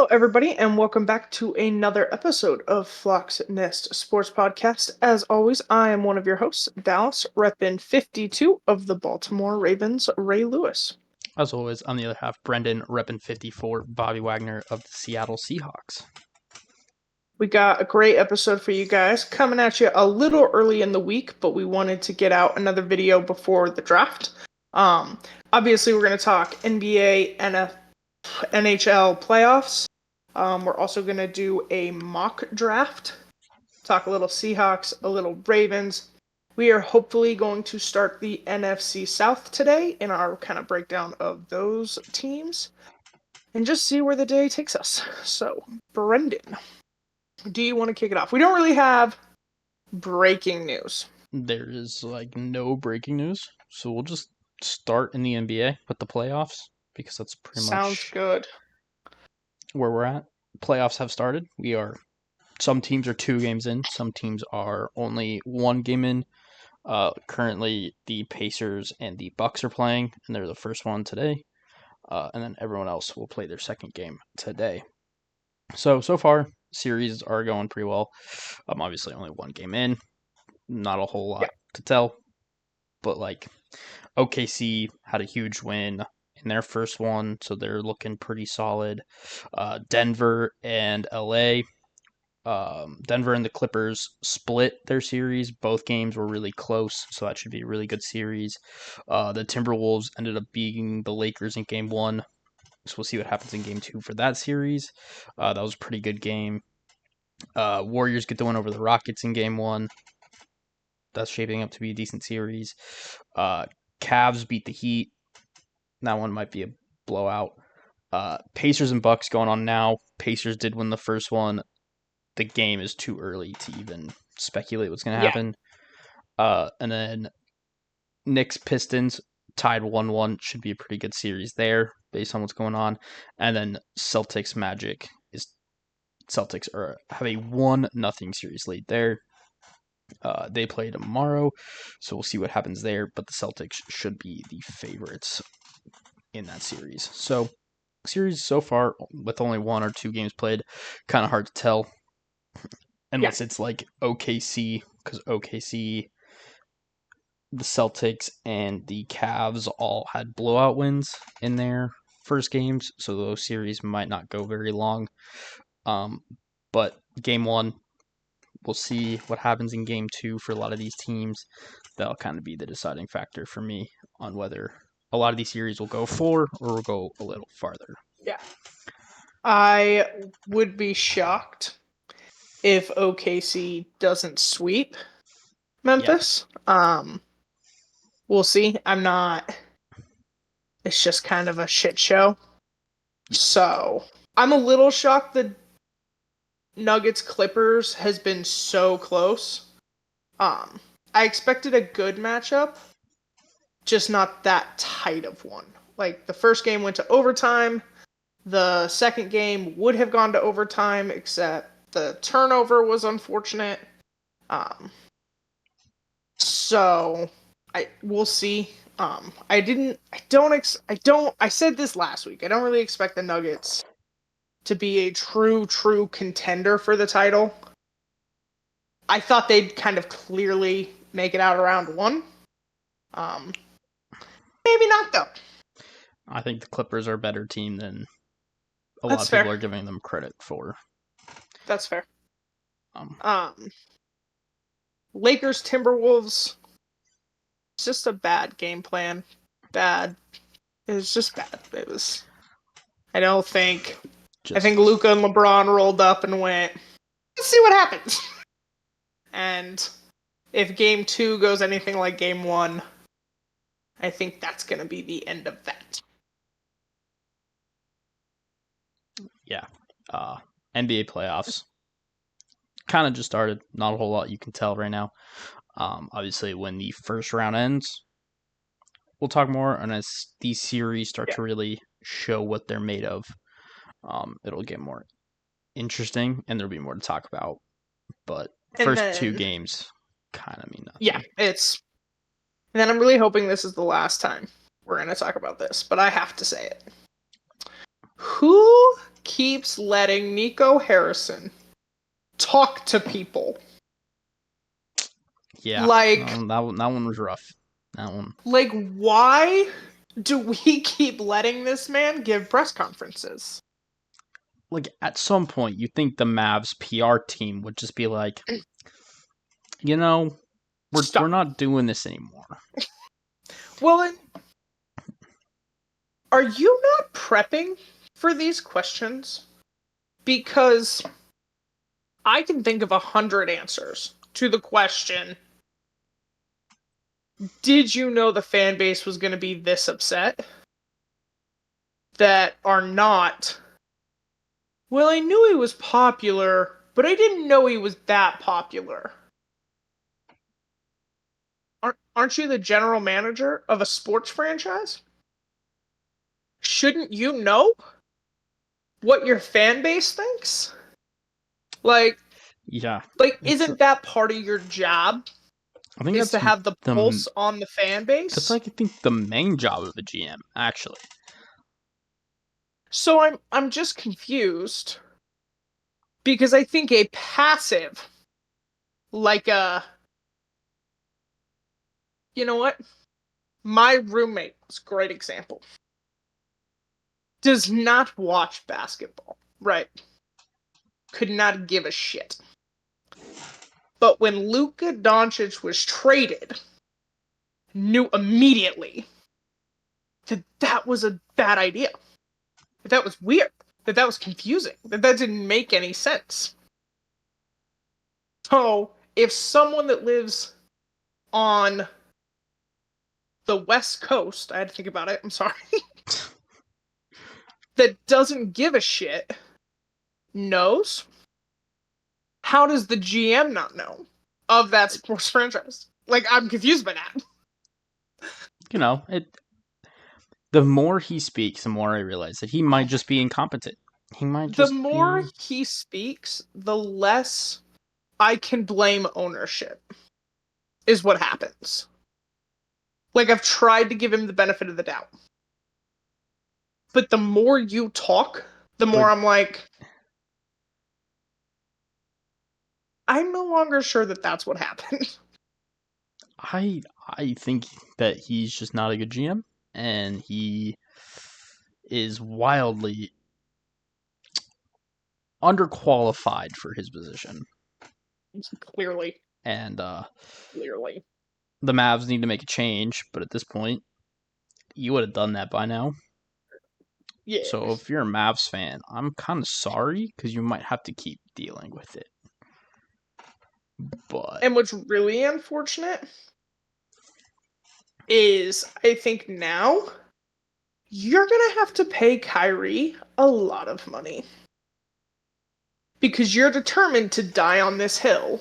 Hello, everybody, and welcome back to another episode of Flock's Nest Sports Podcast. As always, I am one of your hosts, Dallas, reppin' 52 of the Baltimore Ravens, Ray Lewis. As always, on the other half, Brendan, reppin' 54, Bobby Wagner of the Seattle Seahawks. We got a great episode for you guys, coming at you a little early in the week, but we wanted to get out another video before the draft. Obviously, we're going to talk NBA, NHL playoffs. We're also going to do a mock draft, talk a little Seahawks, a little Ravens. We are hopefully going to start the NFC South today in our kind of breakdown of those teams and just see where the day takes us. So, Brendan, do you want to kick it off? We don't really have breaking news. There is no breaking news, so we'll just start in the NBA with the playoffs because that's pretty Sounds much good. where we're at. Playoffs have started. Some teams are 2 games in, some teams are only 1 game in. Currently, the Pacers and the Bucks are playing, and they're the first one today. And then everyone else will play their second game today. So far, series are going pretty well. Obviously, only 1 game in. Not a whole lot to tell. But, OKC had a huge win in their first one, so they're looking pretty solid. Denver and LA. Denver and the Clippers split their series. Both games were really close, so that should be a really good series. The Timberwolves ended up beating the Lakers in Game 1, so we'll see what happens in Game 2 for that series. That was a pretty good game. Warriors get the win over the Rockets in Game 1. That's shaping up to be a decent series. Cavs beat the Heat. That one might be a blowout. Pacers and Bucks going on now. Pacers did win the first one. The game is too early to even speculate what's going to happen. And then Knicks Pistons tied 1-1. Should be a pretty good series there based on what's going on. And then Celtics Magic Celtics have a 1-0 series lead there. They play tomorrow, so we'll see what happens there. But the Celtics should be the favorites in that series. So, series so far with only 1 or 2 games played, kind of hard to tell. Unless it's like OKC, because OKC, the Celtics, and the Cavs all had blowout wins in their first games, so those series might not go very long. But Game 1, we'll see what happens in Game 2 for a lot of these teams. That'll kind of be the deciding factor for me on whether a lot of these series will go 4 or will go a little farther. Yeah. I would be shocked if OKC doesn't sweep Memphis. We'll see. It's just kind of a shit show. So, I'm a little shocked that Nuggets Clippers has been so close. I expected a good matchup, just not that tight of one. Like, the first game went to overtime. The second game would have gone to overtime, except the turnover was unfortunate. So we'll see. I said this last week. I don't really expect the Nuggets to be a true contender for the title. I thought they'd kind of clearly make it out around 1. Maybe not though. I think the Clippers are a better team than a lot of people are giving them credit for. That's fair. Lakers Timberwolves. It's just a bad game plan. Bad. It was just bad. I think Luka and LeBron rolled up and went, let's see what happens. And if Game 2 goes anything like Game 1, I think that's going to be the end of that. Yeah. NBA playoffs kind of just started. Not a whole lot you can tell right now. Obviously, when the first round ends, we'll talk more. And as these series start to really show what they're made of, it'll get more interesting and there'll be more to talk about. But first 2 games kind of mean nothing. Yeah, and then I'm really hoping this is the last time we're going to talk about this, but I have to say it. Who keeps letting Nico Harrison talk to people. Yeah, Like, that one was rough. That one. like, why do we keep letting this man give press conferences? Like, at some point, you think the Mavs PR team would just be like, you know, we're Stop. not doing this anymore. Well, then, are you not prepping for these questions? Because I can think of 100 answers to the question, did you know the fan base was going to be this upset? That are not, well, I knew he was popular, but I didn't know he was that popular. Aren't you the general manager of a sports franchise? Shouldn't you know what your fan base thinks? Like, Yeah, isn't that part of your job? I think Is to have the pulse on the fan that's base? like I think the main job of a GM, actually. So I'm just confused because I think a passive, like you know what? My roommate was a great example. Does not watch basketball, right? Could not give a shit. But when Luka Doncic was traded, knew immediately that that was a bad idea. That was weird. That was confusing. That didn't make any sense. So, if someone that lives on the West Coast, I had to think about it, I'm sorry, that doesn't give a shit knows, how does the GM not know of that sports franchise? Like, I'm confused by that. You know, the more he speaks, the more I realize that he might just be incompetent. He might The just more be. he speaks, the less I can blame ownership, is what happens. Like, I've tried to give him the benefit of the doubt. But the more you talk, the more But I'm like, I'm no longer sure that that's what happened. I think that he's just not a good GM, and he is wildly underqualified for his position. Clearly. And Clearly. the Mavs need to make a change, but at this point, you would have done that by now. Yeah. So if you're a Mavs fan, I'm kind of sorry because you might have to keep dealing with it. But And what's really unfortunate is I think now you're going to have to pay Kyrie a lot of money. Because you're determined to die on this hill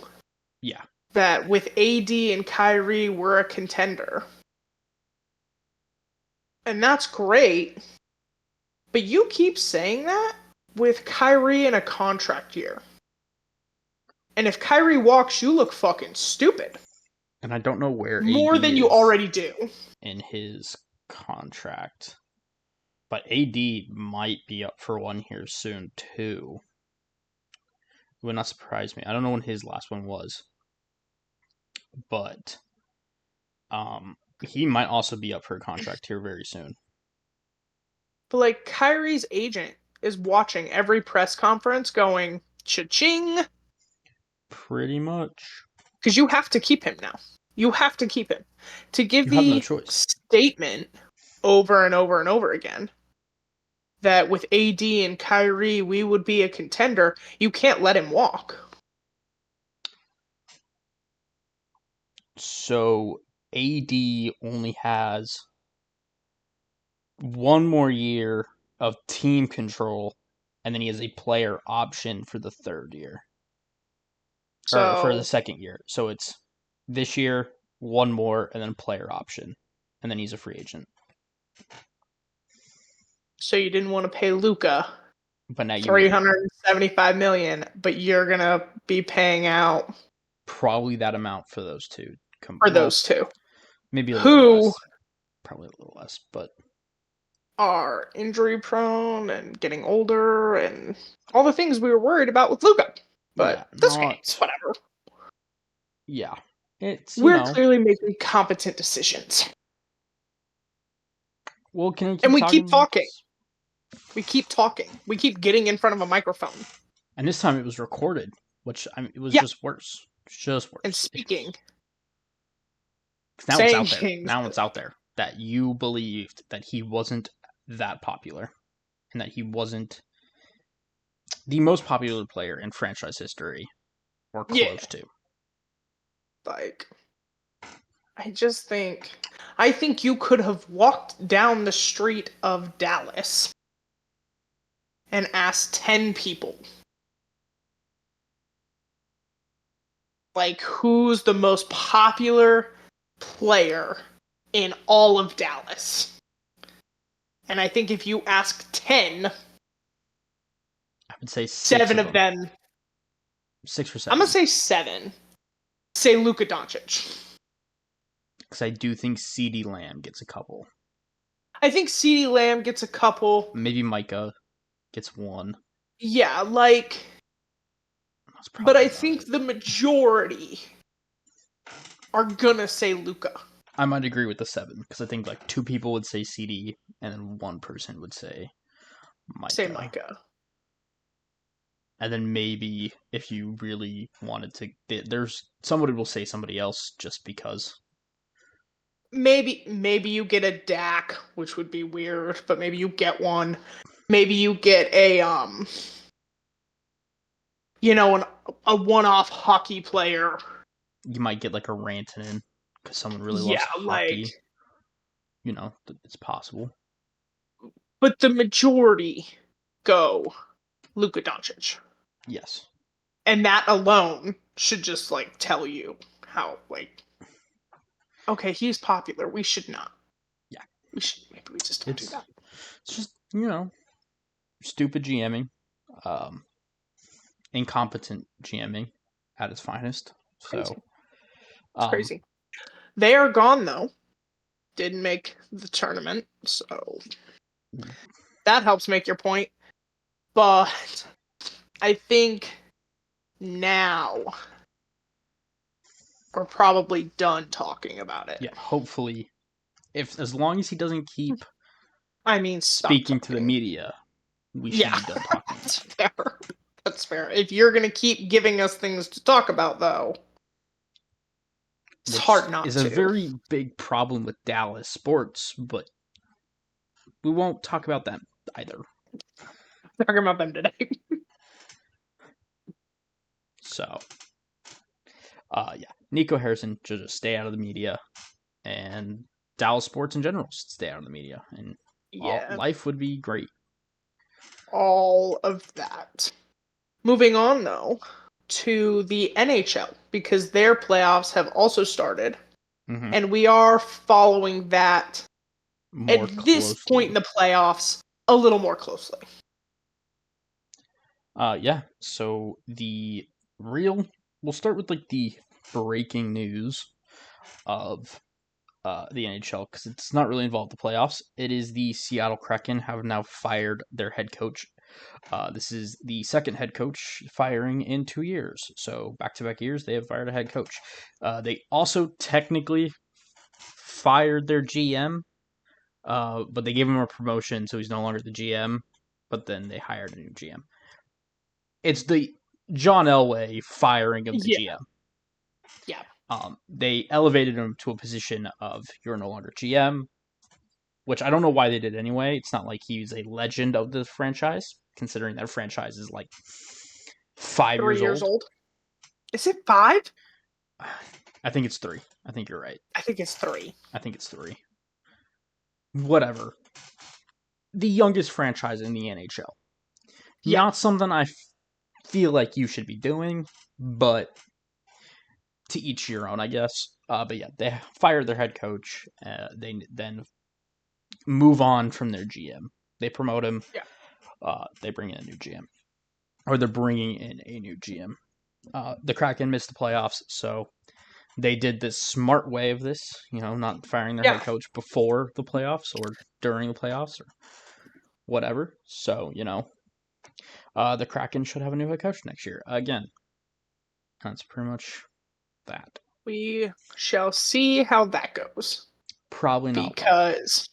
yeah, that with AD and Kyrie, we're a contender. And that's great. But you keep saying that with Kyrie in a contract year. And if Kyrie walks, you look fucking stupid. and I don't know where AD More than you is already do. in his contract, but AD might be up for one here soon too. It would not surprise me. I don't know when his last one was, but he might also be up for a contract here very soon. But like Kyrie's agent is watching every press conference going, cha-ching. Pretty much. Because you have to keep him now. You have to keep him. To give You have no the choice. statement over and over and over again that with AD and Kyrie, we would be a contender, you can't let him walk. So AD only has one more year of team control, and then he has a player option for the third year. Or for the So, second year. So it's this year, one more, and then player option. And then he's a free agent. so you didn't want to pay Luka But now you may. 375 million, but you're gonna be paying out Probably that amount for those two. for those two. Maybe a little Who less. Probably a little less, but are injury prone and getting older and all the things we were worried about with Luca. Yeah, But this case, whatever. Yeah, it's We're clearly making competent decisions. Well, can we keep and we talking? keep talking. We keep talking. We keep getting in front of a microphone. And this time it was recorded, which it was Yeah. just worse. Just worse. And speaking. Now it's Saying out there. things. Now it's out there that you believed that he wasn't that popular and that he wasn't the most popular player in franchise history or close to. Like, I think you could have walked down the street of Dallas and asked 10 people, like, who's the most popular player in all of Dallas? And I think if you ask 10, I would say 7 of them. 6 or 7. I'm going to say 7. Say Luka Doncic. Because I do think CeeDee Lamb gets a couple. I think CeeDee Lamb gets a couple. Maybe Micah gets one. Yeah, like... But I think the majority are gonna say Luka. I might agree with the 7, because I think like 2 people would say CD, and then 1 person would say Micah. Say Micah. And then maybe if you really wanted to, there's somebody will say somebody else just because. Maybe you get a Dak, which would be weird, but maybe you get one. Maybe you get a a one-off hockey player. You might get like a Rantanen because someone really loves hockey. It's possible. But the majority go Luka Doncic. Yes. And that alone should just like tell you how okay, he's popular. We should not. Yeah. Maybe we just don't do that. It's just, stupid GMing. Incompetent GMing at its finest. Crazy. So it's crazy. They are gone though. Didn't make the tournament, so that helps make your point. But I think now we're probably done talking about it. Yeah, hopefully, as long as he doesn't keep speaking to the media, we should be done talking. That's fair. That's fair. If you're going to keep giving us things to talk about, though, it's hard not to. It's a very big problem with Dallas sports, but we won't talk about them either. Talking about them today. So, Nico Harrison should just stay out of the media, and Dallas sports in general should stay out of the media, and life would be great. All of that. Moving on, though, to the NHL, because their playoffs have also started, and we are following that more at this point in the playoffs a little more closely. So we'll start with like the breaking news of the NHL, because it's not really involved the playoffs. It is the Seattle Kraken have now fired their head coach. This is the second head coach firing in 2 years. So back-to-back years, they have fired a head coach. They also technically fired their GM, but they gave him a promotion, so he's no longer the GM. But then they hired a new GM. It's the John Elway firing of the GM. Yeah. They elevated him to a position of you're no longer GM, which I don't know why they did anyway. It's not like he's a legend of the franchise, considering that franchise is like 5 years old. Is it 5? I think it's 3. I think you're right. I think it's 3. Whatever. The youngest franchise in the NHL. Yeah. Not something I feel like you should be doing, but to each your own, I guess. But yeah, they fired their head coach. They then move on from their GM. They promote him. Yeah. They bring in a new GM. Or they're bringing in a new GM. The Kraken missed the playoffs, so they did this smart way of this, not firing their head Yeah, coach before the playoffs or during the playoffs or whatever. So, the Kraken should have a new head coach next year. Again, that's pretty much that. we shall see how that goes. Probably not well. Because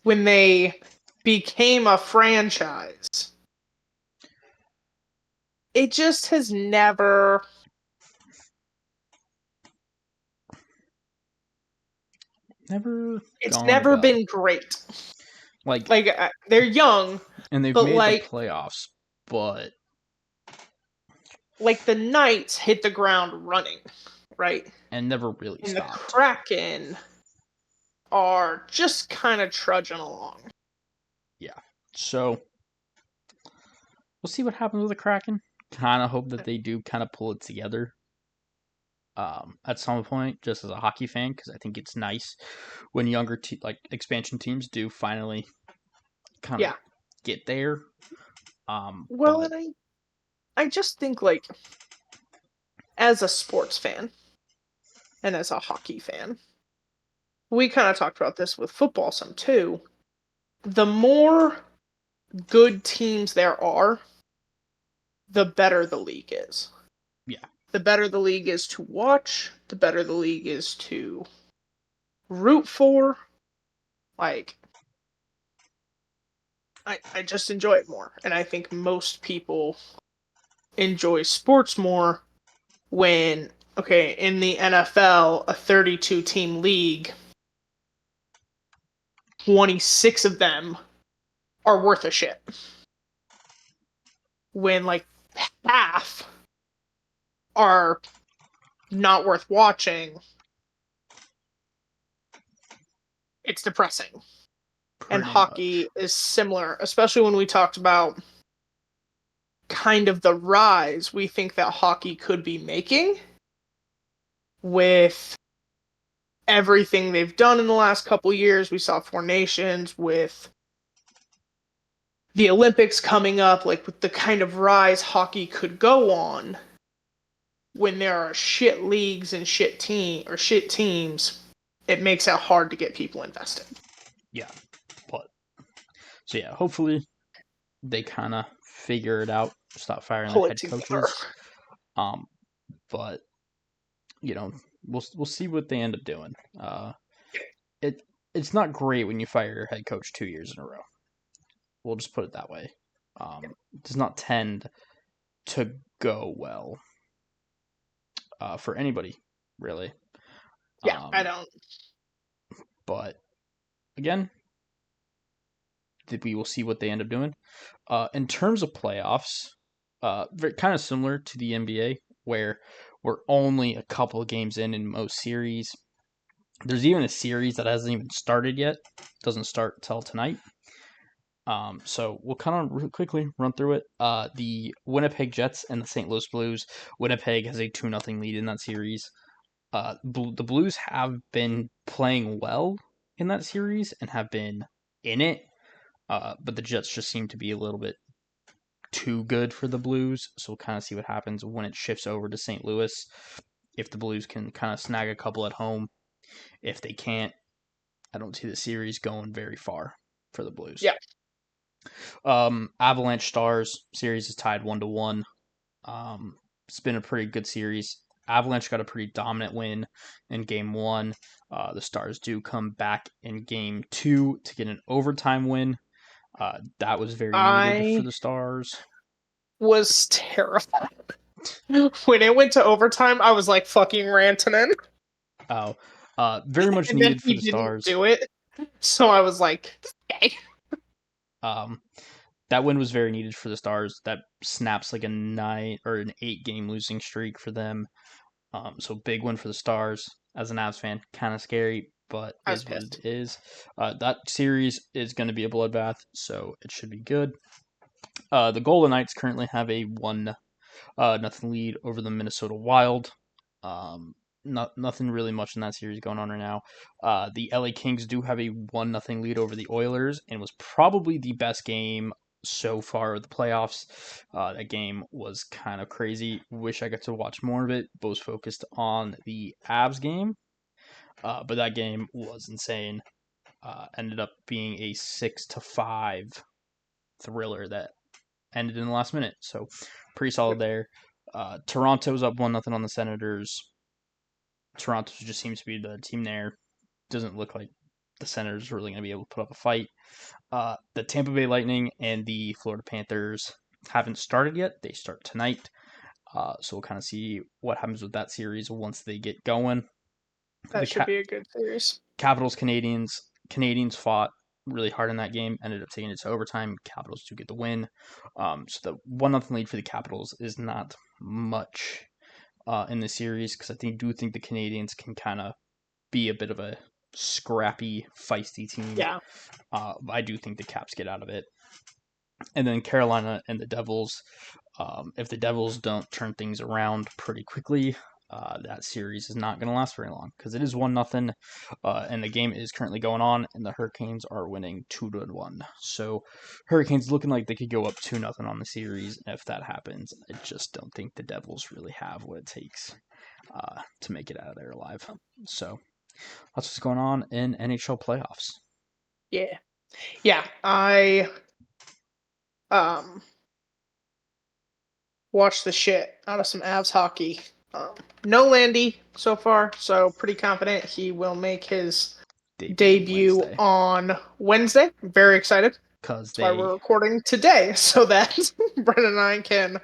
when they became a franchise, it just has never. Never It's gone never well. been great. Like, They're young, and they've but made the playoffs, but the Knights hit the ground running, right? and never really And the stopped. Kraken are just kind of trudging along. Yeah. So we'll see what happens with the Kraken. Kind of hope that they do kind of pull it together at some point, just as a hockey fan, because I think it's nice when younger expansion teams do finally kind of Yeah. get there. Well, But and I just think as a sports fan and as a hockey fan, we kind of talked about this with football some too. The more good teams there are, the better the league is. yeah, The better the league is to watch, the better the league is to root for. Like, I just enjoy it more. And I think most people enjoy sports more when, okay, in the NFL, a 32 team league, 26 of them are worth a shit. When half are not worth watching, it's depressing. And pretty much. hockey is similar, especially when we talked about kind of the rise we think that hockey could be making with everything they've done in the last couple years. We saw Four Nations with the Olympics coming up, with the kind of rise hockey could go on when there are shit leagues and shit teams. It makes it hard to get people invested. Yeah. But so yeah, hopefully they kind of figure it out, stop firing their Pull it head together. coaches. But we'll see what they end up doing. It it's not great when you fire your head coach 2 years in a row. We'll just put it that way. It does not tend to go well for anybody, really. Yeah, I don't. But again, we will see what they end up doing. In terms of playoffs, kind of similar to the NBA, where we're only a couple of games in most series. There's even a series that hasn't even started yet. Doesn't start till tonight. So we'll kind of quickly run through it. The Winnipeg Jets and the St. Louis Blues. Winnipeg has a 2-0 lead in that series. The Blues have been playing well in that series and have been in it, but the Jets just seem to be a little bit too good for the Blues. So we'll kind of see what happens when it shifts over to St. Louis. If the Blues can kind of snag a couple at home. If they can't, I don't see the series going very far for the Blues. Yeah. Avalanche Stars series is tied 1-1. It's been a pretty good series. Avalanche got a pretty dominant win in game one. The Stars do come back in game two to get an overtime win. That was very needed for I the Stars. was terrified. When it went to overtime, I was fucking ranting. Oh, very much And then needed for he the didn't Stars. do it. So I was like, okay. That win was very needed for the Stars. That snaps like a 9 or an 8 game losing streak for them. So big win for the Stars. As an Avs fan, kind of scary, but I was is what pissed. it is. That series is going to be a bloodbath, so it should be good. The Golden Knights currently have a 1-0 lead over the Minnesota Wild. Nothing really much in that series going on right now. The LA Kings do have a 1-0 lead over the Oilers, and was probably the best game so far of the playoffs. That game was kind of crazy. Wish I got to watch more of it. Both focused on the Avs game, but that game was insane. Ended up being a 6-5 thriller that ended in the last minute. So pretty solid there. Toronto's up 1-0 on the Senators. Toronto just seems to be the team there. Doesn't look like the Senators are really going to be able to put up a fight. The Tampa Bay Lightning and the Florida Panthers haven't started yet. They start tonight. So we'll kind of see what happens with that series once they get going. That should be a good series. Capitals Canadians fought really hard in that game. Ended up taking it to overtime. Capitals do get the win. So the 1-0 lead for the Capitals is not much in the series because I do think the Canadians can kind of be a bit of a scrappy, feisty team. Yeah. I do think the Caps get out of it. And then Carolina and the Devils. If the Devils don't turn things around pretty quickly, that series is not going to last very long because it is 1-0, and the game is currently going on, and the Hurricanes are winning 2-1. So Hurricanes looking like they could go up 2-0 on the series. And if that happens, I just don't think the Devils really have what it takes to make it out of there alive. So that's what's going on in NHL playoffs. Yeah. I watched the shit out of some Avs hockey. No Landy so far, so pretty confident he will make his debut on Wednesday. I'm very excited. That's why we're recording today, so that Brennan and I can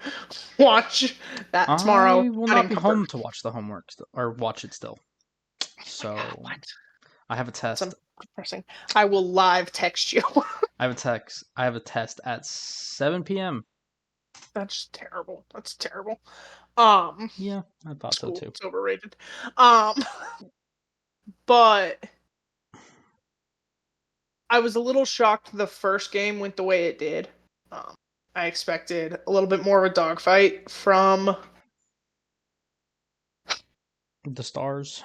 watch that tomorrow. I will not be home to watch the homework or watch it still. So I have a test. I will live text you. I have a test at 7 p.m. That's terrible. That's terrible. Yeah, I thought so too. It's overrated. But I was a little shocked the first game went the way it did. I expected a little bit more of a dogfight from the Stars.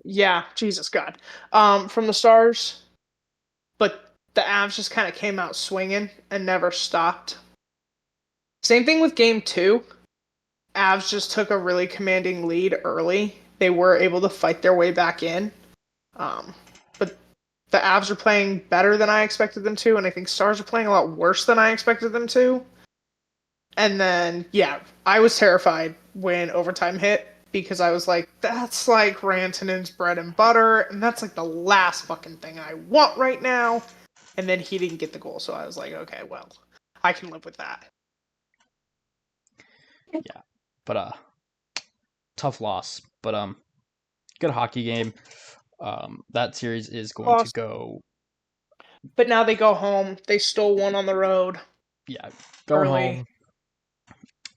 Yeah, Jesus God. From the Stars, but the Avs just kind of came out swinging and never stopped. Same thing with game 2. Avs just took a really commanding lead early. They were able to fight their way back in. But the Avs are playing better than I expected them to, and I think Stars are playing a lot worse than I expected them to. And then, yeah, I was terrified when overtime hit because I was like, that's like Rantanen's bread and butter, and that's like the last fucking thing I want right now. And then he didn't get the goal, so I was like, okay, well, I can live with that. Yeah, but tough loss, but good hockey game. That series is going to go. But now they go home. They stole one on the road. Yeah, go home.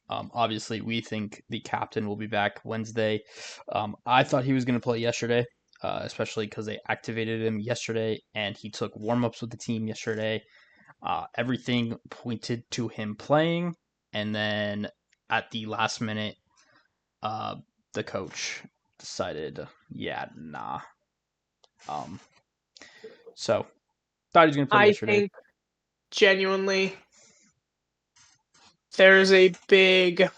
Obviously, we think the captain will be back Wednesday. I thought he was going to play yesterday, especially because they activated him yesterday, and he took warm-ups with the team yesterday. Everything pointed to him playing, and then at the last minute, the coach decided, yeah, nah. So thought he was going to play yesterday. I think genuinely there's a big.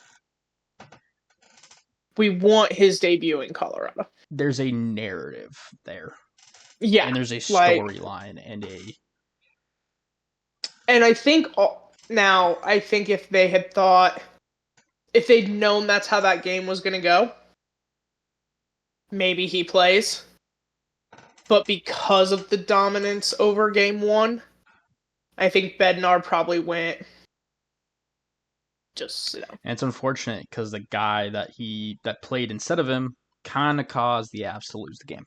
We want his debut in Colorado. There's a narrative there. Yeah. And there's a storyline And I think now, if they had thought, if they'd known that's how that game was going to go, maybe he plays. But because of the dominance over game 1, I think Bednar probably went. Just sit down. And it's unfortunate because the guy that played instead of him kind of caused the Avs to lose the game.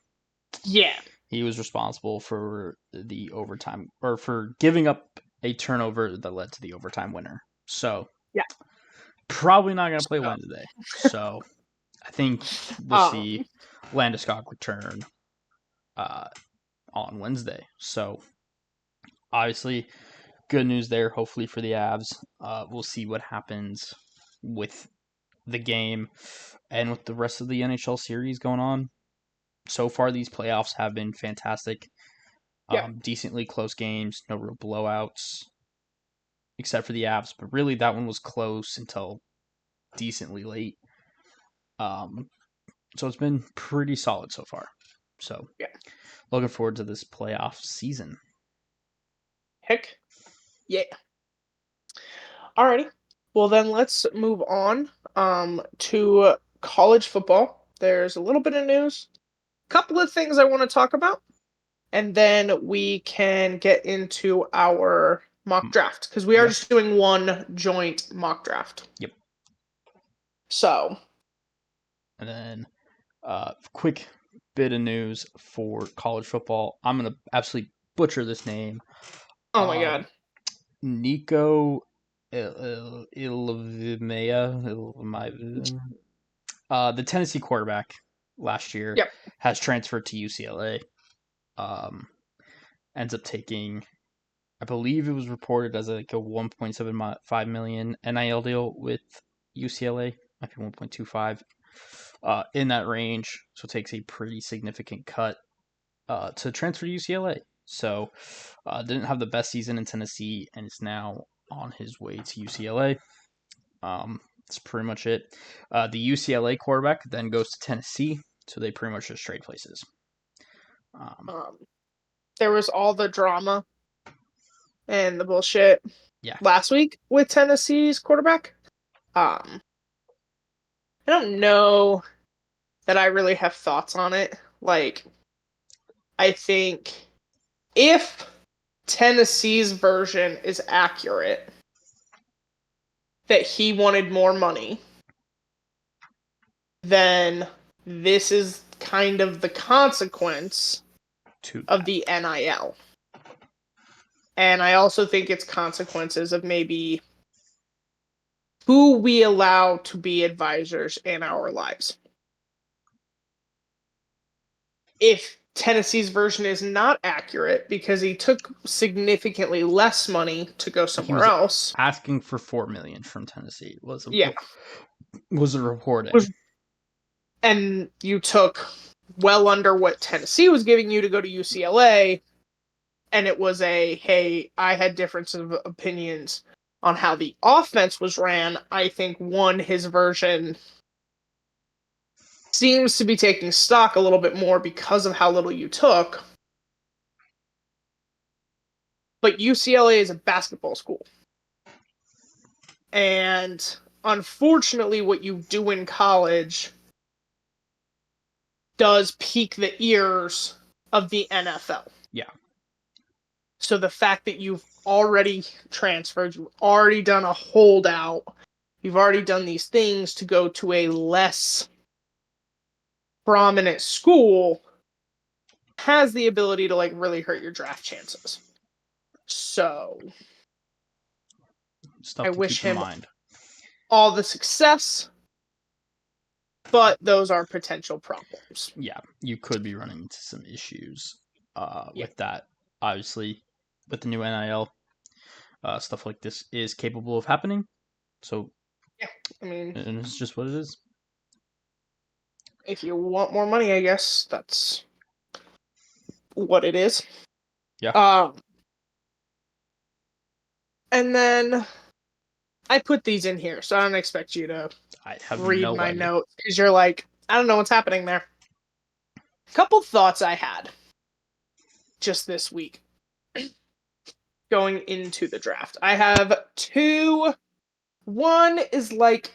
Yeah. He was responsible for the overtime, or for giving up a turnover that led to the overtime winner. So, yeah, probably not going to play Wednesday. So, I think we'll see Landeskog return on Wednesday. So, obviously, good news there, hopefully, for the Avs. We'll see what happens with the game and with the rest of the NHL series going on. So far, these playoffs have been fantastic. Decently close games, no real blowouts. except for the Avs, but really that one was close until decently late. So it's been pretty solid so far. So Yeah. looking forward to this playoff season. Heck, yeah. Alrighty. Well, then let's move on to college football. There's a little bit of news, a couple of things I want to talk about, and then we can get into our mock draft because we are Yeah. just doing one joint mock draft. Yep. So, And then quick bit of news for college football. I'm gonna absolutely butcher this name. oh my god. Nico Ilvimea. The Tennessee quarterback last year Yep. has transferred to UCLA. Ends up taking, I believe it was reported as like a 1.75 million NIL deal with UCLA, might be 1.25, in that range. So it takes a pretty significant cut to transfer to UCLA. So didn't have the best season in Tennessee, and is now on his way to UCLA. That's pretty much it. The UCLA quarterback then goes to Tennessee, so they pretty much just trade places. There was all the drama and the bullshit last week with Tennessee's quarterback. I don't know that I really have thoughts on it. Like, I think if Tennessee's version is accurate, that he wanted more money, then this is kind of the consequence of the NIL. And I also think it's consequences of maybe who we allow to be advisors in our lives. If Tennessee's version is not accurate because he took significantly less money to go somewhere else, asking for $4 million from Tennessee was a reporting. And you took well under what Tennessee was giving you to go to UCLA, and it was hey, I had differences of opinions on how the offense was ran. I think his version seems to be taking stock a little bit more because of how little you took. But UCLA is a basketball school. And unfortunately, what you do in college does pique the ears of the NFL. Yeah. So the fact that you've already transferred, you've already done a holdout, you've already done these things to go to a less prominent school has the ability to like really hurt your draft chances. So I wish him all the success, but those are potential problems. Yeah, you could be running into some issues with that. Obviously, with the new NIL, stuff like this is capable of happening. So, yeah, I mean, and it's just what it is. If you want more money, I guess that's what it is. Yeah. And then I put these in here, so I don't expect you to read my notes because you're like, I don't know what's happening there. A couple thoughts I had just this week going into the draft. I have two. One is like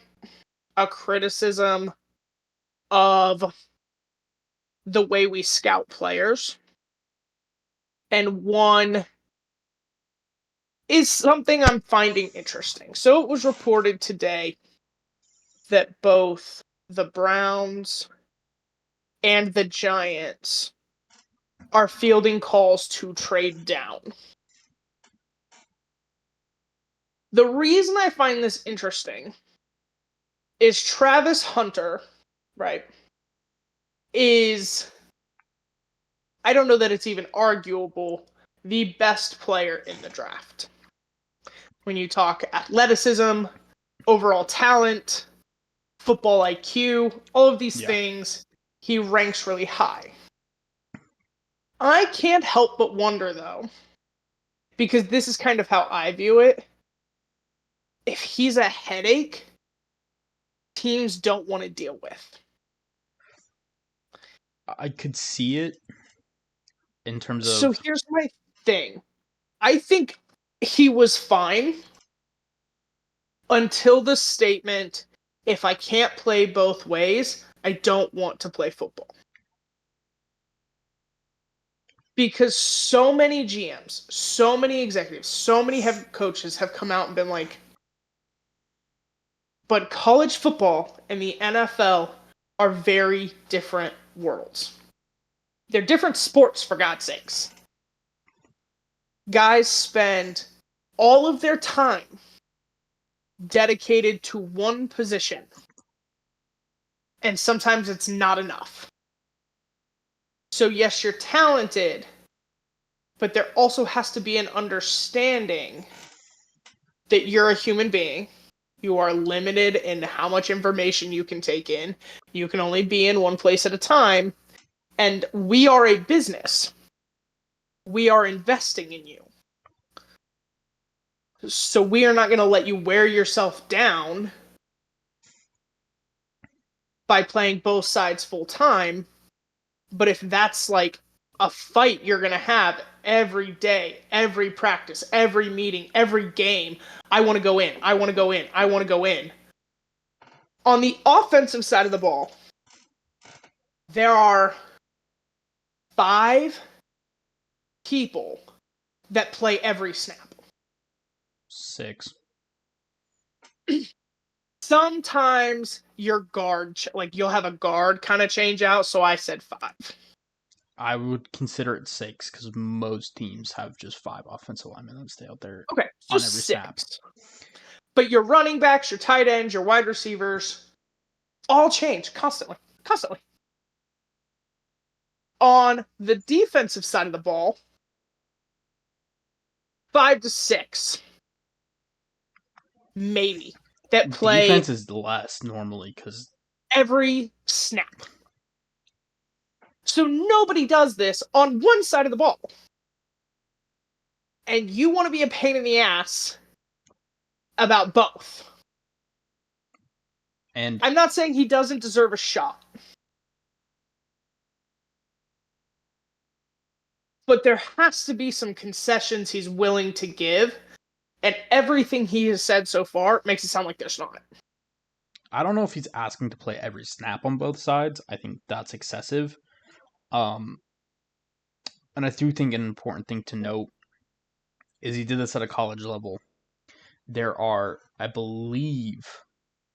a criticism of the way we scout players, and one is something I'm finding interesting. So it was reported today that both the Browns and the Giants are fielding calls to trade down. The reason I find this interesting is Travis Hunter, right, is, I don't know that it's even arguable, the best player in the draft. When you talk athleticism, overall talent, football IQ, all of these things, he ranks really high. I can't help but wonder, though, because this is kind of how I view it, if he's a headache, teams don't want to deal with. I could see it in terms So of here's my thing. I think he was fine until the statement, if I can't play both ways, I don't want to play football. Because so many GMs, so many executives, so many head coaches have come out and been like, but college football and the NFL are very different worlds. They're different sports, for God's sakes. Guys spend all of their time dedicated to one position, and sometimes it's not enough. So, yes, you're talented, but there also has to be an understanding that you're a human being. You are limited in how much information you can take in. You can only be in one place at a time. And we are a business. We are investing in you. So we are not going to let you wear yourself down by playing both sides full time. But if that's like a fight you're going to have every day, every practice, every meeting, every game, I want to go in, I want to go in, I want to go in. On the offensive side of the ball, there are 5 people that play every snap. 6. Sometimes your guard, like you'll have a guard kind of change out, so I said 5. I would consider it 6 because most teams have just 5 offensive linemen that stay out there Okay, on just every snap. 6. But your running backs, your tight ends, your wide receivers, all change constantly. Constantly. On the defensive side of the ball, 5 to 6. Maybe. That play Defense is less normally because every snap. So nobody does this on one side of the ball. And you want to be a pain in the ass about both. and I'm not saying he doesn't deserve a shot. But there has to be some concessions he's willing to give. And everything he has said so far makes it sound like there's not. I don't know if he's asking to play every snap on both sides. I think that's excessive. And I do think an important thing to note is he did this at a college level. There are, I believe,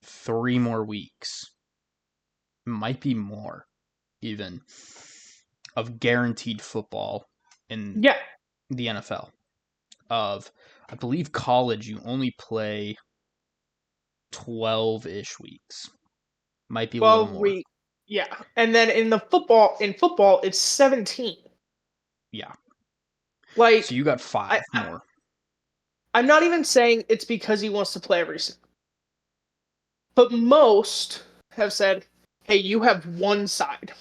3 more weeks, might be more even, of guaranteed football in the NFL. I believe college, you only play 12-ish weeks. Might be a little 12 more. weeks. Yeah. And then in football, it's 17. Yeah. Like, So you got 5 more. I'm not even saying it's because he wants to play every snap. But most have said, hey, you have one side.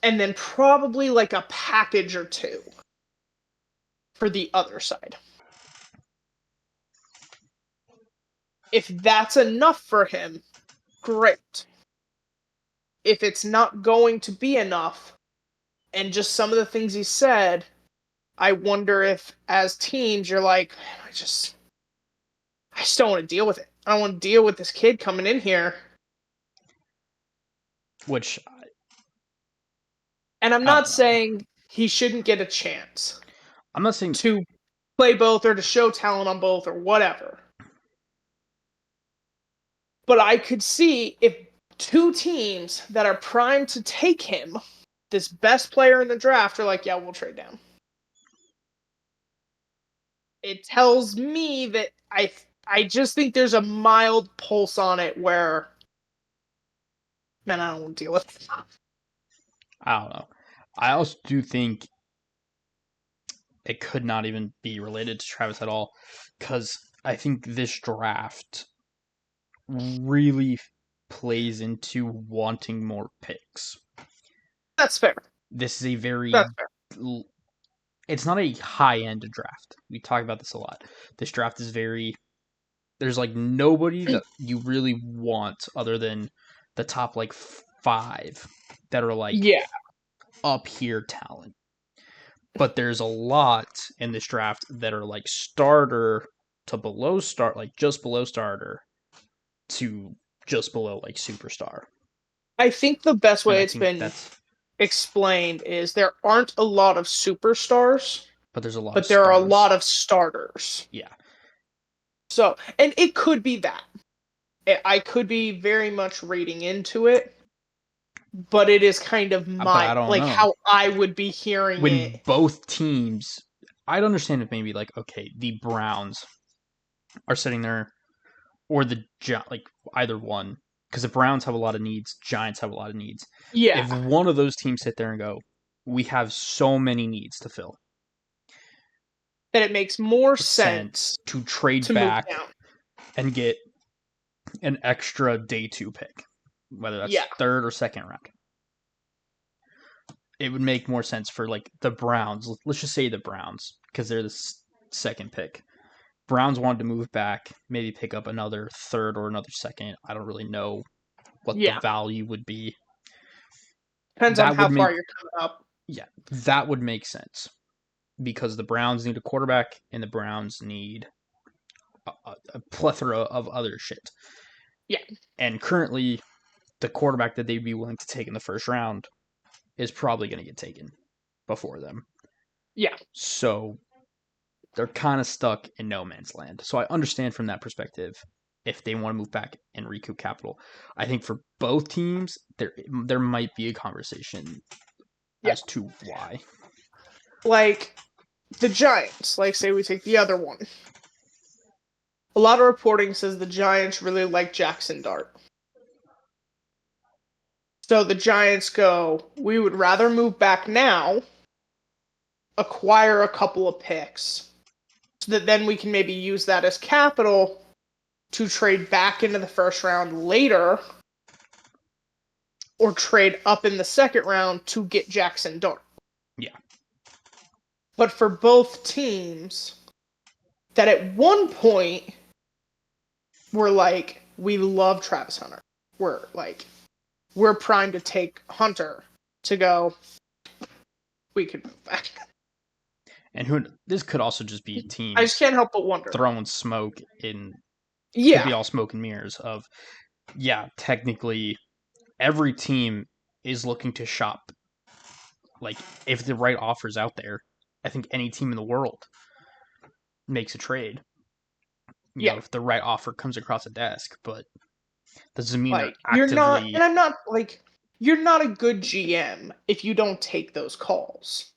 And then probably like a package or 2 for the other side. If that's enough for him, great. If it's not going to be enough, and just some of the things he said, I wonder if as teams you're like, I just don't want to deal with it. I don't want to deal with this kid coming in here. Which, And I'm not saying he shouldn't get a chance. I'm not saying to play both or to show talent on both or whatever. But I could see if 2 teams that are primed to take him, this best player in the draft, are like, yeah, we'll trade down. It tells me that I just think there's a mild pulse on it where, man, I don't want to deal with it. I don't know. I also do think it could not even be related to Travis at all, because I think this draft really plays into wanting more picks. That's fair. This is a very, That's it's not a high end draft. We talk about this a lot. This draft is very There's like nobody that you really want other than the top like 5 that are like Yeah. up here talent. But there's a lot in this draft that are like starter to below start, like just below starter to just below like superstar. I think the best And way I it's think been that's, explained is there aren't a lot of superstars, but there's a lot of but there are a stars. lot of starters. Yeah. So, and it could be that. I could be very much reading into it, but it is kind of But I don't like know. how I would be hearing When it. both teams, I'd understand if maybe like, okay, the Browns are sitting there, or like either one, because the Browns have a lot of needs, Giants have a lot of needs. Yeah, If one of those teams sit there and go, we have so many needs to fill, that it makes more sense sense to trade to move back down. and get an extra day 2 pick, whether Yeah, that's third or second round. It would make more sense for like the Browns. Let's just say the Browns, because they're the second pick. Browns wanted to move back, maybe pick up another third or another second. I don't really know what the yeah. value would be. Depends on That would how far make you're coming up. Yeah, that would make sense because the Browns need a quarterback and the Browns need a plethora of other shit. Yeah, And currently, the quarterback that they'd be willing to take in the first round is probably going to get taken before them. yeah. So they're kind of stuck in no man's land. So I understand from that perspective if they want to move back and recoup capital. I think for both teams, there might be a conversation Yeah. as to why. Like the Giants, like say we take the other one. A lot of reporting says the Giants really like Jackson Dart. So the Giants go, we would rather move back now, acquire a couple of picks, so that then we can maybe use that as capital to trade back into the first round later, or trade up in the second round to get Jackson Dart. Yeah. But for both teams, that at one point were like, we love Travis Hunter. We're primed to take Hunter to go. We could move back. And this could also just be I just teams can't help but wonder. throwing smoke in. Yeah, Could be all smoke and mirrors of, yeah, technically every team is looking to shop. Like, if the right offer's out there, I think any team in the world makes a trade. yeah. If the right offer comes across a desk, but that doesn't mean they're Like you're not, actively. and I'm not like you're not a good GM if you don't take those calls.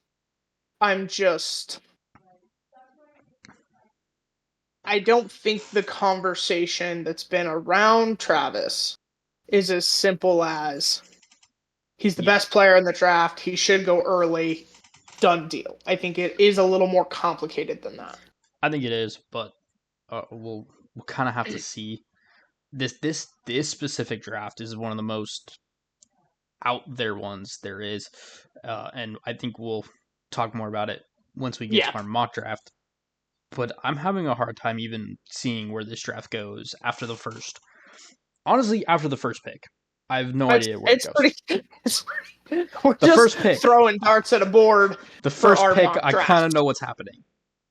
I'm just. I don't think the conversation that's been around Travis is as simple as he's the Yeah, best player in the draft. He should go early. Done deal. I think it is a little more complicated than that. I think it is, but we'll kind of have to see. This specific draft is one of the most out there ones there is, and I think we'll talk more about it once we get Yeah, to our mock draft. But I'm having a hard time even seeing where this draft goes after the first. Honestly, after the first pick, I have no idea where it it's goes. pretty. It's pretty we're The just first pick, throwing darts at a board the for first our pick, mock I draft. kind of know what's happening.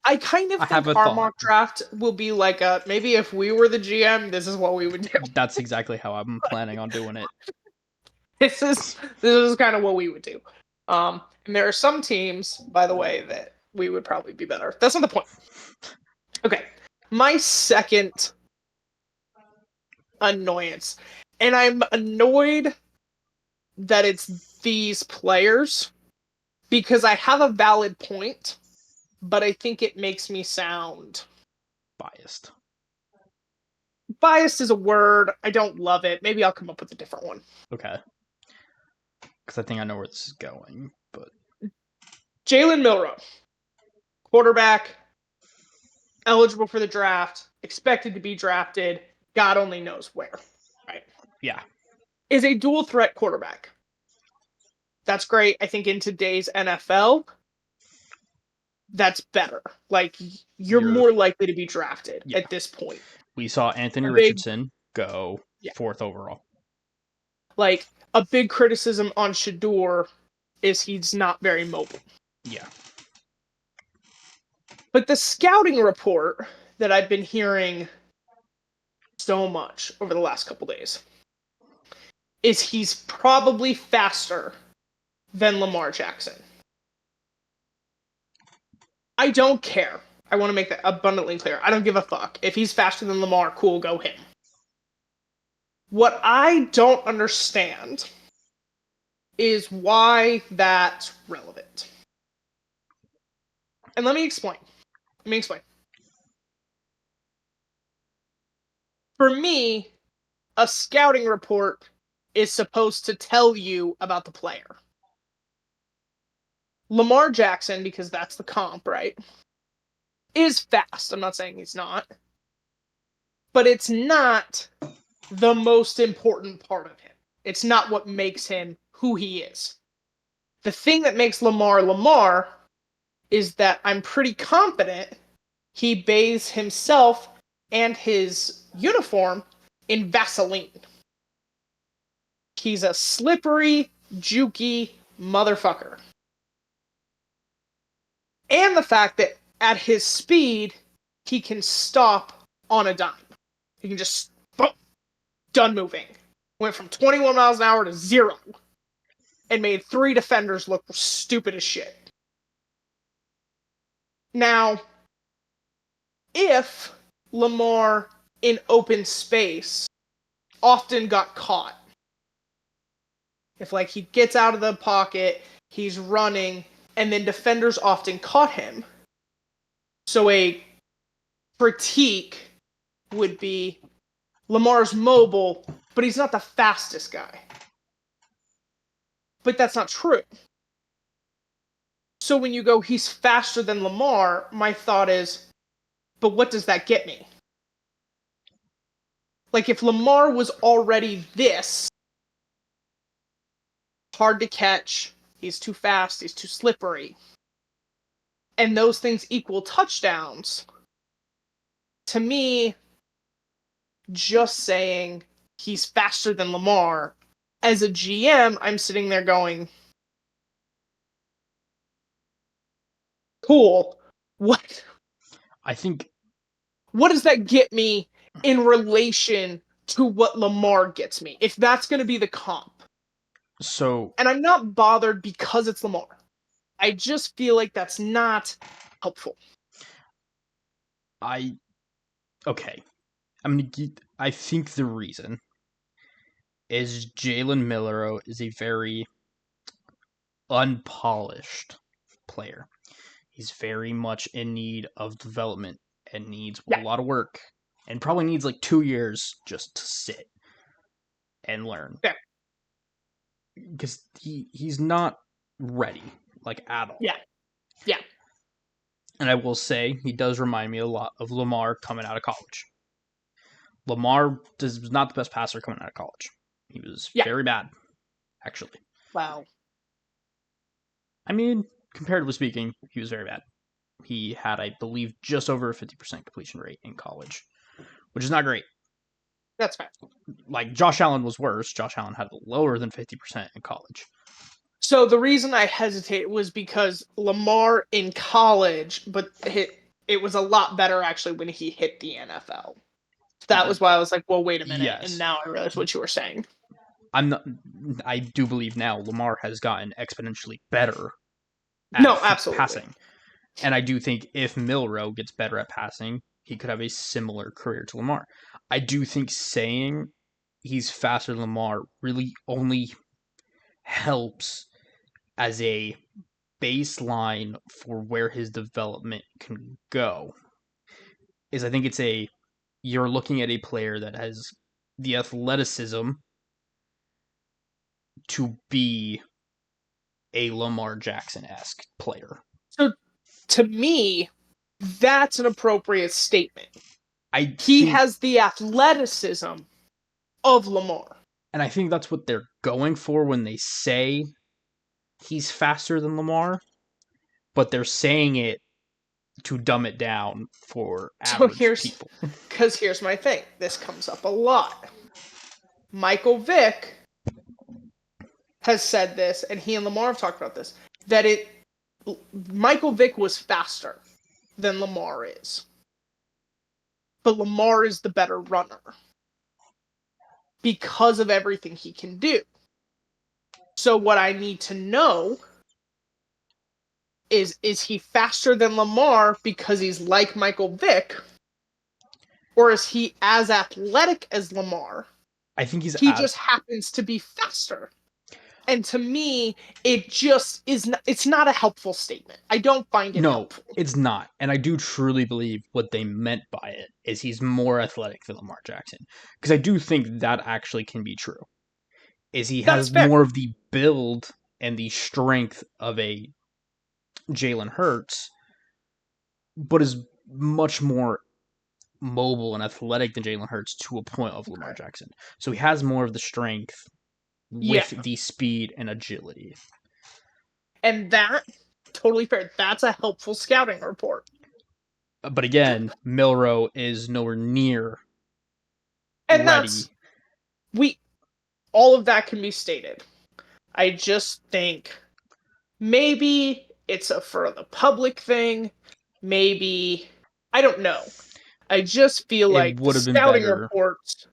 I kind of I have think a our thought. mock draft will be like a maybe if we were the GM, this is what we would do. That's exactly how I'm planning on doing it. This is kind of what we would do. And there are some teams, by the way, that we would probably be better. That's not the point. Okay, my second annoyance, and I'm annoyed that it's these players because I have a valid point, but I think it makes me sound Biased. biased is a word. I don't love it. Maybe I'll come up with a different one. Okay. Because I think I know where this is going, but Jalen Milroe, quarterback, eligible for the draft, expected to be drafted, God only knows where, right? yeah, Is a dual threat quarterback. That's great. I think in today's NFL, that's better. Like you're more likely to be drafted yeah. at this point. We saw Anthony A big, Richardson go yeah, 4th overall. like a big criticism on Shador is he's not very mobile. Yeah. But the scouting report that I've been hearing so much over the last couple days is he's probably faster than Lamar Jackson. I don't care. I want to make that abundantly clear. I don't give a fuck. If he's faster than Lamar, cool, go him. What I don't understand is why that's relevant. And let me explain. For me, a scouting report is supposed to tell you about the player. Lamar Jackson, because that's the comp, right, is fast. I'm not saying he's not. But it's not the most important part of him. It's not what makes him who he is. The thing that makes Lamar Lamar is that I'm pretty confident he bathes himself and his uniform in Vaseline. He's a slippery, jukey motherfucker. And the fact that at his speed, he can stop on a dime. He can just, boom, done moving. Went from 21 miles an hour to 0 and made 3 defenders look stupid as shit. Now, if Lamar in open space often got caught, if like he gets out of the pocket, he's running, and then defenders often caught him. So a critique would be Lamar's mobile, but he's not the fastest guy. But that's not true. So when you go, he's faster than Lamar, my thought is, but what does that get me? Like, if Lamar was already this, hard to catch, he's too fast, he's too slippery, and those things equal touchdowns, to me, just saying he's faster than Lamar, as a GM, I'm sitting there going, cool, what does that get me in relation to what Lamar gets me, if that's going to be the comp? So, And I'm not bothered because it's Lamar. I just feel like that's not helpful. okay. I think the reason is Jalen Milroe is a very unpolished player. He's very much in need of development and needs a Yeah. lot of work and probably needs like 2 years just to sit and learn. Yeah. Because he's not ready, like, at all. Yeah. Yeah. And I will say, he does remind me a lot of Lamar coming out of college. Lamar was not the best passer coming out of college. He was very bad, actually. Wow. I mean, comparatively speaking, he was very bad. He had, I believe, just over a 50% completion rate in college, which is not great. That's fine. Like, Josh Allen was worse. Josh Allen had lower than 50% in college. So the reason I hesitate was because Lamar in college, but it was a lot better actually when he hit the NFL. That was why I was like, well, wait a minute. Yes. And now I realize what you were saying. I do believe now Lamar has gotten exponentially better No, absolutely. passing. And I do think if Milroe gets better at passing, he could have a similar career to Lamar. I do think saying he's faster than Lamar really only helps as a baseline for where his development can go. I think you're looking at a player that has the athleticism to be a Lamar Jackson-esque player. So to me, that's an appropriate statement. He has the athleticism of Lamar. And I think that's what they're going for when they say he's faster than Lamar, but they're saying it to dumb it down for So average people. here's my thing. This comes up a lot. Michael Vick has said this, and he and Lamar have talked about this, that Michael Vick was faster than Lamar is. But Lamar is the better runner because of everything he can do. So what I need to know is he faster than Lamar because he's like Michael Vick? Or is he as athletic as Lamar? I think he just happens to be faster. And to me, it just is not, it's not a helpful statement. I don't find it helpful. No, it's not. And I do truly believe what they meant by it is he's more athletic than Lamar Jackson. Because I do think that actually can be true. Is he has more of the build and the strength of a Jalen Hurts, but is much more mobile and athletic than Jalen Hurts to a point of Lamar Jackson. So he has more of the strength with the speed and agility. And that, totally fair. That's a helpful scouting report. But again, Milroe is nowhere near and ready. All of that can be stated. I just think maybe it's a for the public thing. Maybe, I don't know. I just feel like the scouting reports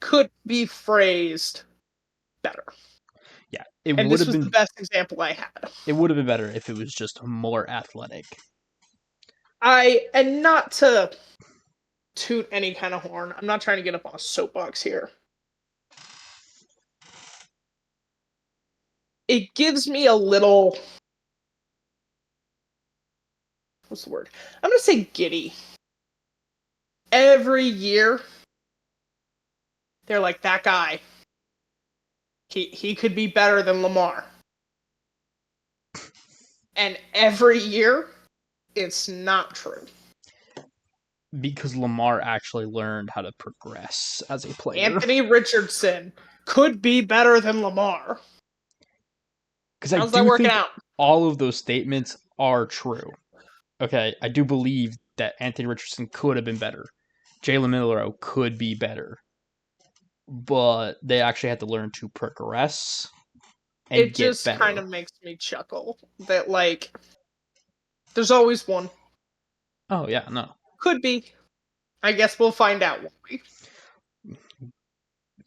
could be phrased better. Yeah, and this was the best example I had. It would have been better if it was just more athletic. And not to toot any kind of horn, I'm not trying to get up on a soapbox here. It gives me a little, what's the word? I'm going to say giddy. Every year, they're like, that guy, he could be better than Lamar. And every year, it's not true. Because Lamar actually learned how to progress as a player. Anthony Richardson could be better than Lamar. Because I do think all of those statements are true. Okay, I do believe that Anthony Richardson could have been better. Jalen Milroe could be better. But they actually had to learn to progress and get better. It just kind of makes me chuckle that, like, there's always one. Oh, yeah, no. Could be. I guess we'll find out, won't we?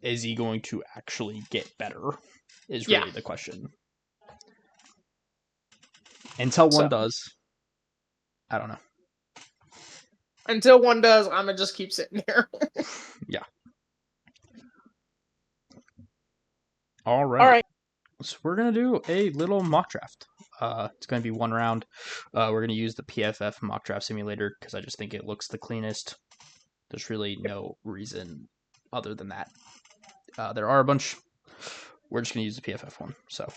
Is he going to actually get better? Is really the question. Until one does. I don't know. Until one does, I'm going to just keep sitting here. Yeah. All right. So we're going to do a little mock draft. It's going to be one round. We're going to use the PFF mock draft simulator because I just think it looks the cleanest. There's really no reason other than that. There are a bunch. We're just going to use the PFF one. So.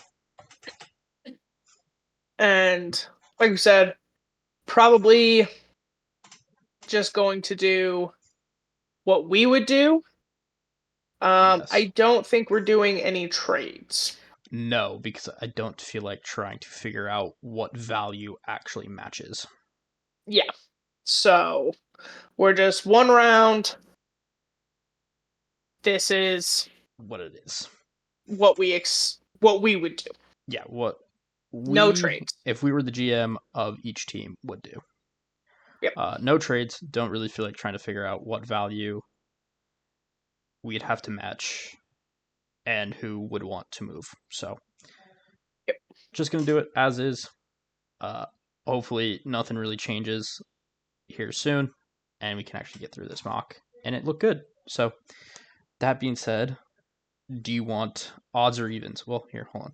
And like we said, probably just going to do what we would do. Yes. I don't think we're doing any trades. No, because I don't feel like trying to figure out what value actually matches. Yeah. So we're just one round. This is what it is. What we would do. Yeah, what no trades. If we were the GM of each team, would do. Yep. No trades. Don't really feel like trying to figure out what value we'd have to match and who would want to move. So, yep. Just going to do it as is. Hopefully nothing really changes here soon, and we can actually get through this mock. And it looked good. So, that being said, do you want odds or evens? Well, here, hold on.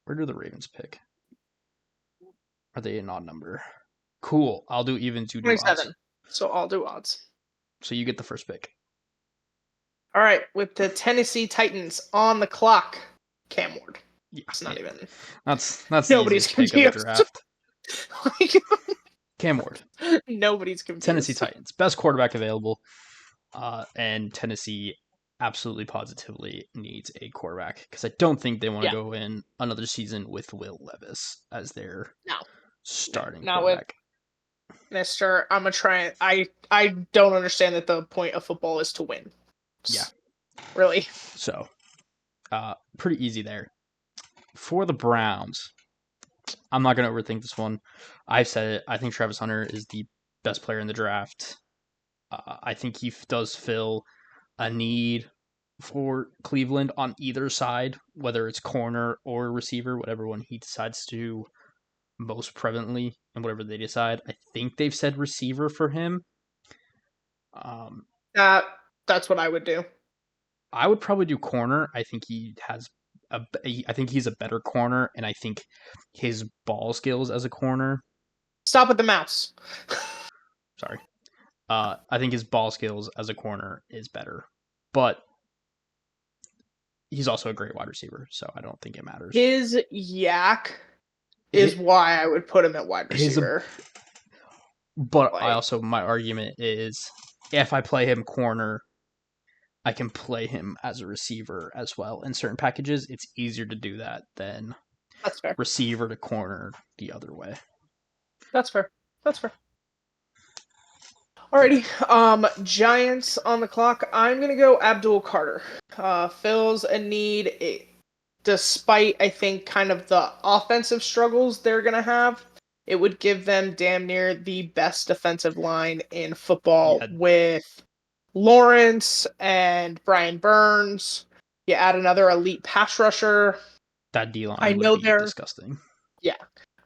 Where do the Ravens pick? Are they an odd number? Cool. I'll do evens, you do 27. odds. So I'll do odds. So you get the first pick. All right, with the Tennessee Titans on the clock, Cam Ward. Yeah, it's not even. That's nobody's the pick of the draft. Cam Ward. Nobody's confused. Tennessee Titans, best quarterback available, and Tennessee absolutely positively needs a quarterback because I don't think they want to go in another season with Will Levis as their starting quarterback. Mister. I'm gonna try it. I don't understand that the point of football is to win. Yeah. Really. So, pretty easy there. For the Browns, I'm not going to overthink this one. I've said it. I think Travis Hunter is the best player in the draft. I think he does fill a need for Cleveland on either side, whether it's corner or receiver, whatever one he decides to most prevalently and whatever they decide. I think they've said receiver for him. That's what I would do. I would probably do corner. I think I think he's a better corner, and I think his ball skills as a corner. Stop with the mouse. Sorry. I think his ball skills as a corner is better, but he's also a great wide receiver, so I don't think it matters. His yak is why I would put him at wide receiver. But I also, my argument is, if I play him corner, I can play him as a receiver as well. In certain packages, it's easier to do that than that's fair. Receiver to corner the other way. That's fair. That's fair. Alrighty, Giants on the clock. I'm gonna go Abdul Carter. Fills a need, despite I think kind of the offensive struggles they're gonna have. It would give them damn near the best defensive line in football with Lawrence and Brian Burns. You add another elite pass rusher. That D-line would be disgusting. Yeah.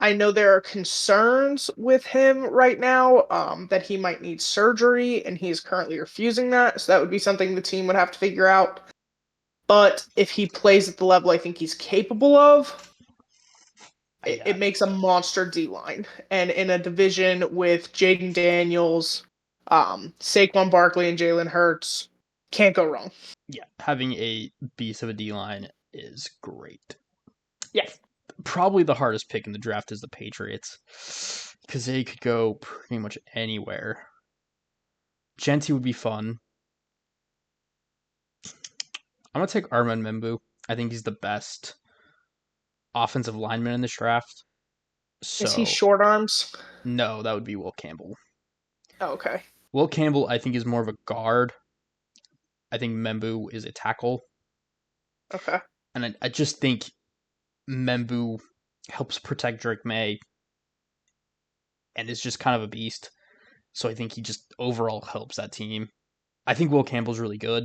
I know there are concerns with him right now, that he might need surgery, and he's currently refusing that. So that would be something the team would have to figure out. But if he plays at the level I think he's capable of, it makes a monster D-line. And in a division with Jaden Daniels, Saquon Barkley, and Jalen Hurts, can't go wrong. Yeah, having a beast of a D-line is great. Yeah. Probably the hardest pick in the draft is the Patriots, because they could go pretty much anywhere. Genty would be fun. I'm going to take Armand Membu. I think he's the best offensive lineman in this draft. So, is he short arms? No, that would be Will Campbell. Oh, okay. Will Campbell, I think, is more of a guard. I think Membu is a tackle. Okay. And I just think Membu helps protect Drake May and is just kind of a beast. So I think he just overall helps that team. I think Will Campbell's really good,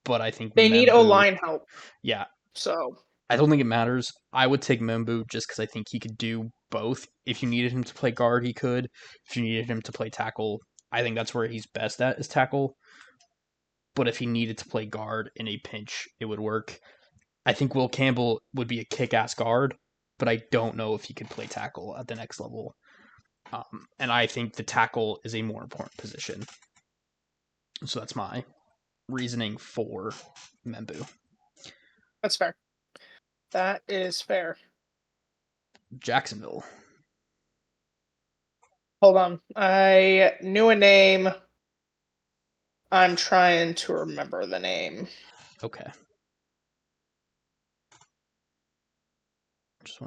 but I think they need O-line help. Yeah. So I don't think it matters. I would take Membu just because I think he could do both. If you needed him to play guard, he could. If you needed him to play tackle, I think that's where he's best at, is tackle. But if he needed to play guard in a pinch, it would work. I think Will Campbell would be a kick-ass guard, but I don't know if he could play tackle at the next level. And I think the tackle is a more important position. So that's my reasoning for Membu. That's fair. That is fair. Jacksonville. Hold on. I knew a name. I'm trying to remember the name. Okay.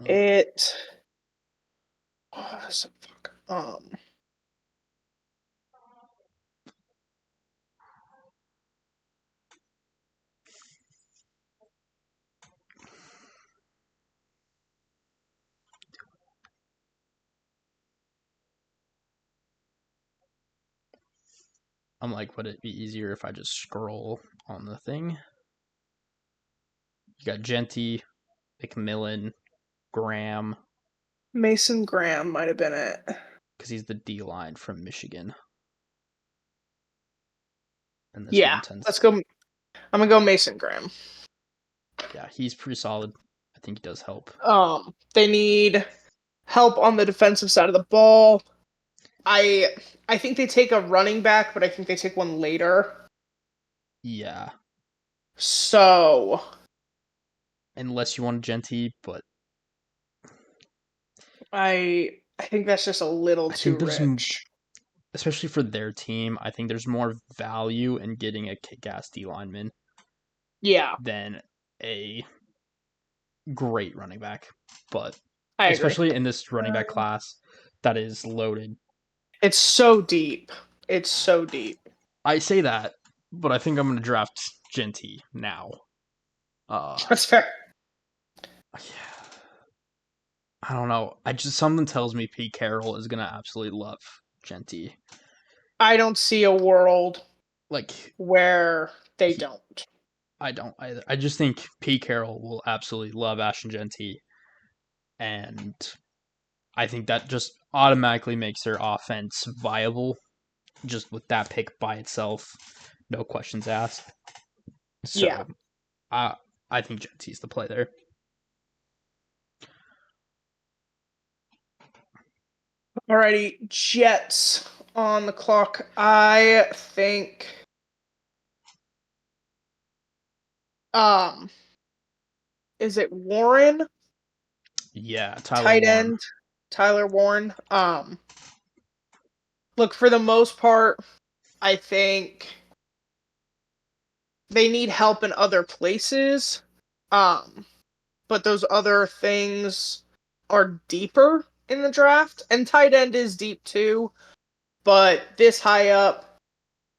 It. Oh, that's a fuck. I'm like, would it be easier if I just scroll on the thing? You got Genty, McMillan, Graham. Mason Graham might have been it. Because he's the D-line from Michigan. And this let's go. I'm going to go Mason Graham. Yeah, he's pretty solid. I think he does help. They need help on the defensive side of the ball. I think they take a running back, but I think they take one later. Yeah. So, unless you want Genty, but I think that's just a little too rich. Especially for their team, I think there's more value in getting a kick-ass D lineman. Yeah. Than a great running back. But I especially agree. in this running back class that is loaded, It's so deep. It's so deep. I say that, but I think I'm going to draft Genty now. Uh, That's fair. yeah, I don't know. I just something tells me Pete Carroll is going to absolutely love Genty. I don't see a world Like where they he, don't. I don't either. I just think Pete Carroll will absolutely love Ashton Genty, and I think that just automatically makes their offense viable just with that pick by itself, no questions asked. Yeah. So I I think Genty's the play there. Alrighty, Jets on the clock. I think um is it Warren? Yeah, Tyler Tight Warren. end, Tyler Warren. Look, for the most part, I think they need help in other places. Um, but those other things are deeper in the draft, and tight end is deep too. But this high up,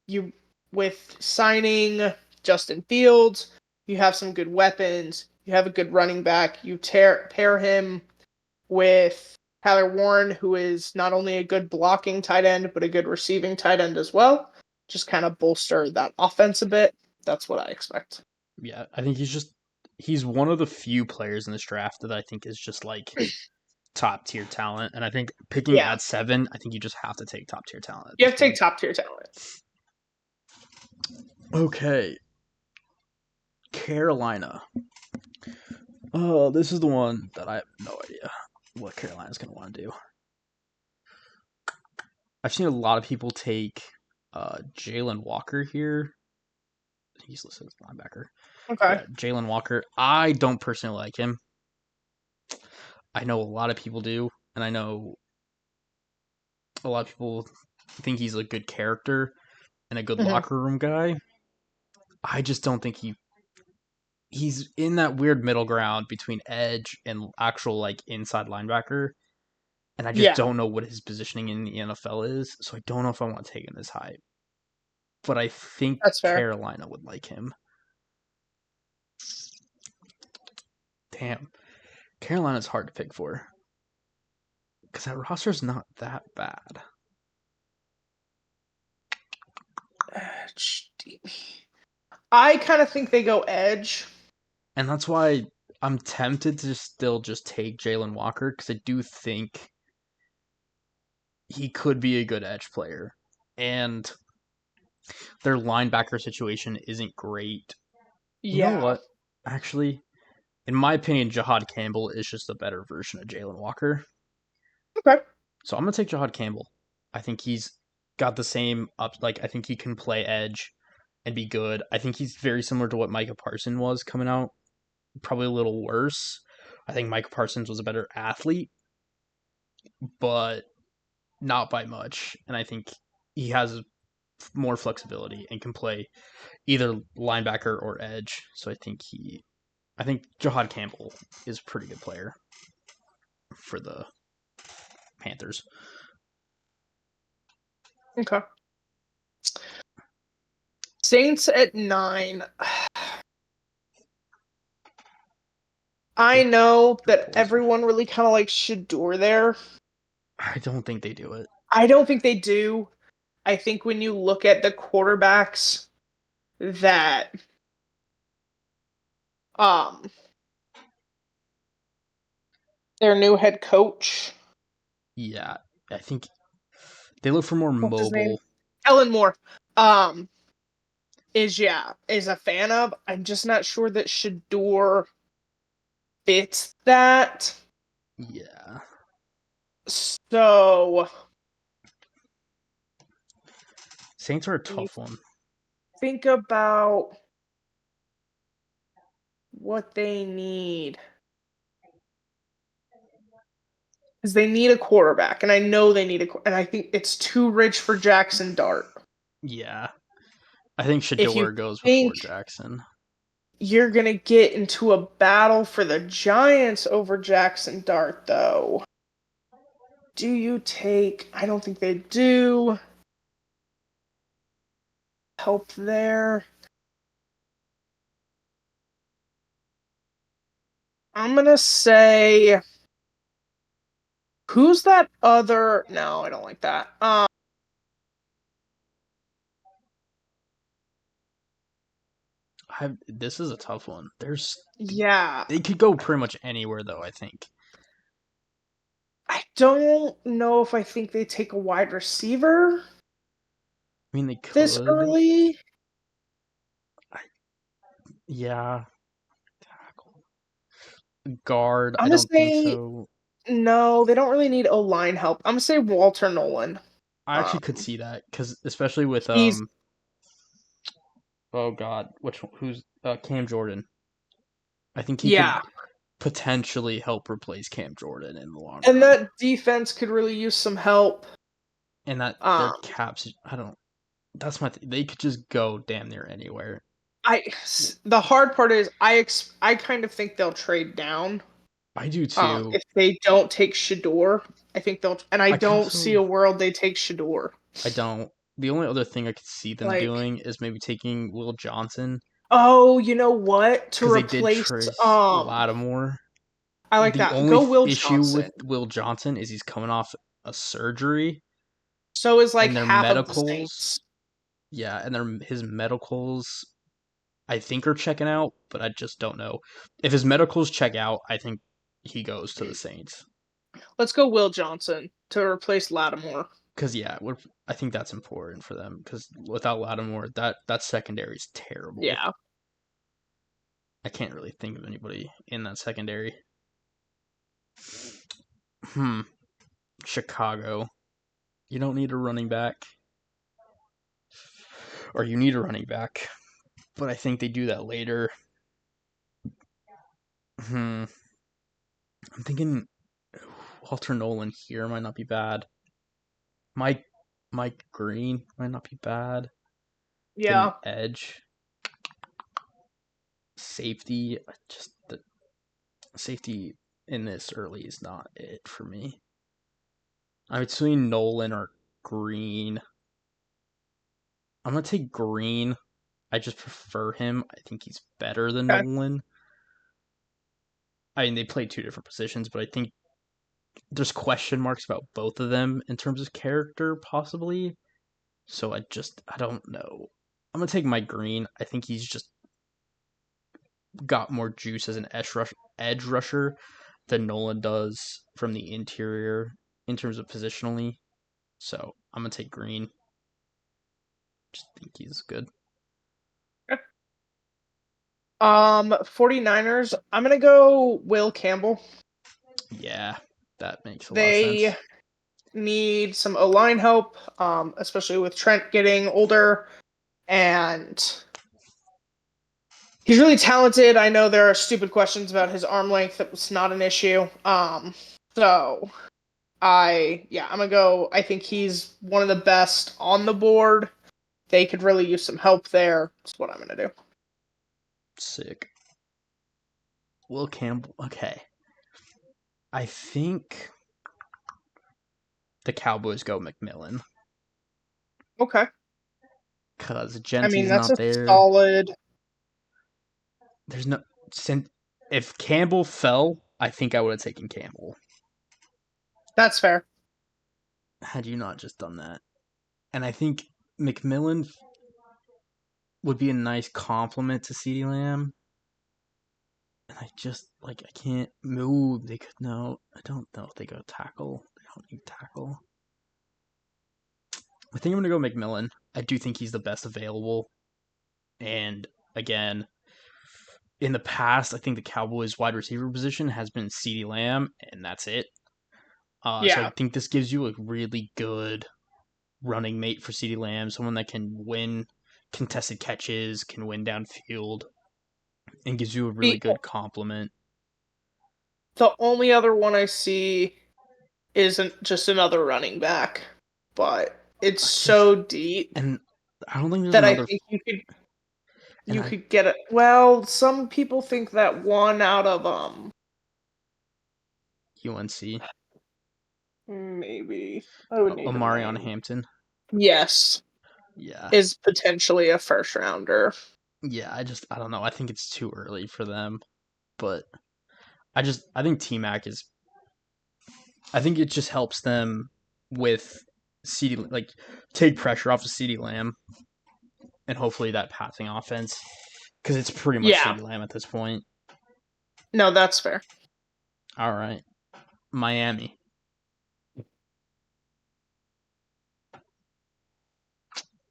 you with signing Justin Fields, you have some good weapons. You have a good running back. You pair him with Tyler Warren, who is not only a good blocking tight end, but a good receiving tight end as well. Just kind of bolster that offense a bit. That's what I expect. Yeah, I think he's one of the few players in this draft that I think is just like top tier talent. And I think picking Yeah, at 7, I think you just have to take top tier talent at you this have to take point. top tier talent. Okay, Carolina. Oh, this is the one that I have no idea what Carolina's going to want to do. I've seen a lot of people take Jalen Walker here. He's listed as linebacker. Okay. Yeah, Jalen Walker. I don't personally like him. I know a lot of people do, and I know a lot of people think he's a good character and a good Mm-hmm. locker room guy. I just don't think he's in that weird middle ground between edge and actual like inside linebacker. And I just Yeah, don't know what his positioning in the NFL is, so I don't know if I want to take him this high. But I think that's fair. Carolina would like him. Damn, Carolina's hard to pick for because that roster's not that bad. I kind of think they go edge. And that's why I'm tempted to still just take Jalen Walker because I do think he could be a good edge player. And their linebacker situation isn't great. You know Yeah. what? Actually, in my opinion, Jahad Campbell is just a better version of Jalen Walker. Okay. So I'm gonna take Jahad Campbell. I think he's got the same up. Like I think he can play edge and be good. I think he's very similar to what Micah Parsons was coming out. Probably a little worse. I think Micah Parsons was a better athlete, but not by much. And I think he has more flexibility and can play either linebacker or edge. So I think Jahad Campbell is a pretty good player for the Panthers. Okay. Saints at 9. I Good, know good that poison. everyone really kind of likes Shador there. I don't think they do it. I don't think they do. I think when you look at the quarterbacks that um their new head coach, Yeah, I think they look for more what's his name? mobile. Ellen Moore, um, is a fan of. I'm just not sure that Shador fits that. Yeah, So Saints are a when you tough one. think about what they need, because they need a quarterback, and I know they need and I think it's too rich for Jackson Dart. Yeah, I think If you Shador goes think before Jackson. you're gonna get into a battle for the Giants over Jackson Dart, though, do you take? I don't think they do. Help there. I'm gonna say, who's that other? No, I don't like that. This is a tough one. Yeah, They could go pretty much anywhere though, I think. I don't know if I think they take a wide receiver I mean, they this could. early. I, yeah, tackle. Guard, I'm I gonna don't think say so. no. They don't really need O line help. I'm gonna say Walter Nolan. I actually could Um, see that because especially with he's oh god, who's Cam Jordan. I think he could yeah, potentially help replace Cam Jordan in the long and run. that defense could really use some help. And that their Um, caps, I don't. That's my thing. They could just go damn near anywhere. I the hard part is I kind of think they'll trade down. I do too. If they don't take Shador, I think they'll, and I I don't see a also world they take Shador. I don't. The only other thing I could see them Like, doing is maybe taking Will Johnson oh, you know what? To because they did replace, trace Lattimore. I like The that. only Go Will issue with Johnson. Will Johnson is he's coming off a surgery, So is like and their half of the medicals, Saints. yeah, and his medicals, I think are checking out, but I just don't know if his medicals check out. I think he goes to the Saints Let's go Will Johnson to replace Lattimore. because I think that's important for them because without Lattimore, that secondary is terrible. Yeah. I can't really think of anybody in that secondary. Hmm. Chicago. You don't need a running back. Or you need a running back. But I think they do that later. Hmm. I'm thinking Walter Nolan here might not be bad. Mike Mike Green might not be bad. Get an Yeah. edge. Safety. Just the safety in this early is not it for me. I'm between Nolan or Green. I'm gonna take Green. I just prefer him. I think he's better than Okay. Nolan. I mean, they play two different positions, but I think there's question marks about both of them in terms of character, possibly. So I don't know. I'm gonna take Mike Green. I think he's just got more juice as an edge rusher than Nolan does from the interior in terms of positionally. So I'm gonna take Green. Just think he's good. 49ers, I'm gonna go Will Campbell. Yeah, that makes a lot of They sense. need some O line help, especially with Trent getting older. And he's really talented. I know there are stupid questions about his arm length. That was not an issue. So I'm gonna go. I think he's one of the best on the board. They could really use some help there. That's what I'm gonna do. Sick. Will Campbell. Okay. I think the Cowboys go McMillan Okay. because I mean, Genty's that's not a there. solid. There's no if Campbell fell, I think I would have taken Campbell That's fair. had you not just done that. And I think McMillan would be a nice compliment to CeeDee Lamb. And I just I can't move. They could no. I don't know if they go tackle. They don't need tackle. I think I'm gonna go McMillan. I do think he's the best available. And again, in the past, I think the Cowboys wide receiver position has been CeeDee Lamb, and that's it. So I Yeah. think this gives you a really good running mate for CeeDee Lamb, someone that can win contested catches, can win downfield, and gives you a really The good complement. the only other one I see isn't just another running back, but it's There's so deep and I don't think there's that I another. think And you could get it. Well, some people think that one out of UNC. Maybe. I would need a Omarion name. Hampton. Yes, Yeah. is potentially a first rounder. Yeah, I don't know. I think it's too early for them, but I think T Mac is I think it just helps them with CD like take pressure off of CD Lamb and hopefully that passing offense because it's pretty much Yeah, CD Lamb at this point. no, that's fair. All right, Miami.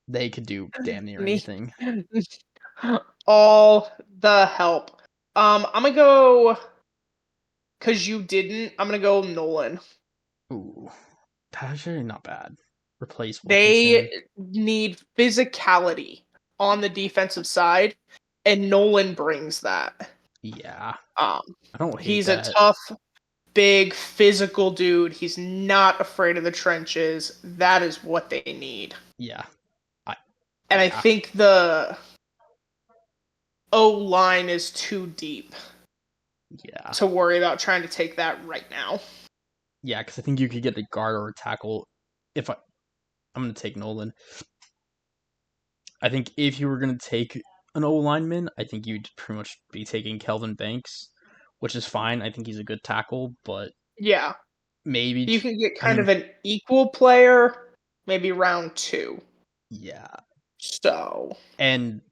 They could do damn near Me, anything. all the help. I'm gonna go because you didn't. I'm gonna go Nolan. Ooh, that's actually not bad. Replace They Wilkinson. need physicality on the defensive side, and Nolan brings that. Yeah, Um, I don't hate he's a that. tough, big, physical dude. He's not afraid of the trenches. That is what they need. Yeah, I And I yeah think the O line is too deep yeah to worry about trying to take that right now. yeah because I think you could get a guard or a tackle. If I'm gonna take Nolan. I think if you were going to take an O lineman, I think you'd pretty much be taking Kelvin Banks, which is fine. I think he's a good tackle, but Yeah. maybe, You can get I kind mean, of an equal player, maybe round two. yeah. So, And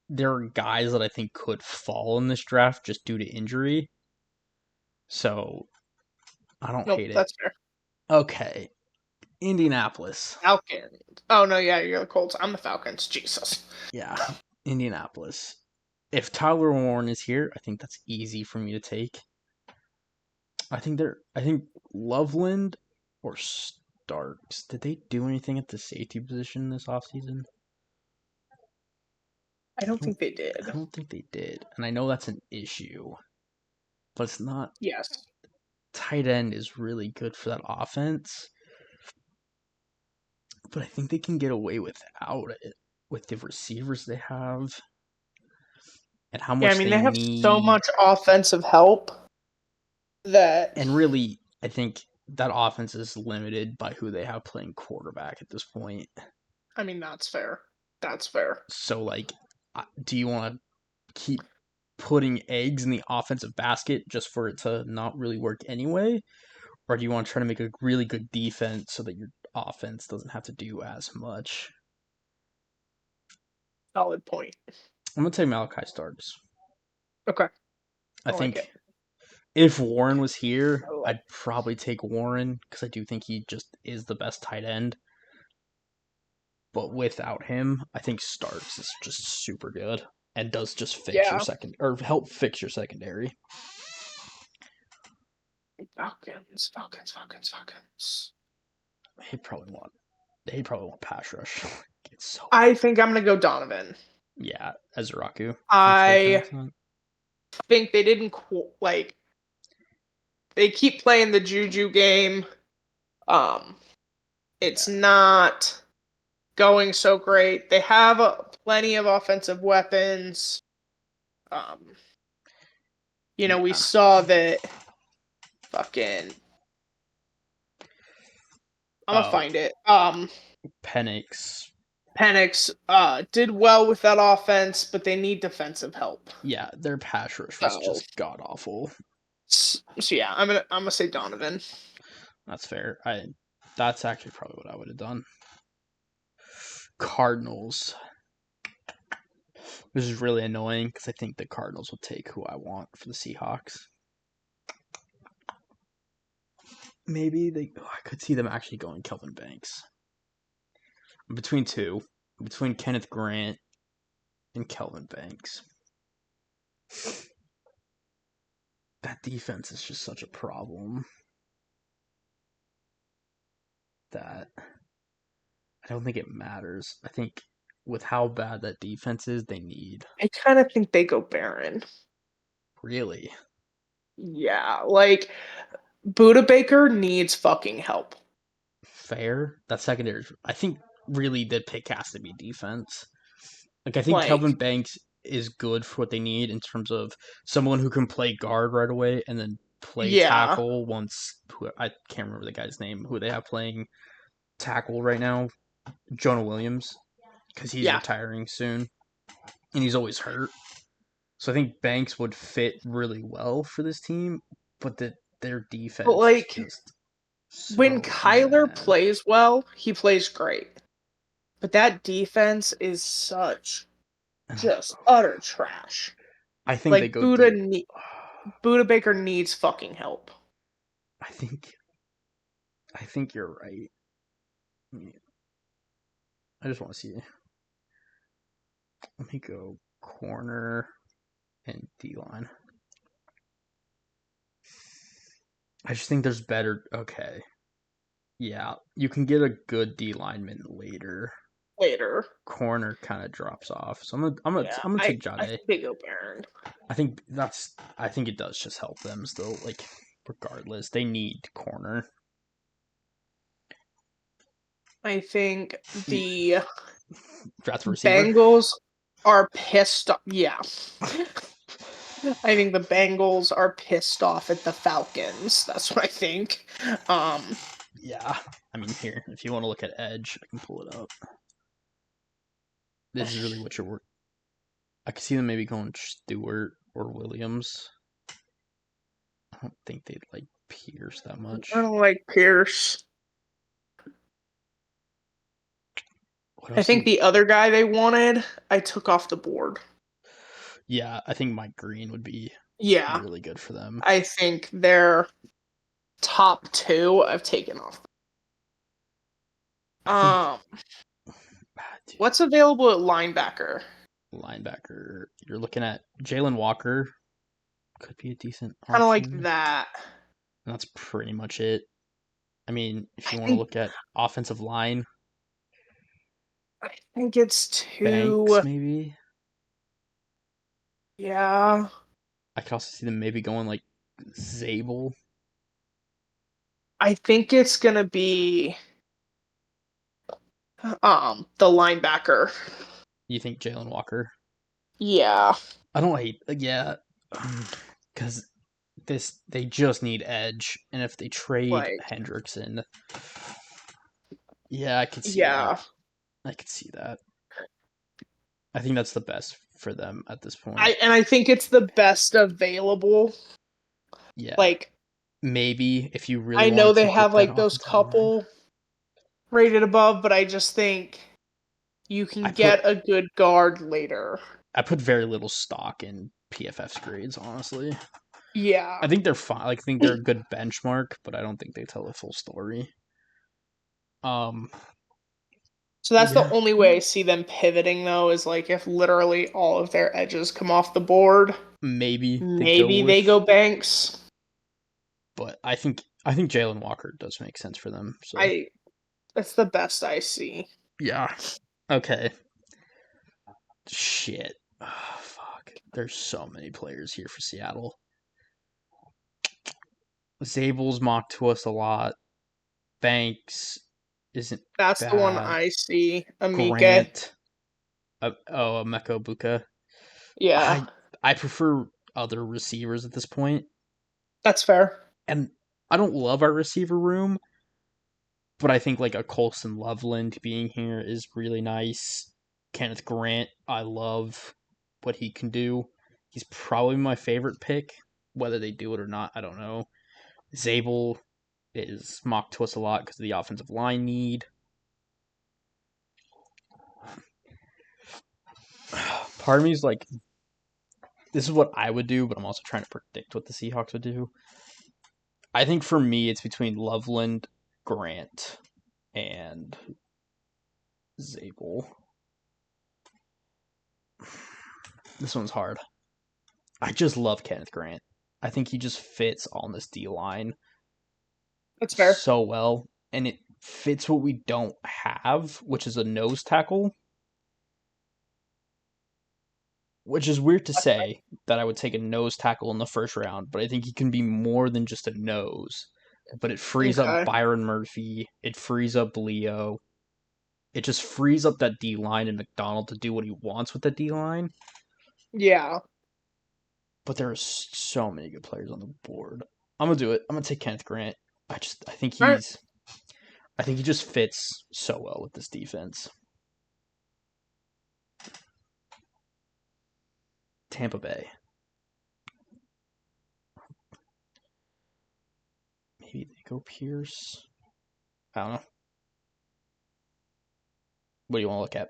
there are guys that I think could fall in this draft just due to injury. So I don't nope, hate it. that's fair. Okay. Indianapolis. Falcons. Oh, no, yeah, you're the Colts. I'm the Falcons. Jesus. Yeah. Indianapolis. If Tyler Warren is here, I think that's easy for me to take. I think Loveland or Starks. Did they do anything at the safety position this offseason? I I don't don't think they I did. don't think they did. And I know that's an issue, but it's not Yes. tight end is really good for that offense. But I think they can get away without it with the receivers they have and how Yeah, I much mean, they they have so need. much offensive help that, And really, I think that offense is limited by who they have playing quarterback at this point. I mean, that's fair. That's fair. So, like, do you want to keep putting eggs in the offensive basket just for it to not really work anyway? Or do you want to try to make a really good defense so that your offense doesn't have to do as much? Solid point. I'm going to take Malachi Starks. Okay. I I like it. think if Warren was here, I like I'd probably take Warren because I do think he just is the best tight end. But without him, I think Starks is just super good and does just fix your Yeah. second or help fix your secondary. Falcons, Falcons, Falcons, Falcons. He'd probably want pass rush. It's so I think I'm going to go Donovan. yeah, Ezraku. Think you take I that? think they didn't, like, they keep playing the Juju game. Um, it's Yeah, not going so great. They have plenty of offensive weapons. Um, we yeah. saw that fucking. I'm gonna Oh, find it. Penix. Penix did well with that offense, but they need defensive help. Yeah, their pass rush was So, just god awful. so yeah, I'm gonna say Donovan. That's fair. That's actually probably what I would have done. Cardinals. This is really annoying because I think the Cardinals will take who I want for the Seahawks. Maybe I could see them actually going Kelvin Banks. I'm between two. I'm between Kenneth Grant and Kelvin Banks. That defense is just such a problem that I don't think it matters. I think with how bad that defense is, they need I kind of think they go Baron. really Yeah, like Buda Baker needs fucking help. fair. That secondary, I think, really the pick has to be defense. Like I think Kelvin Like, Banks is good for what they need in terms of someone who can play guard right away and then play Yeah, tackle once. I can't remember the guy's name. Who they have playing tackle right now? Jonah Williams, because he's yeah. retiring soon, and he's always hurt. So I think Banks would fit really well for this team, but their But defense is like just when so Kyler bad. plays well, he plays great. But that defense is such just utter trash. I think they Like go deep. Buda Baker needs fucking help. I think I think you're right. I just want to see. Let me go corner and D line. I just think there's better. Okay, yeah, you can get a good D lineman later. Later. Corner kind of drops off, so Yeah, I'm gonna I take I Jade. think they go Baron. I think it does just help them still. Like regardless, they need corner. I think the Draft receiver. Bengals are pissed off. Yeah. I think the Bengals are pissed off at the Falcons. That's what I think. Yeah, I mean here, if you want to look at edge, I can pull it up. This is really what you're. I could see them maybe going Stewart or Williams. I don't think they'd like Pierce that I much. don't like Pierce. What I else? think the other guy they wanted, I took off the board. Yeah, I think Mike Green would be Yeah, really good for them. I think their top two I've taken off. I think Um, dude, what's available at linebacker? linebacker. You're looking at Jalen Walker. Could be a decent Kind of like option. that. And that's pretty much it. I mean, if I you want to think look at offensive line, I think it's too. Banks maybe. Yeah, I could also see them maybe going like Zabel. I think it's gonna be the linebacker. You think Jalen Walker? Yeah, I don't hate. Yeah, because they just need edge, and if they trade like Hendrickson, yeah, I could see that. yeah. I could see that. I think that's the best for them at this point. I think it's the best available. Yeah, Like maybe if you really I know wanted they to have get that like those offensive line, couple rated above, but I just think you I can put get a good guard later. I put very little stock in PFF's grades. Honestly, I Yeah. think they're fine. Like, I think they're a good benchmark, but I don't think they tell the full story. Um, So that's the yeah, only way I see them pivoting though is like if literally all of their edges come off the board, maybe they go maybe they with, go Banks. but I think Jalen Walker does make sense for them. So I That's the best I see. yeah, okay. Shit. Oh, fuck. There's so many players here for Seattle. Zabel's mocked to us a lot. Banks isn't That's the one bad. I see. Amike. Grant. Meko Buka. Yeah, I I prefer other receivers at this point, that's fair. and I don't love our receiver room, but I think like a Colson Loveland being here is really nice. Kenneth Grant, I love what he can do. He's probably my favorite pick. Whether they do it or not, I don't know. Zabel is mocked to us a lot because of the offensive line need. Part of me is like, this is what I would do, but I'm also trying to predict what the Seahawks would do. I think for me, it's between Loveland, Grant, and Zabel. This one's hard. I just love Kenneth Grant. I think he just fits on this D line That's fair. so well, and it fits what we don't have, which is a nose tackle. Which is weird to say that I would take a nose tackle in the first round, but I think he can be more than just a nose. But it frees up Okay. Byron Murphy. It frees up Leo. It just frees up that D line and McDonald to do what he wants with the D line. Yeah. But there are so many good players on the board. I'm gonna do it. I'm gonna take Kenneth Grant. I think All right. he just fits so well with this defense. Tampa Bay. Maybe they go Pierce. I don't know. What do you want to look at?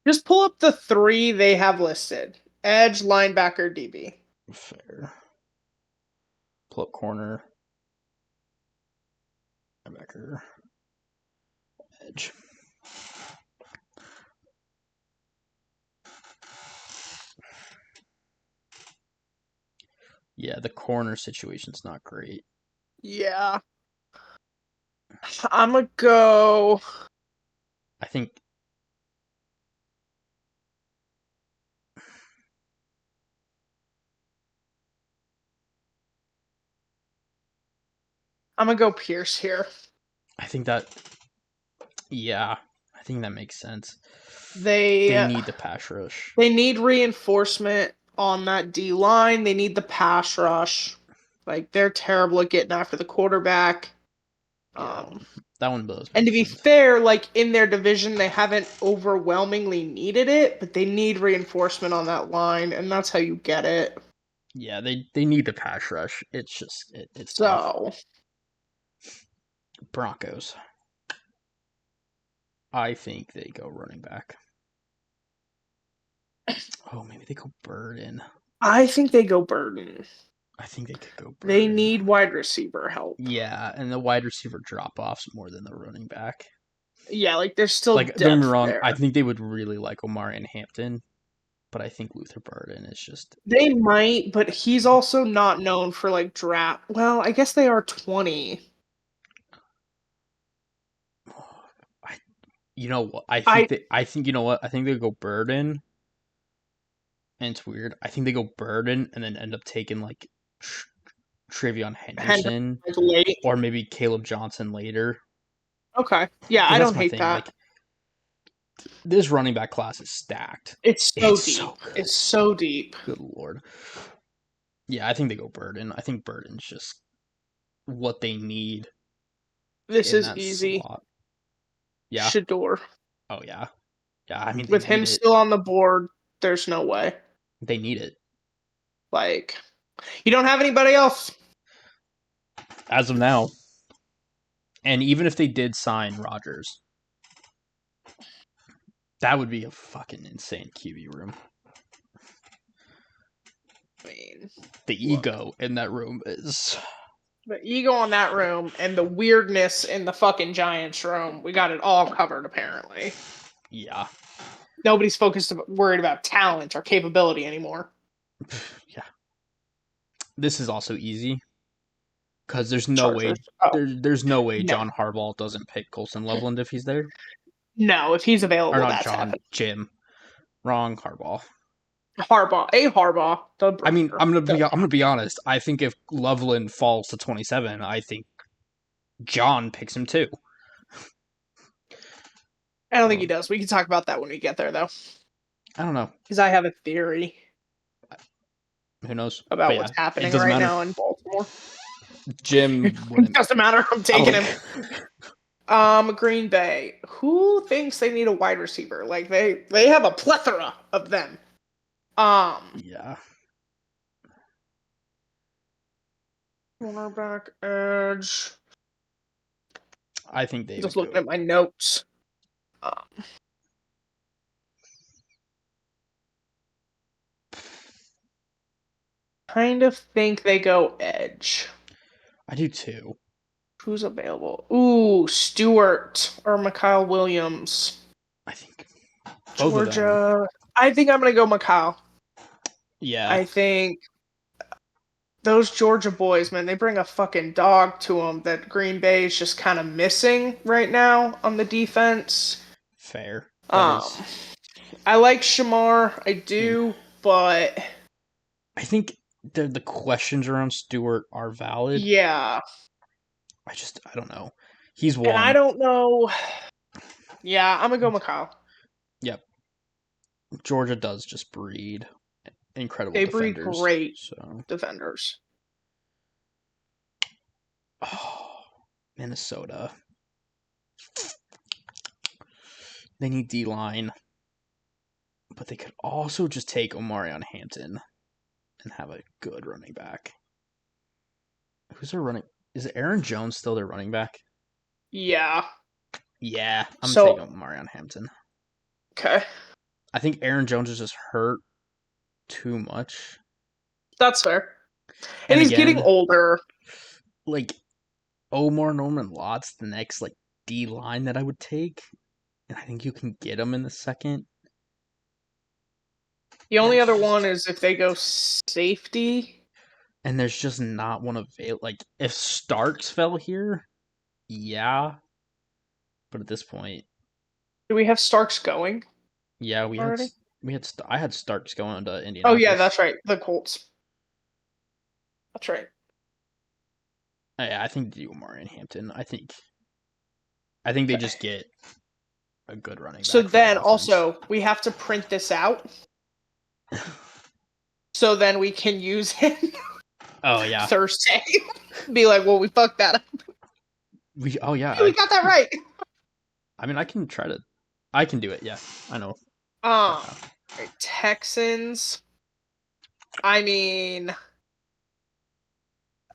Just pull up the 3 they have listed. Edge, linebacker, DB. Fair. Pull up corner. Linebacker. Edge. Yeah, the corner situation's not great. Yeah. I'm going to go. I think. I'm going to go Pierce here. I think that. Yeah, I think that makes sense. They need the pass rush. They need reinforcement on that D line. They need the pass rush. Like, they're terrible at getting after the quarterback. Yeah, that one does And make to be sense. fair, like in their division, they haven't overwhelmingly needed it, but they need reinforcement on that line, and that's how you get it. Yeah, they need the pass rush. It's just it's tough. So Broncos. I think they go running back. Oh, maybe they go Burden. I think they go Burden. I think they could go Burden. They need wide receiver help. Yeah, and the wide receiver drop offs more than the running back. Yeah, like there's still Like, don't get me wrong, there. I think they would really like Omari and Hampton, but I think Luther Burden is just. They might, but he's also not known for like draft. Well, I guess they are 20. You know what? I think you know what? I think they go Burden. And it's weird. I think they go Burden and then end up taking like Travion Henderson late. or maybe Caleb Johnson later. Okay. Yeah, I don't hate thing. that. Like, this running back class is stacked. It's so deep. So good. It's so deep. Good lord. Yeah, I think they go Burden. I think Burden's just what they need. This is easy. Slot. Yeah. Shador. Oh yeah. Yeah, I mean, with him still on the board, there's no way. They need it. Like, you don't have anybody else as of now. And even if they did sign Rodgers, that would be a fucking insane QB room. I mean, the ego in that room is. The ego in that room and the weirdness in the fucking Giants room. We got it all covered, apparently. Yeah. Nobody's worried about talent or capability anymore. Yeah. This is also easy. Because there's no way there's no way John Harbaugh doesn't pick Colson Loveland if he's there. No, if he's available, or not that's John, happening. Jim. Wrong, Harbaugh. Harbaugh. I mean, I'm gonna be honest. I think if Loveland falls to 27, I think John picks him too. I don't think he does. We can talk about that when we get there, though. I don't know. Because I have a theory. Who knows? About what's happening right now in Baltimore. Jim It doesn't matter. I'm taking him. Green Bay. Who thinks they need a wide receiver? Like, they have a plethora of them. Yeah. Cornerback, edge. I think they just looking at my notes. Kind of think they go edge. I do too. Who's available? Ooh, Stewart or Mykal Williams. I think Georgia. I think I'm gonna go Mykal. Yeah. I think those Georgia boys, man, they bring a fucking dog to them that Green Bay is just kind of missing right now on the defense. Fair. I like Shamar, I do, but I think the questions around Stewart are valid. Yeah. I don't know. He's one. And I don't know. Yeah, I'm gonna go Mykal. Yep. Georgia does just breed incredible they defenders. They breed great defenders. Oh, Minnesota. They need D-line, but they could also just take Omarion Hampton and have a good running back. Who's their running? Is Aaron Jones still their running back? Yeah. Yeah, I'm taking So, Omarion Hampton. okay. I think Aaron Jones is just hurt too much. That's fair. And And he's getting again, older. like Omar Norman Lott's the next like D line that I would take, and I think you can get him in the second. The only There's other one just is if they go safety. and there's just not one available. Like if Starks fell here, yeah, but at this point, Do we have Starks going yeah, already? I had Starks going to Oh yeah, Indianapolis. that's right. The Colts. That's right. I think do Omar and Hampton. I think they Okay. just get a good running So back for that then offense. also we have to print this out so then we can use him Oh yeah, Thursday. Be like, well, we fucked that up. oh yeah. We got that right. I mean, I can do it. Yeah, I know. Um, right, Texans. I mean,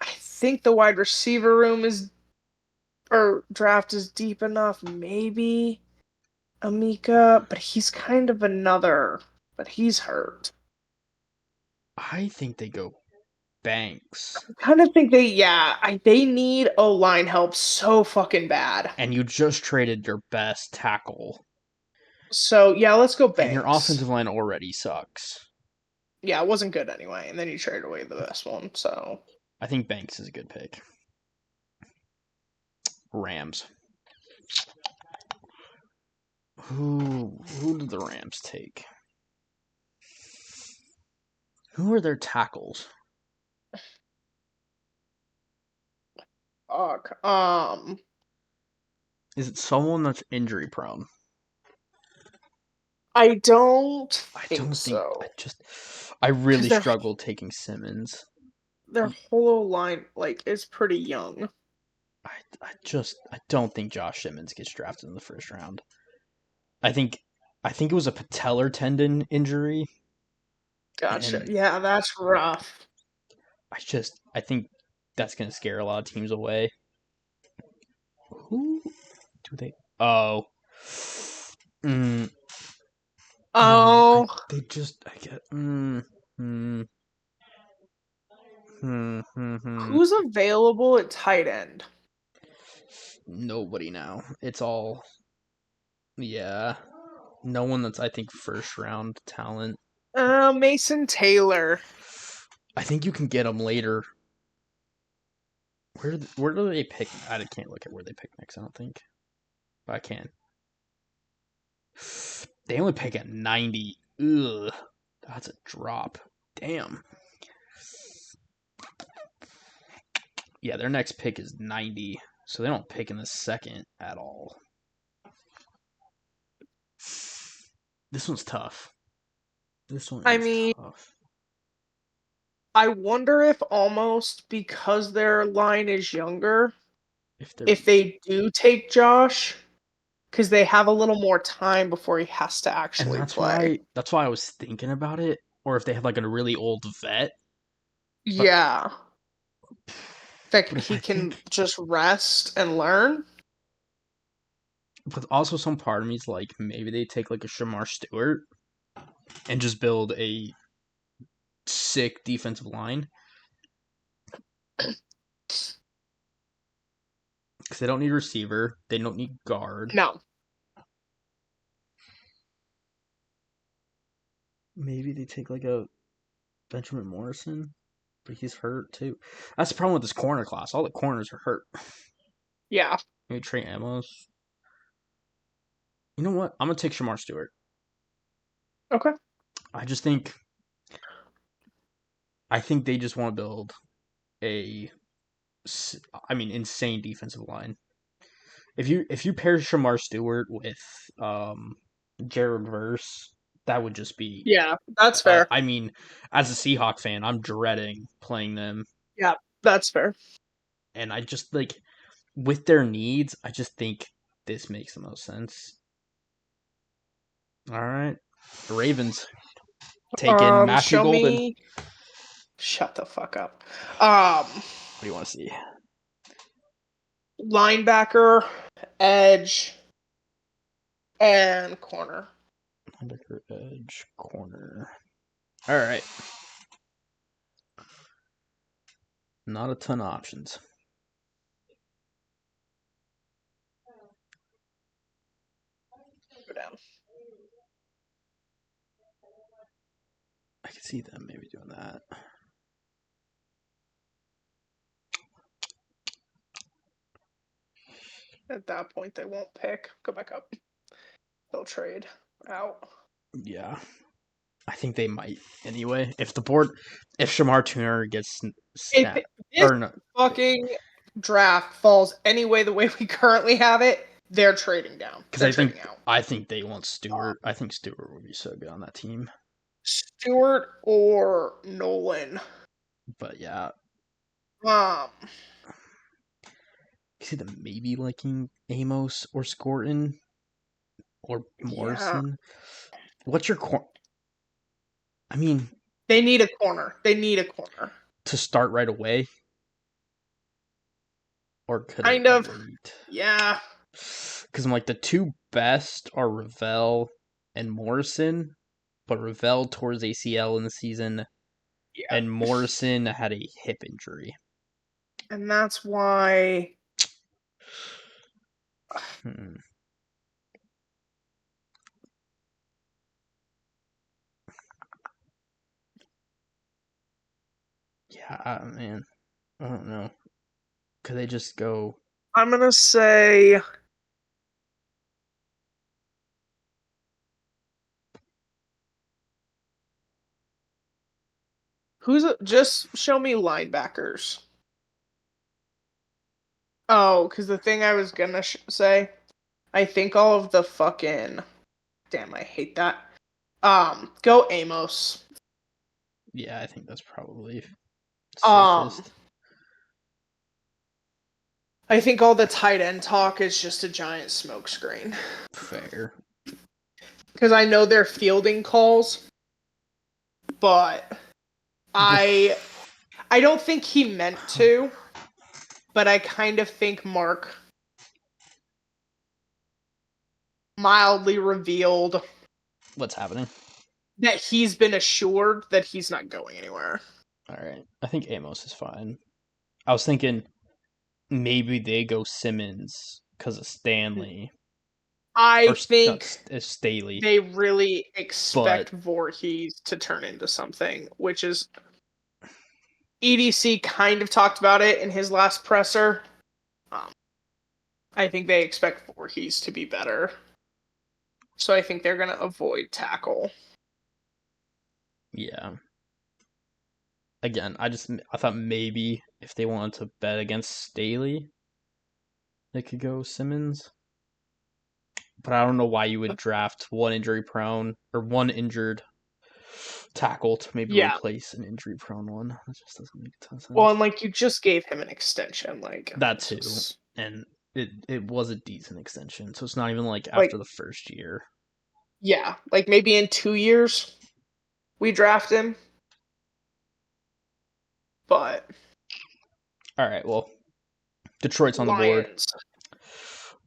I think the wide receiver room is or draft is deep enough. Maybe Amika, but he's kind of another. But he's hurt. I think they go Banks, I kind of think they need O line help so fucking bad. and you just traded your best tackle, So yeah, let's go and your Banks. offensive line already sucks. Yeah, it wasn't good anyway, and then you traded away the best one. So I think Banks is a good pick. Rams. Who did the Rams take? Who are their tackles? fuck. Is it someone that's injury prone? I don't I think don't think so I because really struggled taking Simmons. their whole line like is pretty young. I don't think Josh Simmons gets drafted in the first round. I think I think it was a patellar tendon injury, Gotcha. and Yeah, that's rough. I think that's gonna scare a lot of teams away. Who do they? Oh, mm, no, Oh, they just I get mm, hmm. who's available at tight end? Nobody now. It's all yeah. No one that's I think first round talent. Mason Taylor. I think you can get them later. Where do they pick? I can't look at where they pick next. I don't think, but I can. They only pick at 90. Ugh, that's a drop. Damn. Yeah, their next pick is 90, so they don't pick in the second at all. This one's tough. This one I is mean, tough. I wonder if almost because their line is younger, If they're if they do take Josh, because they have a little more time before he has to and actually play. that's why I was thinking about it. Or if they have like a really old vet, but Yeah. That but if he I can think, just rest and learn. but also some part of me is like maybe they take like a Shamar Stewart and just build a sick defensive line because they don't need receiver, they don't need guard. No. Maybe they take like a Benjamin Morrison, but he's hurt too. That's the problem with this corner class. All the corners are hurt. Yeah. Maybe Trey Amos. You know what? I'm gonna take Shamar Stewart. Okay. I just think they just want to build a, insane defensive line. If you pair Shamar Stewart with Jared Verse, that would just be. Yeah, that's fair. I mean, as a Seahawk fan, I'm dreading playing them, Yeah, that's fair. And I just with their needs, I just think this makes the most sense. All right, the Ravens taking Matthew Show Golden. me. Shut the fuck up. What do you want to see? Linebacker, edge, and corner. Linebacker, edge, corner. All right. Not a ton of options. Go down. I can see them maybe doing that. At that point, they won't pick. Go back up. They'll trade out. Yeah. I think they might anyway. If Shamar Tuner gets snapped, This or no, fucking draft falls any way the way we currently have it, they're trading down. because They're trading out. I think they want Stewart. I think Stewart would be so good on that team. Stewart or Nolan. But yeah, Um, you see them maybe liking Amos or Scorton or Morrison. Yeah. What's your I mean, they need a corner. They need a corner to start right away, or could kind it of wait? Yeah. Because I'm like the two best are Ravel and Morrison, but Ravel tore his ACL in the season, and Morrison had a hip injury. And that's why. Yeah, man. I don't know. Could they just go? I'm going to say. Just show me linebackers. Oh, because the thing I was going to say, I think all of the fucking. Damn, I hate that. Go Amos. Yeah, I think that's probably safest. I think all the tight end talk is just a giant smokescreen. Fair. Because I know they're fielding calls, but I don't think he meant to, but I kind of think Mark mildly revealed what's happening. That he's been assured that he's not going anywhere. All right. I think Amos is fine. I was thinking maybe they go Simmons because of Stanley. I think Staley. They really expect Voorhees to turn into something, which is EDC kind of talked about it in his last presser. I think they expect Voorhees to be better. So I think they're going to avoid tackle. Yeah. Again, I thought maybe if they wanted to bet against Staley, they could go Simmons. But I don't know why you would draft one injury prone or one injured tackle to maybe replace an injury prone one. That just doesn't make a ton of sense. Well, and you just gave him an extension, that too, and it was a decent extension. So it's not even after the first year. Yeah, maybe in 2 years we draft him. But all right, well, Detroit's on the board.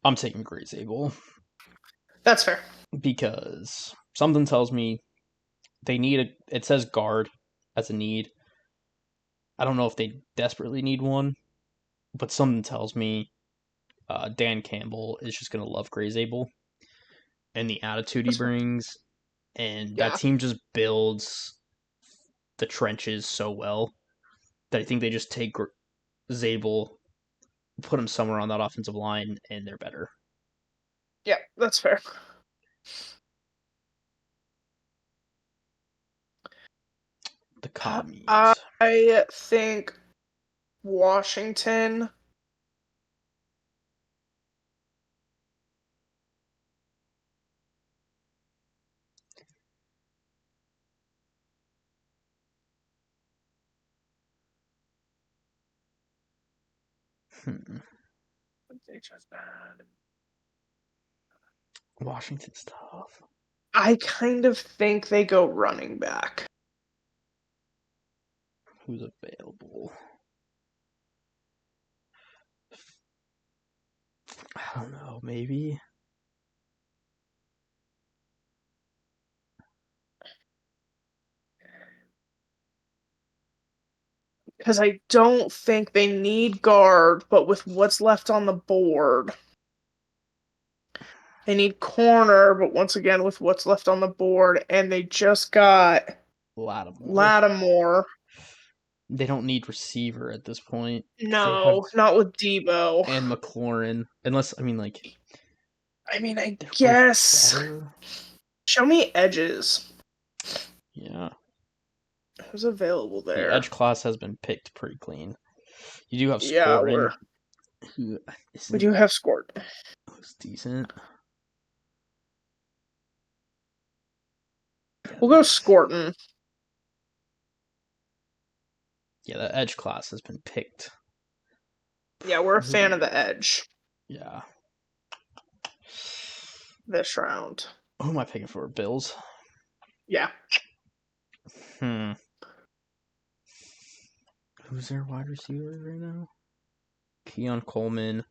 I'm taking Grayzable. That's fair. Because something tells me they need it says guard as a need. I don't know if they desperately need one, but something tells me Dan Campbell is just going to love Grayzable and the attitude he brings. And that team just builds the trenches so well that I think they just take Zabel, put him somewhere on that offensive line, and they're better. Yeah, that's fair. The commies. I think Washington. They just bad. Washington's tough. I kind of think they go running back. Who's available? I don't know. Maybe. Because I don't think they need guard, but with what's left on the board, they need corner, but once again, with what's left on the board, and they just got Lattimore. They don't need receiver at this point. No, not with Debo. And McLaurin. Unless, I mean, I guess. Show me edges. Yeah. Who's available there? The edge class has been picked pretty clean. You do have Scorin. Yeah, we do have Scorin. Who's decent. We'll go Scorin. Yeah, the edge class has been picked. Yeah, we're a fan of the edge. Yeah. This round. Who am I picking for? Bills? Yeah. Who's their wide receiver right now? Keon Coleman.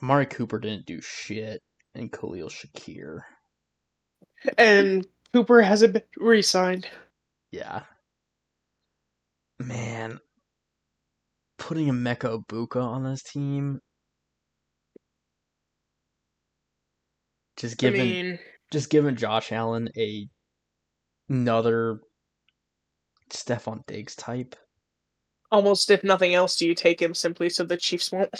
Amari Cooper didn't do shit. And Khalil Shakir. And Cooper hasn't been re-signed. Yeah. Man. Putting a Emeka Ibuka on this team. Just giving Josh Allen another Stephon Diggs type. Almost if nothing else, do you take him simply so the Chiefs won't?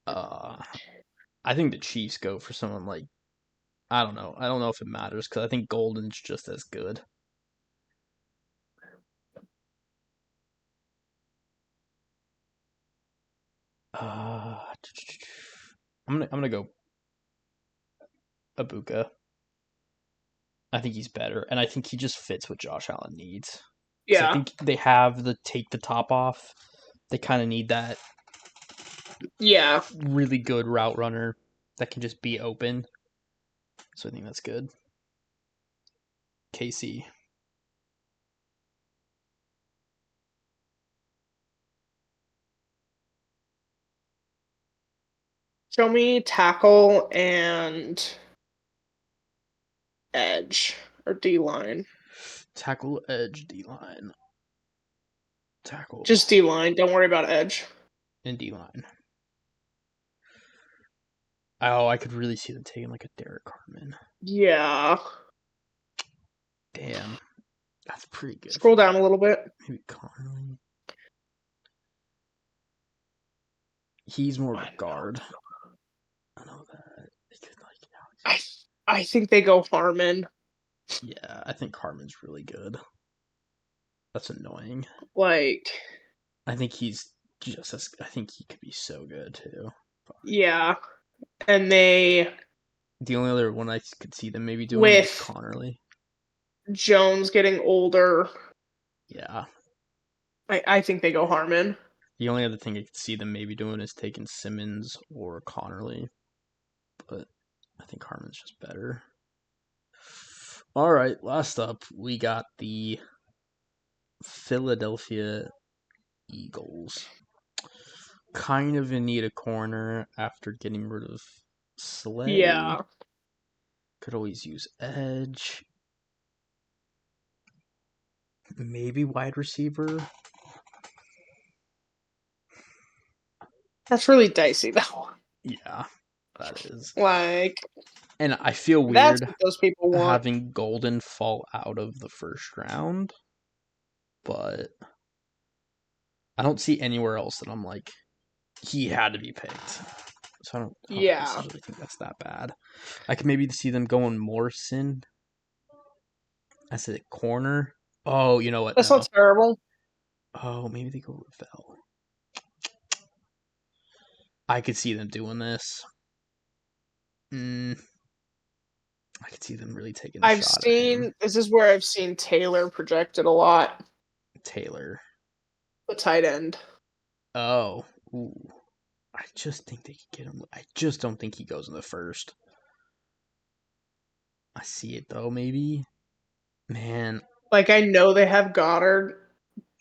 I think the Chiefs go for someone like, I don't know. I don't know if it matters because I think Golden's just as good. I'm gonna go Ibuka. I think he's better, and I think he just fits what Josh Allen needs. Yeah. I think they have the take the top off. They kind of need that. Yeah. Really good route runner that can just be open. So I think that's good. KC. Show me tackle and edge or D-line. Tackle, edge, D-line. Tackle. Just D-line. Don't worry about edge. And D-line. Oh, I could really see them taking like a Derek Harmon. Yeah. Damn. That's pretty good. Scroll down a little bit. Maybe Conley. He's more of a guard. I know that. They could I think they go Harmon. Yeah, I think Harmon's really good. That's annoying. I think he's just as. I think he could be so good too. Yeah, and they. The only other one I could see them maybe doing is Connerly. Jones getting older. Yeah. I think they go Harmon. The only other thing I could see them maybe doing is taking Simmons or Connerly. But I think Harmon's just better. All right, last up, we got the Philadelphia Eagles. Kind of in need of corner after getting rid of Slay. Yeah. Could always use edge. Maybe wide receiver. That's really dicey, though. Yeah, that is. And I feel weird that's what those people want. having Golden fall out of the first round, but I don't see anywhere else that I'm like, he had to be picked. So I don't necessarily think that's that bad. I could maybe see them going Morrison as a corner. Oh, you know what? That's not terrible. Oh, maybe they go Ravel. I could see them doing this. I could see them really taking a shot at him. This is where I've seen Taylor projected a lot. Taylor. The tight end. Oh, ooh. I just think they could get him. I just don't think he goes in the first. I see it though, maybe. Man, Like, I know they have Goddard,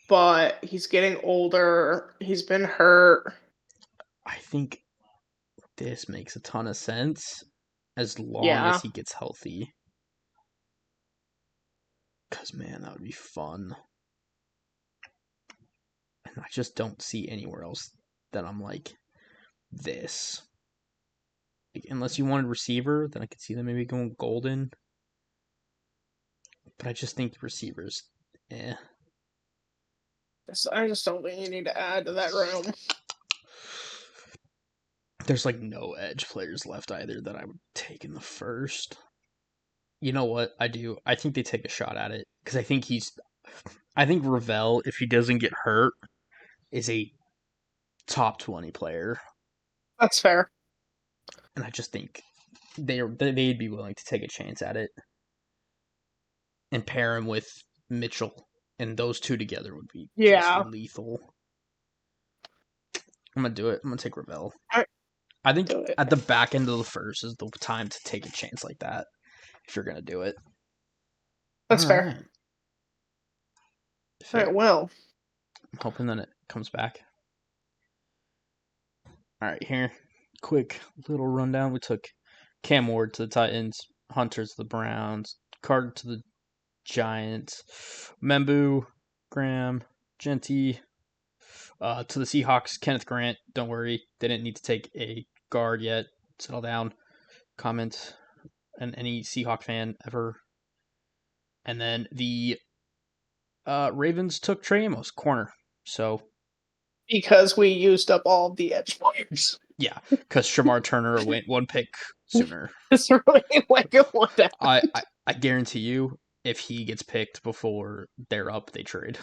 but he's getting older. He's been hurt. I think this makes a ton of sense as long as Yeah, he gets healthy. Because, man, that would be fun. And I just don't see anywhere else that I'm like, this. Like, unless you wanted receiver, then I could see them maybe going golden. But I just think receivers, eh. I just don't think you need to add to that room. There's like no edge players left either that I would take in the first. You know what? I do. I think they take a shot at it because I think Ravel, if he doesn't get hurt, is a top 20 player, That's fair. and I just think they'd be willing to take a chance at it and pair him with Mitchell, and those two together would be just Yeah. lethal. I'm gonna do it. I'm gonna take Ravel. Alright, I think do it. at the back end of the first is the time to take a chance like that if you're gonna do it. All That's fair. right. All right, Fair. well. I'm hoping that it comes back. All right, here. Quick little rundown. We took Cam Ward to the Titans, Hunter to the Browns, Carter to the Giants, Membu, Graham, Genty, to the Seahawks, Kenneth Grant. Don't worry, they didn't need to take a guard yet. Settle down. Comment, and any Seahawk fan ever. And then the Ravens took Trey Amos, corner. So Because we used up all the edge players. yeah, because Shamar Turner went one pick sooner. It's really like what I guarantee you, if he gets picked before they're up, they trade.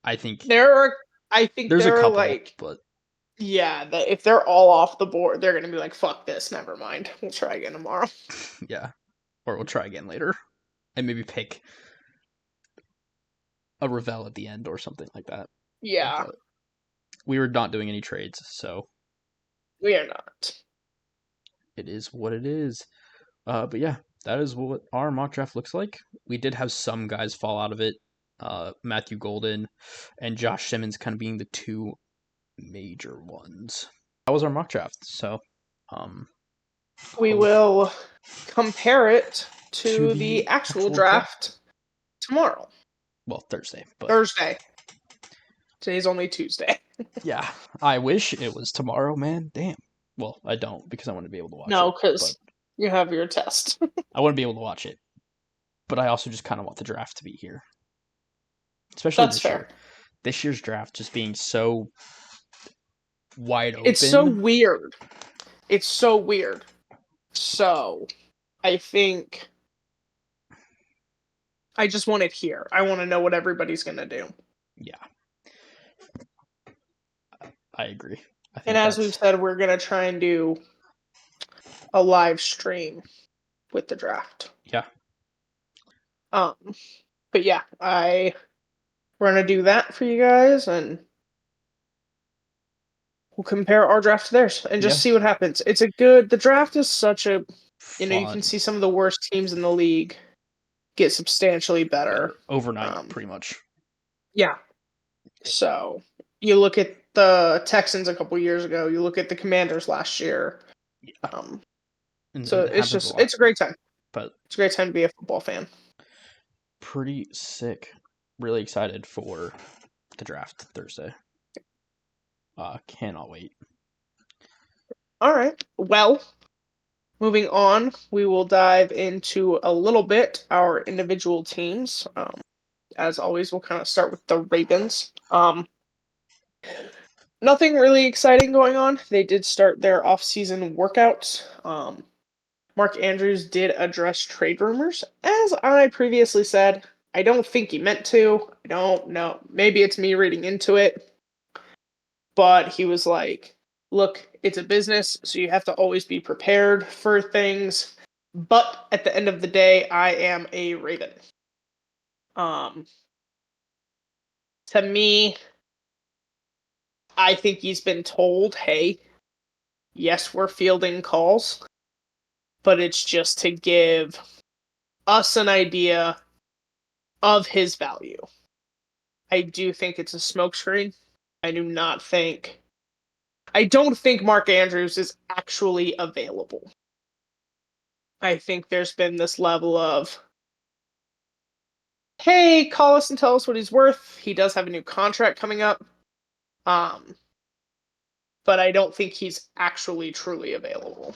I think I think there's a there are couple, like, but yeah, that if they're all off the board, they're gonna be like, fuck this, never mind. We'll try again tomorrow. yeah. Or we'll try again later and maybe pick a Ravel at the end or something like that. Yeah, But we were not doing any trades, so we are not. it is what it is. But yeah, that is what our mock draft looks like. We did have some guys fall out of it. Matthew Golden and Josh Simmons kind of being the two major ones. That was our mock draft. So, We hope will compare it to to the the actual actual draft. draft tomorrow, Well, Thursday, but Thursday. Today's only Tuesday. yeah, I wish it was tomorrow, man. Damn. Well, I don't because I want to be able to watch No, it, but because you have your test. I want to be able to watch it. But I also just kind of want the draft to be here, especially That's this year. fair. This year's draft just being so wide It's so open. weird. It's so weird. So, I think I just want it here. I want to know what everybody's going to do. Yeah, I agree. I And think as we've that's said, we're going to try and do a live stream with the draft. yeah. Um, but yeah, we're going to do that for you guys, and we'll compare our draft to theirs and just Yeah. see what happens. The draft is such a, you can Fun. see some of the worst teams in the league get substantially better. Overnight, pretty much. Yeah. So you look at the Texans a couple years ago. You look at the Commanders last year. Yeah. So And it happens a lot. it's a great time. But It's a great time to be a football fan. pretty sick. Really excited for the draft Thursday. Cannot wait. All right. Well, moving on, we will dive into a little bit our individual teams. As always, we'll kind of start with the Ravens. Nothing really exciting going on. They did start their off-season workouts. Mark Andrews did address trade rumors. As I previously said, I don't think he meant to. I don't know. Maybe it's me reading into it. But he was like, look, it's a business, so you have to always be prepared for things. But at the end of the day, I am a Raven. To me, I think he's been told, hey, yes, we're fielding calls, but it's just to give us an idea of his value. I do think it's a smokescreen. I do not think. I don't think Mark Andrews is actually available. I think there's been this level of, hey, call us and tell us what he's worth. He does have a new contract coming up. But I don't think he's actually truly available.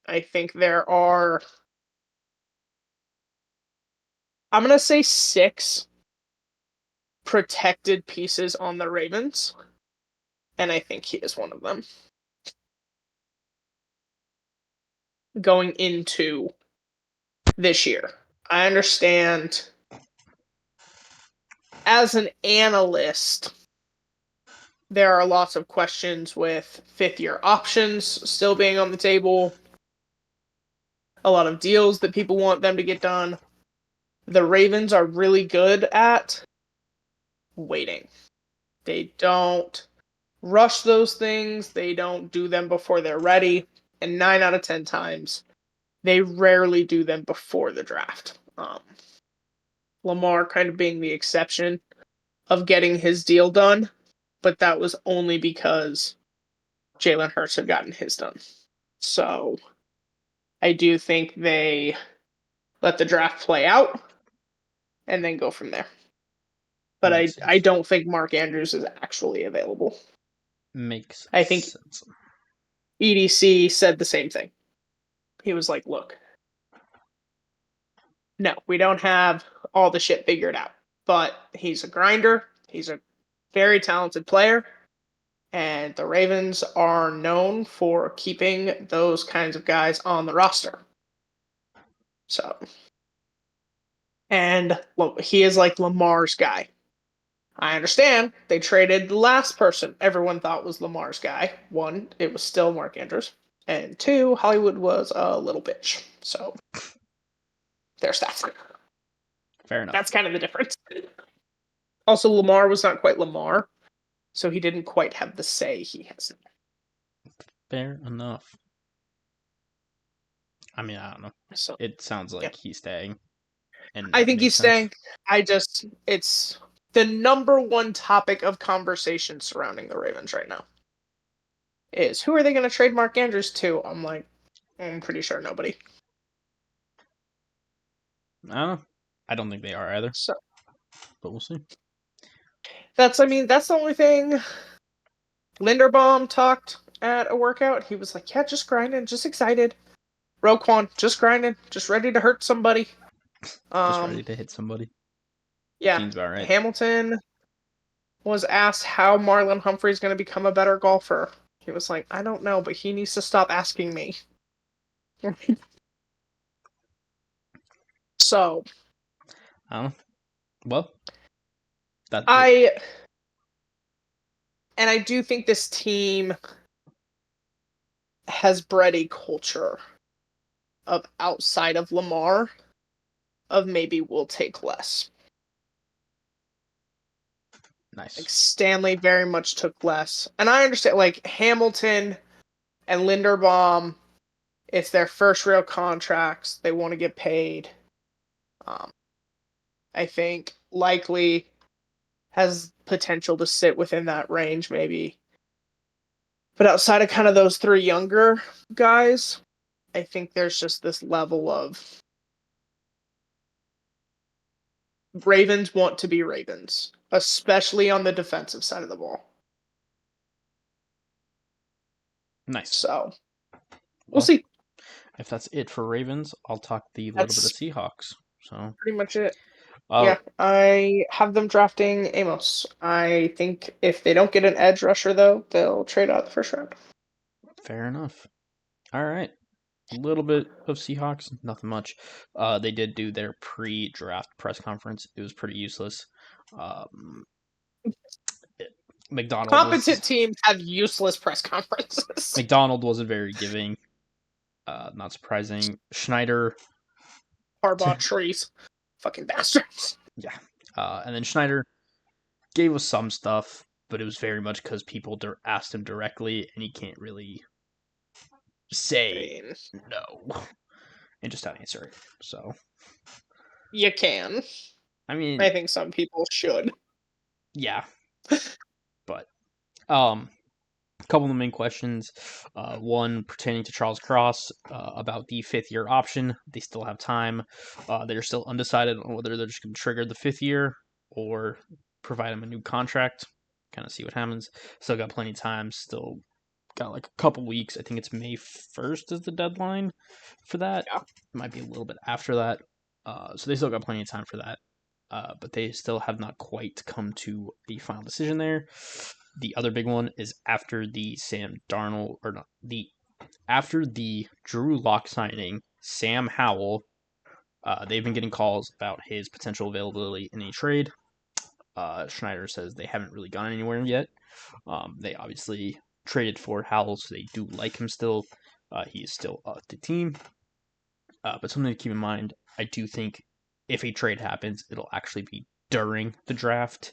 I think there are, I'm going to say 6 protected pieces on the Ravens, and I think he is one of them. Going into this year, I understand as an analyst, there are lots of questions with 5th-year options still being on the table, a lot of deals that people want them to get done. The Ravens are really good at waiting. They don't rush those things. They don't do them before they're ready. And 9 out of 10 times, they rarely do them before the draft. Lamar kind of being the exception of getting his deal done, but that was only because Jalen Hurts had gotten his done. So I do think they let the draft play out and then go from there. But I don't think Mark Andrews is actually available. Makes I think sense. EDC said the same thing. He was like, look, no, we don't have all the shit figured out, but he's a grinder. He's a very talented player. And the Ravens are known for keeping those kinds of guys on the roster. So, and he is like Lamar's guy. I understand they traded the last person everyone thought was Lamar's guy. 1, it was still Mark Andrews. And 2, Hollywood was a little bitch. So, there's that. Fair enough. That's kind of the difference. Also, Lamar was not quite Lamar, so he didn't quite have the say he has. Fair enough. I mean, I don't know. So It sounds like he's staying. And I think he's sense. staying. It's the number one topic of conversation surrounding the Ravens right now. Is who are they going to trade Mark Andrews to? I'm pretty sure nobody. I don't know. I don't think they are either. So, but we'll see. That's the only thing. Linderbaum talked at a workout. He was like, yeah, just grinding, just excited. Roquan, just grinding, just ready to hurt somebody. Just ready to hit somebody. Yeah. Seems about right. Hamilton was asked how Marlon Humphrey is going to become a better golfer. He was like, I don't know, but he needs to stop asking me. So, I don't know. Well, I do think this team has bred a culture of outside of Lamar of maybe we'll take less. Nice. Like Stanley very much took less. And I understand like Hamilton and Linderbaum, it's their first real contracts. They want to get paid. I think likely has potential to sit within that range maybe. But outside of kind of those 3 younger guys, I think there's just this level of Ravens want to be Ravens, especially on the defensive side of the ball. Nice. So, we'll see. If that's it for Ravens, I'll talk the little bit of Seahawks. So pretty much it. Yeah, I have them drafting Amos. I think if they don't get an edge rusher, though, they'll trade out the first round. Fair enough. All right. A little bit of Seahawks, nothing much. They did do their pre-draft press conference. It was pretty useless. McDonald Competent teams have useless press conferences. McDonald wasn't very giving. Not surprising. Schneider. Harbaugh trees. Fucking bastards. Yeah. And then Schneider gave us some stuff, but it was very much because people asked him directly, and he can't really say no and just not answer it. So You can. I mean, I think some people should. yeah, but a couple of the main questions. One pertaining to Charles Cross about the 5th-year option. They still have time. They're still undecided on whether they're just going to trigger the 5th year or provide him a new contract. Kind of see what happens. Still got plenty of time. Still got like a couple weeks. I think it's May 1st is the deadline for that. Yeah. It might be a little bit after that. So they still got plenty of time for that. But they still have not quite come to the final decision there. The other big one is after the Sam Darnold or not after the Drew Lock signing, Sam Howell. They've been getting calls about his potential availability in a trade. Schneider says they haven't really gone anywhere yet. They obviously traded for Howell, so they do like him still. He is still the team. But something to keep in mind, I do think if a trade happens, it'll actually be during the draft.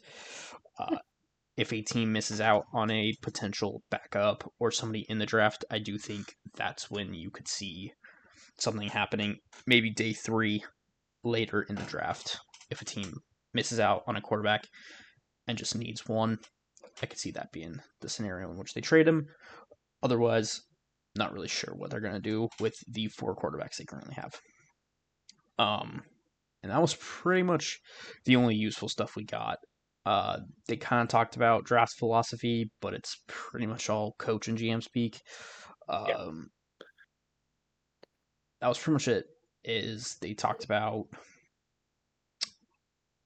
If a team misses out on a potential backup or somebody in the draft, I do think that's when you could see something happening, maybe day 3 later in the draft. If a team misses out on a quarterback and just needs one, I could see that being the scenario in which they trade him. Otherwise, not really sure what they're going to do with the 4 quarterbacks they currently have. And that was pretty much the only useful stuff we got. They kind of talked about draft philosophy, but it's pretty much all coach and GM speak. That was pretty much it. Is they talked about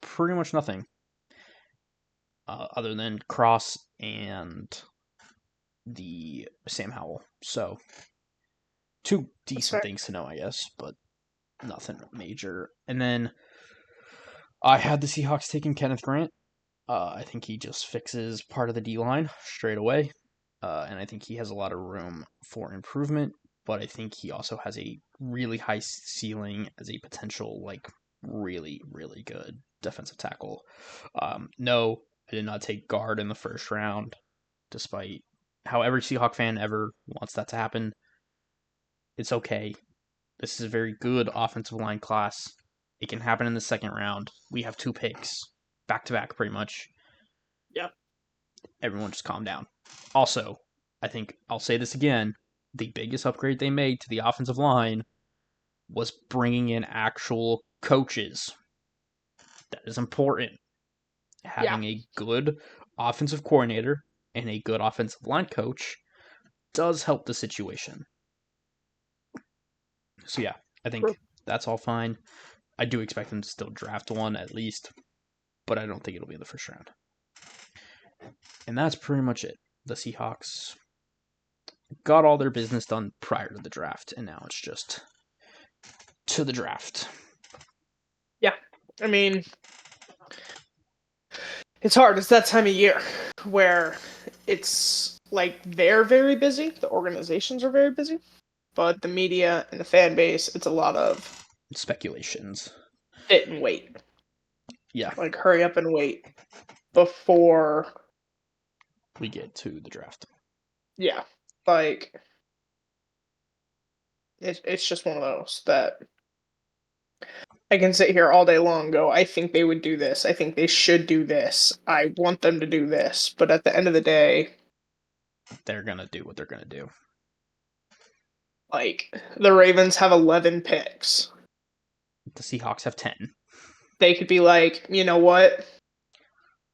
pretty much nothing other than Cross and the Sam Howell. So 2 decent things to know, I guess, but nothing major. And then I had the Seahawks taking Kenneth Grant. I think he just fixes part of the D line straight away, and I think he has a lot of room for improvement. But I think he also has a really high ceiling as a potential, like, really, really good defensive tackle. No, I did not take guard in the first round, despite how every Seahawk fan ever wants that to happen. It's okay. This is a very good offensive line class. It can happen in the second round. We have 2 picks, back to back, pretty much. Yep. Everyone just calm down. Also, I think I'll say this again, the biggest upgrade they made to the offensive line was bringing in actual coaches. That is important. Having a good offensive coordinator and a good offensive line coach does help the situation. So yeah, I think that's all fine. I do expect them to still draft one at least, but I don't think it'll be in the first round. And that's pretty much it. The Seahawks got all their business done prior to the draft, and now it's just to the draft. Yeah. I mean, it's hard. It's that time of year where it's like they're very busy. The organizations are very busy. But the media and the fan base, it's a lot of speculations. Sit and wait. Yeah. Like, hurry up and wait before we get to the draft. Yeah. Like, it's just one of those that I can sit here all day long and go, I think they would do this. I think they should do this. I want them to do this. But at the end of the day, they're going to do what they're going to do. Like, the Ravens have 11 picks. The Seahawks have 10. They could be like, you know what?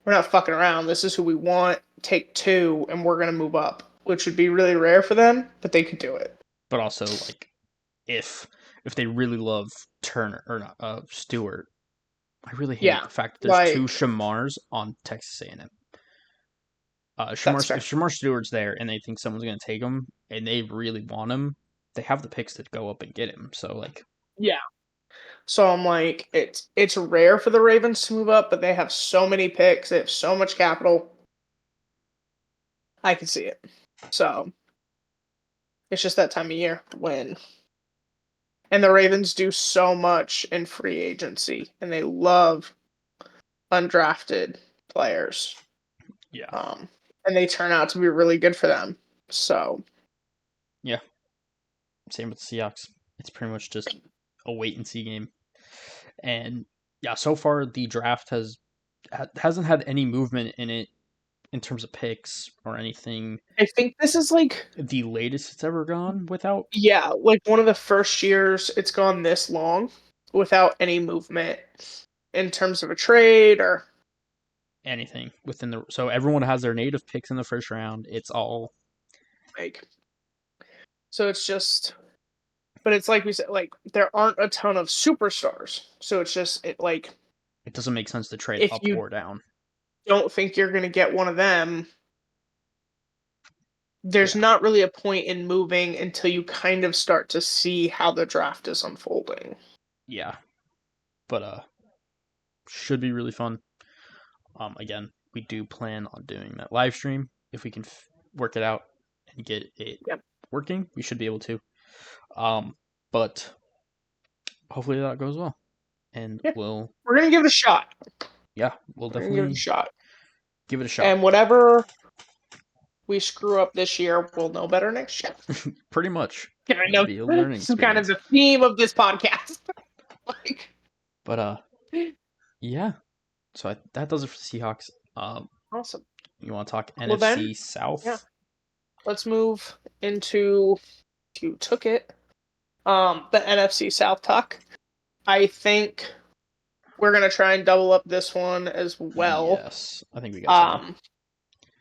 We're not fucking around. This is who we want. Take 2, and we're going to move up. Which would be really rare for them, but they could do it. But also, like, if they really love Turner or not, Stewart, I really hate the fact that there's 2 Shamars on Texas A&M. If Shamar Stewart's there and they think someone's going to take him and they really want him, they have the picks to go up and get him. So, like, yeah. So I'm like, it's rare for the Ravens to move up, but they have so many picks, they have so much capital. I can see it. So it's just that time of year when, and the Ravens do so much in free agency, and they love undrafted players. Yeah. And they turn out to be really good for them. So Yeah. Same with the Seahawks. It's pretty much just a wait and see game. And yeah, so far the draft hasn't had any movement in it in terms of picks or anything. I think this is like, The latest it's ever gone without yeah, like one of the first years it's gone this long without any movement in terms of a trade or anything within the. So everyone has their native picks in the first round. It's all. like, so it's just, but it's like we said, like there aren't a ton of superstars. So it's just like It doesn't make sense to trade if up you or down. don't think you're going to get one of them, there's Yeah, not really a point in moving until you kind of start to see how the draft is unfolding. yeah, but should be really fun. Again, we do plan on doing that live stream if we can work it out and get it Yep. working. We should be able to. But hopefully that goes well, and Yeah. we'll We're going to give it a shot. we'll We're going to give it a definitely shot. give it a shot. And whatever we screw up this year, we'll know better next year. Pretty much, Kind it'll of. be a learning This is kind of experience. the theme of this podcast. Like, But yeah. So that does it for the Seahawks. awesome. You want to talk Well then, NFC yeah, South? let's move into, you took it, the NFC South talk. I think we're gonna try and double up this one as well. Yes, I think we got time. Um,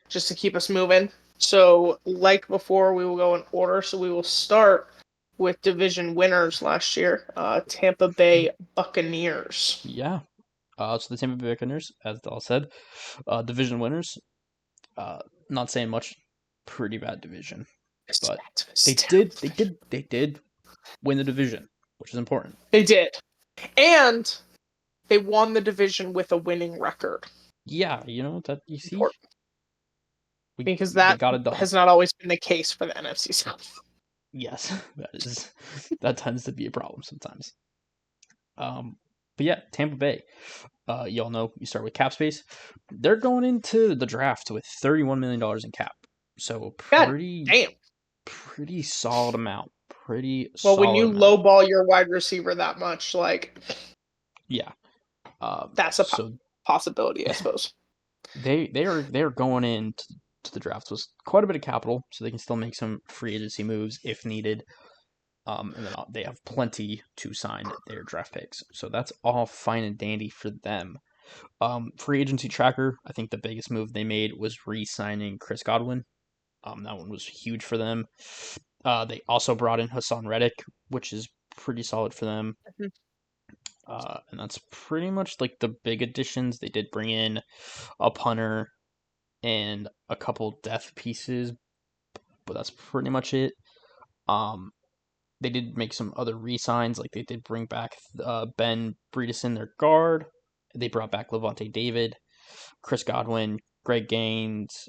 just to keep us moving. So, like before, we will go in order. So we will start with division winners last year, Tampa Bay Buccaneers. Yeah. So the Tampa Bay Buccaneers, as Dal said, division winners. Not saying much. Pretty bad division, but they did win the division, which is important. They did, and they won the division with a winning record. Yeah, that you see, Important, because they that got it done. has not always been the case for the NFC South. Yes, that tends to be a problem sometimes. But yeah, Tampa Bay. Y'all know you start with cap space. They're going into the draft with $31 million in cap. So God damn. pretty solid amount. Pretty Well, when solid you amount. lowball your wide receiver that much, like, Yeah. that's a So possibility, I suppose. they're going in to the draft with quite a bit of capital, so they can still make some free agency moves if needed. And then they have plenty to sign their draft picks. So that's all fine and dandy for them. Free agency tracker, I think the biggest move they made was re-signing Chris Godwin. That one was huge for them. They also brought in Hassan Reddick, which is pretty solid for them. And that's pretty much like the big additions. They did bring in a punter and a couple depth pieces, but that's pretty much it. They did make some other re-signs, like they did bring back Ben Bredeson, their guard. They brought back Levante David, Chris Godwin, Greg Gaines,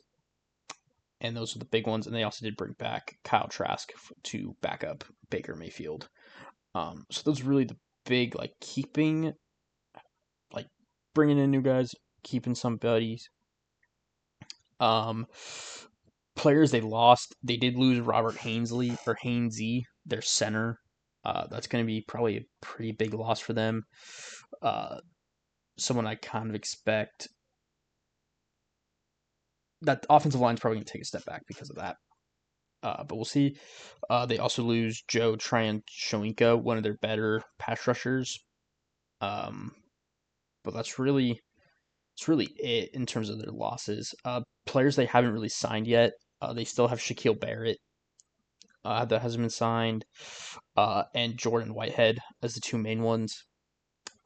and those are the big ones. And they also did bring back Kyle Trask to back up Baker Mayfield. So those are really the big, like bringing in new guys, keeping some buddies. Players they lost, they did lose Robert Hainsey, their center. That's going to be probably a pretty big loss for them. Someone I kind of expect that offensive line is probably going to take a step back because of that. But we'll see. They also lose Joe Tryon-Shoyinka, one of their better pass rushers. But it's really it in terms of their losses. Players they haven't really signed yet. They still have Shaquille Barrett that hasn't been signed, and Jordan Whitehead as the two main ones.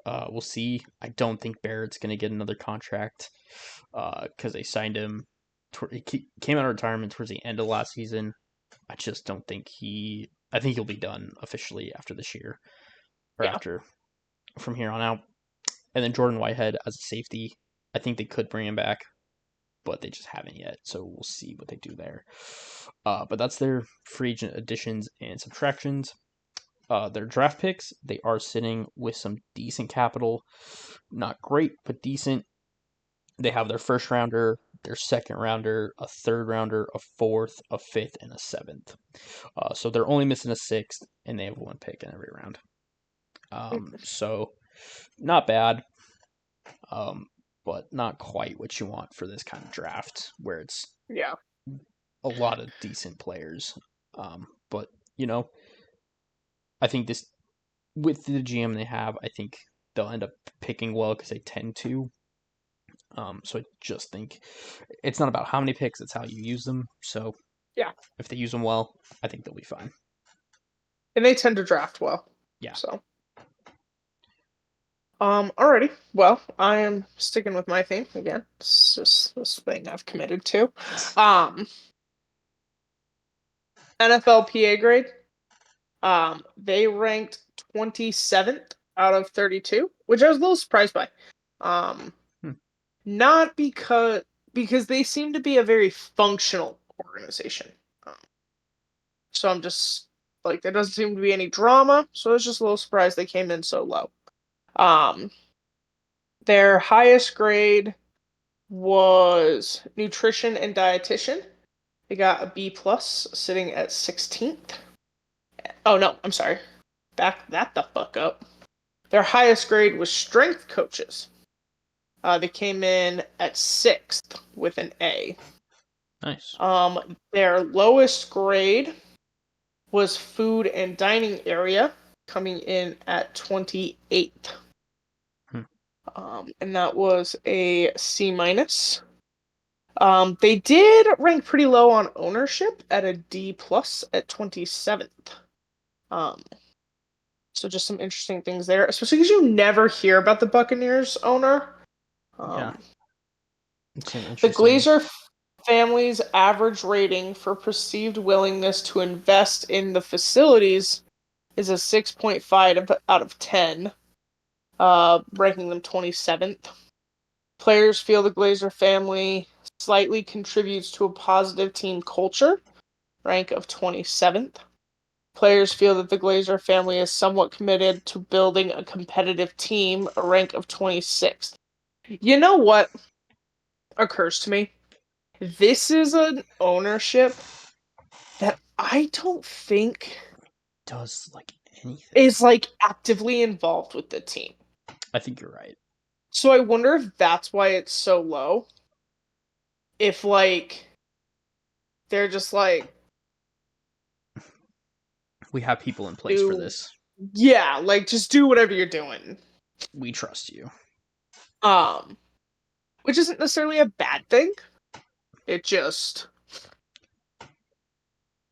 We'll see. I don't think Barrett's going to get another contract because they signed him. He came out of retirement towards the end of last season. I just don't think I think he'll be done officially after this year or after from here on out. And then Jordan Whitehead as a safety. I think they could bring him back, but they just haven't yet. So we'll see what they do there. But that's their free agent additions and subtractions. Their draft picks, they are sitting with some decent capital. Not great, but decent. They have their first rounder, their second rounder, a third rounder, a fourth, a fifth, and a seventh. So they're only missing a sixth, and they have one pick in every round. So not bad, but not quite what you want for this kind of draft where it's Yeah. a lot of decent players. But I think this with the GM they have, I think they'll end up picking well because they tend to. So I just think it's not about how many picks; it's how you use them. So Yeah. if they use them well, I think they'll be fine. And they tend to draft well. Yeah. So. Alrighty. Well, I am sticking with my theme again. It's just this thing I've committed to. NFLPA grade. They ranked 27th out of 32, which I was a little surprised by. Hmm. Not because they seem to be a very functional organization. So I'm just like there doesn't seem to be any drama, so I was just a little surprised they came in so low. Their highest grade was nutrition and dietitian. They got a B plus, sitting at 16th. Oh no, I'm sorry. Back that the fuck up. Their highest grade was strength coaches. They came in at 6th with an A. Nice. Their lowest grade was food and dining area, coming in at 28th. And that was a C minus. They did rank pretty low on ownership at a D plus at 27th. So just some interesting things there, especially because you never hear about the Buccaneers owner. Yeah. It's an The interesting. Glazer family's average rating for perceived willingness to invest in the facilities is a 6.5 out of 10, ranking them 27th. Players feel the Glazer family slightly contributes to a positive team culture, rank of 27th. Players feel that the Glazer family is somewhat committed to building a competitive team, a rank of 26th. You know what occurs to me? This is an ownership that I don't think Does like anything. is like actively involved with the team. I think you're right. So I wonder if that's why it's so low. If like they're just like We have people in place for this. Yeah, like just do whatever you're doing. We trust you. Which isn't necessarily a bad thing. It just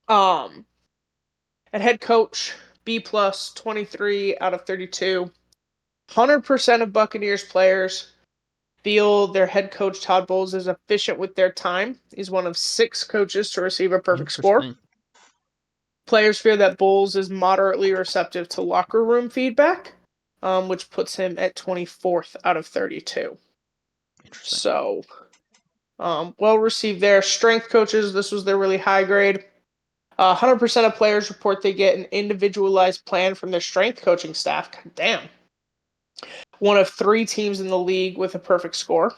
at head coach, B plus, 23 out of 32. 100% of Buccaneers players feel their head coach Todd Bowles is efficient with their time. He's one of 6 coaches to receive a perfect score. Players fear that Bowles is moderately receptive to locker room feedback, which puts him at 24th out of 32. Interesting. So, well received there. Strength coaches, this was their really high grade. 100% of players report they get an individualized plan from their strength coaching staff. God damn. One of 3 teams in the league with a perfect score.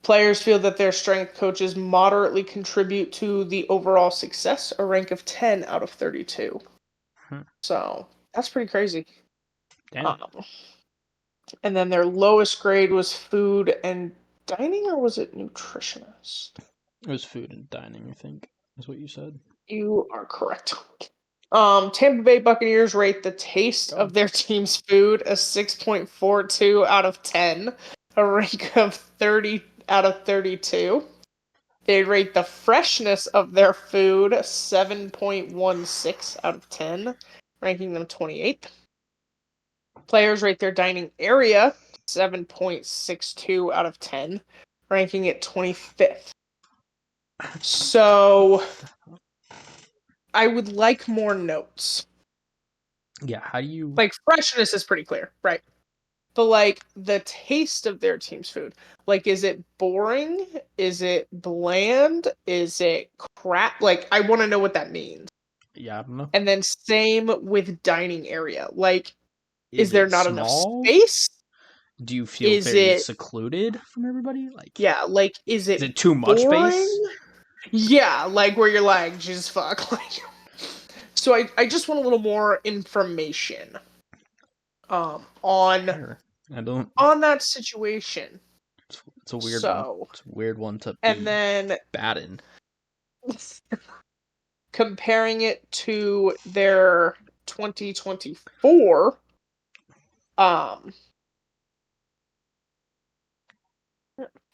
Players feel that their strength coaches moderately contribute to the overall success, a rank of 10 out of 32. So that's pretty crazy. Damn. And then their lowest grade was food and dining, or was it nutritionist? It was food and dining, I think, is what you said. You are correct. Tampa Bay Buccaneers rate the taste of their team's food a 6.42 out of 10, a rank of 30 out of 32. They rate the freshness of their food 7.16 out of 10, ranking them 28th. Players rate their dining area 7.62 out of 10, ranking it 25th. So I would like more notes. Yeah, how do you Like freshness is pretty clear, right? But like the taste of their team's food, like is it boring? Is it bland? Is it crap? Like I want to know what that means. Yeah, I don't know. And then same with dining area. Like is Is there it not enough small? space? Do you feel Is very it, secluded from everybody? Like, yeah, like, is is it it too much base? boring? Yeah, like where you're like, Jesus fuck. Like, so I just want a little more information on Fair. I don't. that situation. It's a weird one. So, It's a weird one to and be then bad in. comparing it to their 2024, um,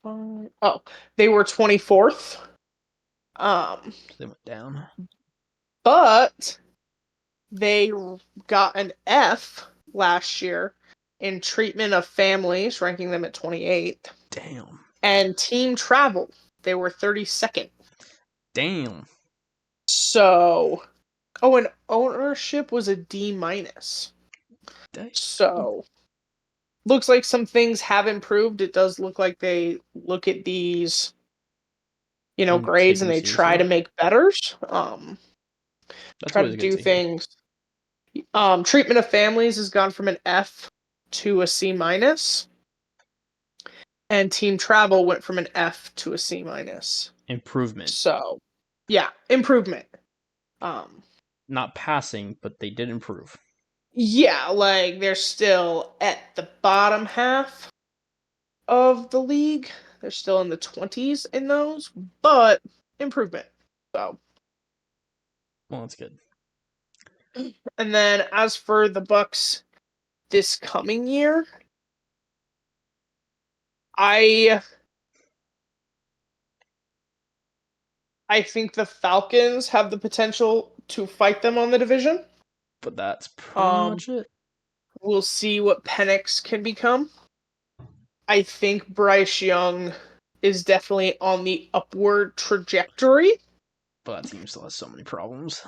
oh, they were 24th. So they went down. But they got an F last year in treatment of families, ranking them at 28th. Damn. And team travel, they were 32nd. Damn. So, oh, and ownership was a D minus. Damn. So, looks like some things have improved. It does look like they look at these, And take grades and them they try seriously. to make betters. That's Try to always good do to see. things. Treatment of families has gone from an F to a C minus, and team travel went from an F to a C minus. Improvement. So, yeah, improvement. Um, Not passing, but they did improve. yeah, like they're still at the bottom half of the league. They're still in the 20s in those, but improvement. So, Well, that's good. and then as for the Bucks this coming year, I I think the Falcons have the potential to fight them on the division. But that's pretty Um, much it. we'll see what Penix can become. I think Bryce Young is definitely on the upward trajectory, But that team still has so many problems.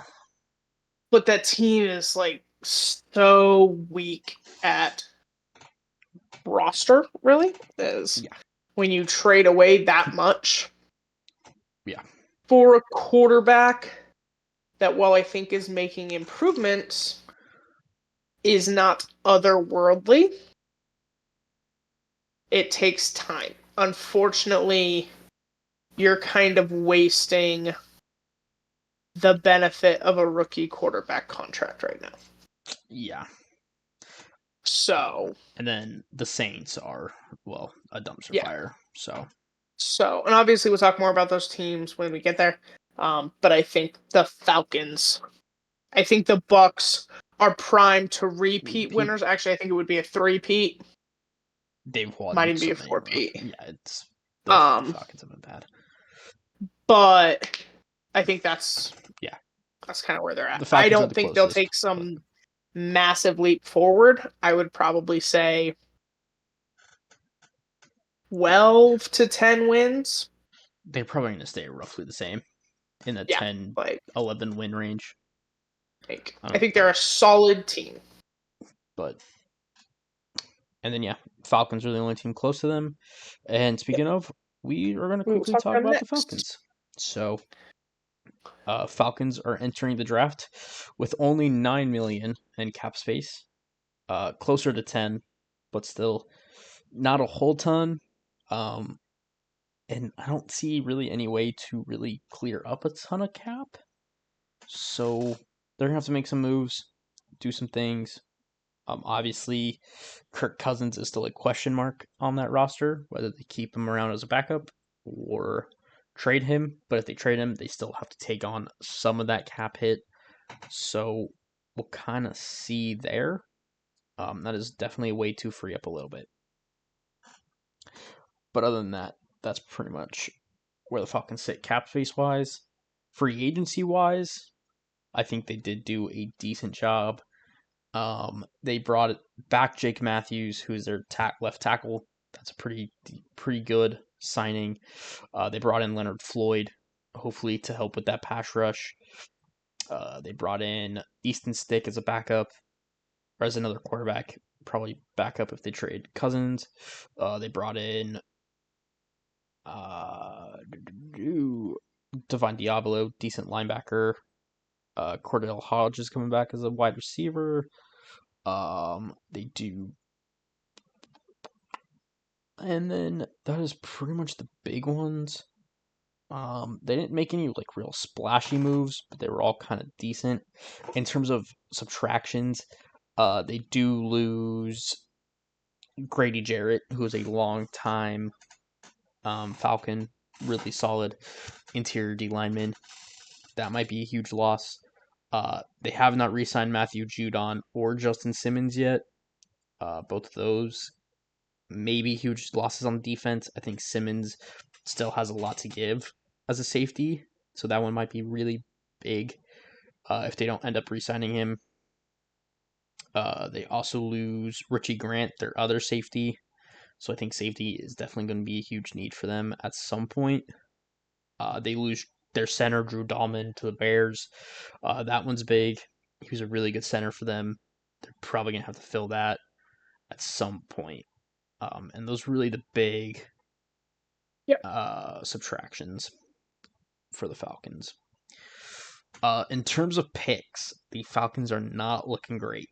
but that team is like so weak at roster, really, is Yeah. when you trade away that much Yeah. for a quarterback that, while I think is making improvements, is not otherworldly. It takes time. Unfortunately, you're kind of wasting the benefit of a rookie quarterback contract right now. Yeah. So, And then the Saints are, well, a dumpster yeah. fire. So, And obviously we'll talk more about those teams when we get there. But I think the Falcons, I think the Bucks are primed to repeat winners. Actually, I think it would be a three-peat. they've Might won even be so a many in a row. four-peat. Yeah, it's the Um, Falcons have been bad. but I think that's Yeah. kind of where they're at. The I Falcons are don't the think they'll closest, take but some massive leap forward. I would probably say 12 to 10 wins. they're probably going to stay roughly the same in the Yeah, 10, like 11 win range. I think they're a solid team. But and then yeah, Falcons are the only team close to them. And speaking of, we are going to We will quickly talk talk about about the next. Falcons. So, Falcons are entering the draft with only 9 million in cap space, closer to 10, but still not a whole ton. Um, and I don't see really any way to really clear up a ton of cap. So they're gonna have to make some moves, do some things. Obviously, Kirk Cousins is still a question mark on that roster, whether they keep him around as a backup or trade him. But if they trade him, they still have to take on some of that cap hit. So we'll kind of see there. That is definitely a way to free up a little bit. But other than that, that's pretty much where the Falcons sit cap space wise. Free agency wise, I think they did do a decent job. They brought back Jake Matthews, who's their left tackle. That's a pretty good signing. They brought in Leonard Floyd, hopefully to help with that pass rush. They brought in Easton Stick as a backup, or as another quarterback, probably backup if they trade Cousins. They brought in Devon Diablo, decent linebacker. Cordell Hodge is coming back as a wide receiver. They do And then that is pretty much the big ones. They didn't make any like real splashy moves, but they were all kind of decent. In terms of subtractions, they do lose Grady Jarrett, who is a long time Falcon, really solid interior D lineman. That might be a huge loss. They have not re-signed Matthew Judon or Justin Simmons yet. Both of those maybe huge losses on defense. I think Simmons still has a lot to give as a safety, so that one might be really big if they don't end up re-signing him. They also lose Richie Grant, their other safety, so I think safety is definitely going to be a huge need for them at some point. They lose their center Drew Dahlman to the Bears. That one's big. He was a really good center for them. They're probably going to have to fill that at some point. And those are really the big subtractions for the Falcons. In terms of picks, the Falcons are not looking great.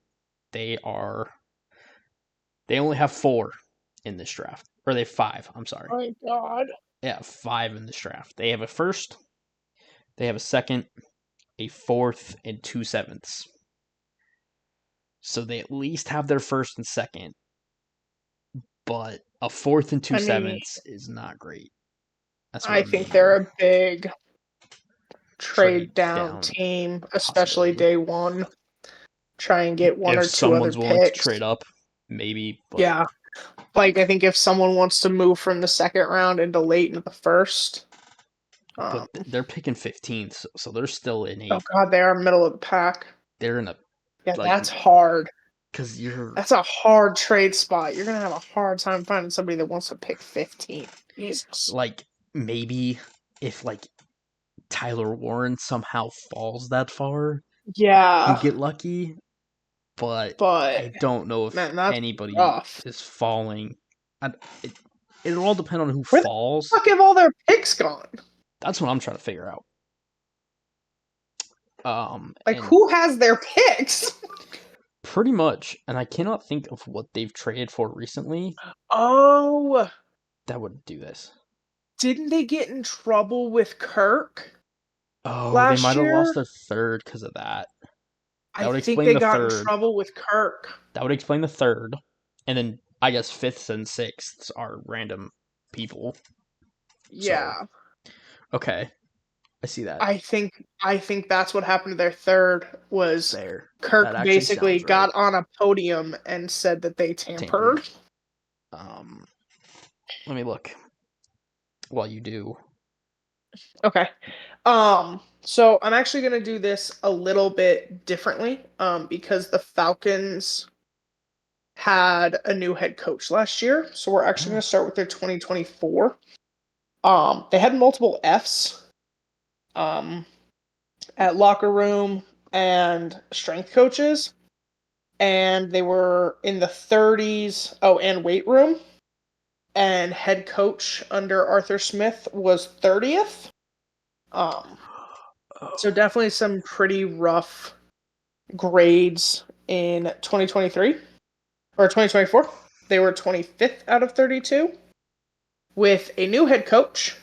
They only have 4 in this draft. Or they have 5, I'm sorry. Oh my God. Yeah, 5 in this draft. They have a first, they have a second, a fourth, and 2 sevenths. So they at least have their first and second. But a fourth and 2 sevenths is not great. That's I think they're a big trade down team, especially day one. Try and get one or two other picks. If someone's willing to trade up, maybe. But... Yeah. Like, I think if someone wants to move from the second round into late into the first. But they're picking 15th, so they're still in Oh, God, they are middle of the pack. They're in a... Yeah, like, that's hard. Because that's a hard trade spot. You're going to have a hard time finding somebody that wants to pick 15. Jesus. Like, maybe if, like, Tyler Warren somehow falls that far, yeah, you get lucky. But I don't know if anybody is falling. It'll all depend on who falls. Where the fuck have all their picks gone? That's what I'm trying to figure out. Who has their picks? Pretty much, and I cannot think of what they've traded for recently. Oh, that would do this. Didn't they get in trouble with Kirk? Oh, they might have lost their third because of that. That would explain the third. I think they got in trouble with Kirk. That would explain the third, and then I guess fifths and sixths are random people. Yeah. So, okay. I see that. I think that's what happened to their third was there. Kirk basically got on a podium and said that they tampered. Let me look while you do. Okay. So I'm actually going to do this a little bit differently because the Falcons had a new head coach last year. So we're actually going to start with their 2024. They had multiple Fs at locker room and strength coaches, and they were in the 30s. Oh, and weight room. And head coach under Arthur Smith was 30th. So definitely some pretty rough grades in 2023 or 2024. They were 25th out of 32. With a new head coach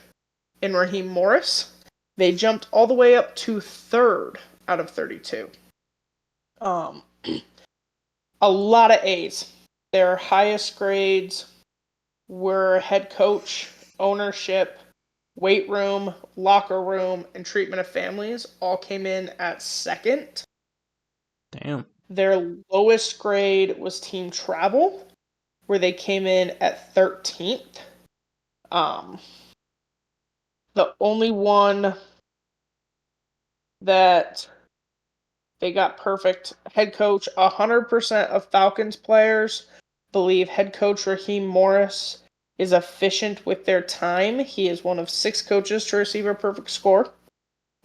in Raheem Morris, they jumped all the way up to 3rd out of 32. A lot of A's. Their highest grades were head coach, ownership, weight room, locker room, and treatment of families all came in at 2nd. Damn. Their lowest grade was team travel, where they came in at 13th. The only one that they got perfect head coach, 100% of Falcons players believe head coach Raheem Morris is efficient with their time. He is one of 6 coaches to receive a perfect score.